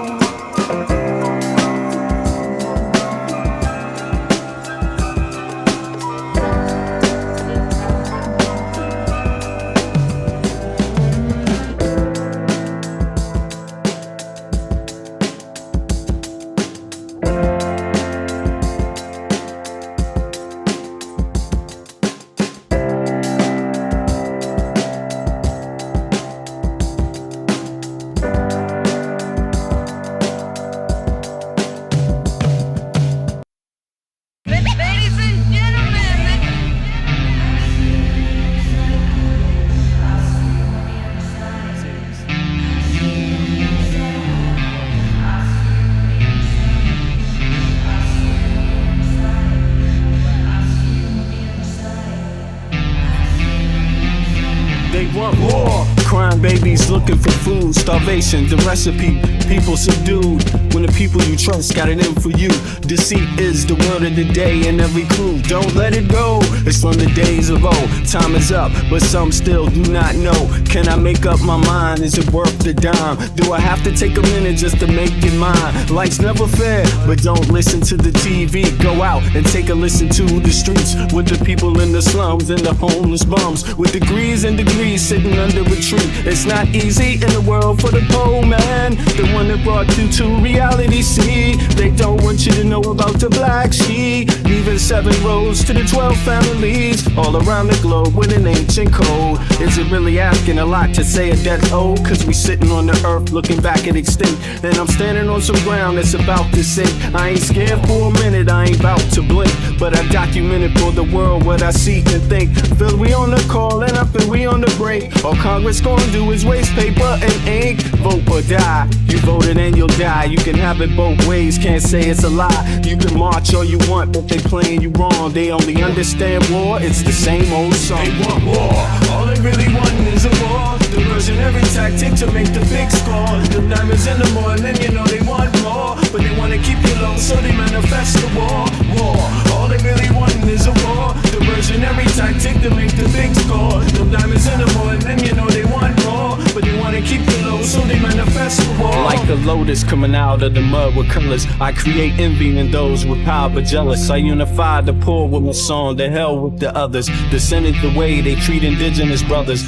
Speaker 1: They want war. Crime babies looking for food. Starvation, the recipe. People subdued. When the people you trust got it in for you. Deceit is the word of the day in every clue. Don't let it go. It's from the days of old. Time is up, but some still do not know. Can I make up my mind? Is it worth the dime? Do I have to take a minute just to make it mine? Life's never fair, but don't listen to the TV. Go out and take a listen to the streets with the people in the slums and the homeless bums with degrees and degrees sitting under a tree. It's not easy in the world for the poor man, the one that brought you to reality. See, they don't want you to know about the black sheep, leaving 7 roads to the 12 families all around the globe with an ancient code. Is it really asking a lot to say a death old? Cause we sitting on the earth looking back at extinct, and I'm standing on some ground that's about to sink. I ain't scared for a minute, I ain't about to blink, but I documented for the world what I see and think. Feel we on the call and up and we on the break. All Congress gonna do is waste paper and ink. Vote or die. You voted and you'll die. You can have it both ways, can't say it's a lie. You can march all you want, but they playing you wrong. They only understand war, it's the same old song. They want war, all they really want is a war. Diversionary tactic to make the big score. The diamonds in the morning, you know they want more, but they wanna keep you low, so they manifest the war. War, all they really want is a war. Diversionary tactic to make the big score. The diamonds in the morning, you know they want more, but they wanna keep you low, so they manifest the war. Like a lotus coming out of the mud with colors, I create envy in those with power but jealous. I unify the poor with my song, the hell with the others. Descended the way they treat indigenous brothers,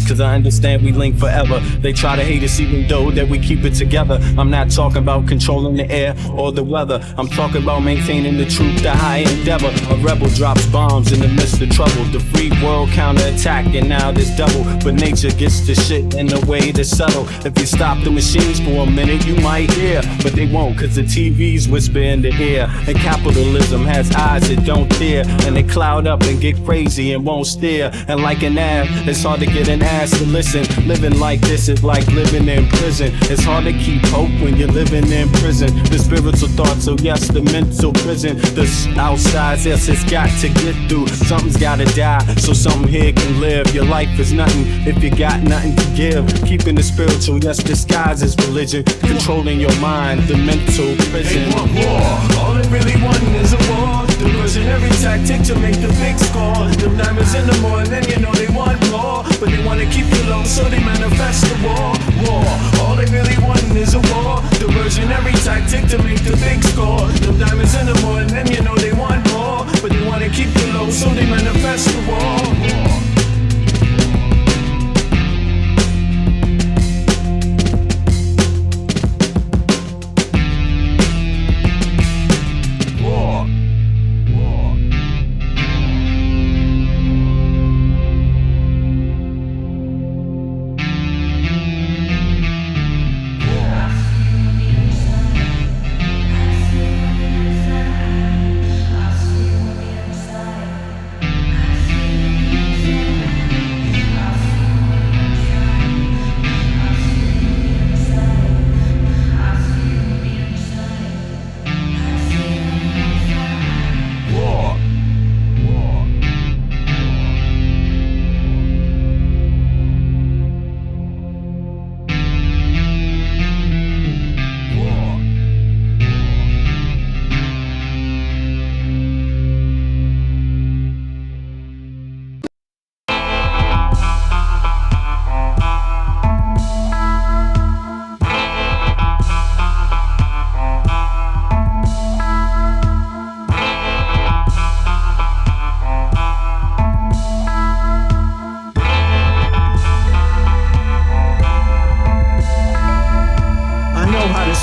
Speaker 1: cause I understand we link forever. They try to hate us even though that we keep it together. I'm not talking about controlling the air or the weather. I'm talking about maintaining the truth, the high endeavor. A rebel drops bombs in the midst of trouble. The free world counterattack and now there's double. But nature gets the shit in a way that's subtle. If you stop the machines for a minute you might hear, but they won't cause the TV's whisper in the ear. And capitalism has eyes that don't tear, and they cloud up and get crazy and won't steer. And like an ab, it's hard to get an ass to listen. Living like this is like living in prison. It's hard to keep hope when you're living in prison. The spiritual thoughts, so yes, the mental prison. The outside, yes, it's got to get through. Something's gotta die, so something here can live. Your life is nothing if you got nothing to give. Keeping the spiritual, yes, disguised as religion. Controlling your mind, the mental prison. They want war, all they really want is a war. Diversionary tactic to make the big score. The diamonds in the morning, you know they want more, but they wanna keep you low, so they manifest the war. War, all they really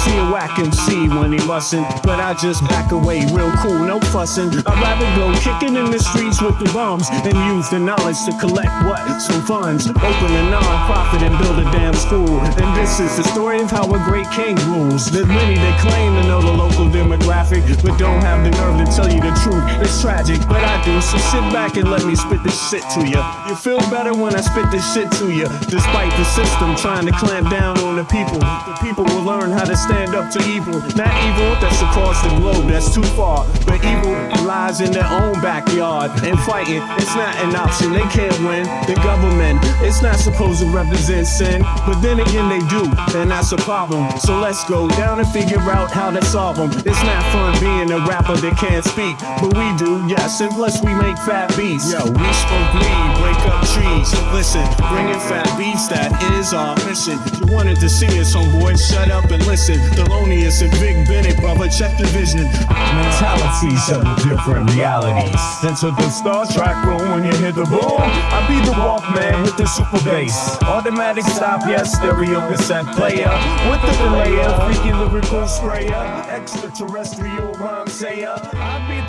Speaker 1: see a whack MC when he bustin', but I just back away real cool, no fussin'. I'd rather go kicking in the streets with the bums and use the knowledge to collect what? Some funds. Open a non-profit and build a damn school. And this is the story of how a great king rules. There's many that claim to know the local demographic, but don't have the nerve to tell you the truth. It's tragic, but I do, so sit back and let me spit this shit to you. You feel better when I spit this shit to you. Despite the system trying to clamp down on the people will learn how to stand up to evil. Not evil that's across the globe, that's too far, but evil lies in their own backyard. And fighting, it's not an option, they can't win. The government, it's not supposed to represent sin, but then again they do, and that's a problem. So let's go down and figure out how to solve them. It's not fun being a rapper that can't speak, but we do, yes, and plus we make fat beats. Yo, we smoke weed, break up trees. Listen, bringing fat beats, that is our mission. You wanted to see us, homeboy, shut up and listen. Thelonious and Big Bennett, brother, check the vision. Mentalities of different realities. Into the Star Trek room when you hit the boom. I be the Walkman with the super bass. Automatic stop, yes, stereo cassette player. With the delayer, freaky lyrical sprayer. Extraterrestrial rhyme sayer. I be the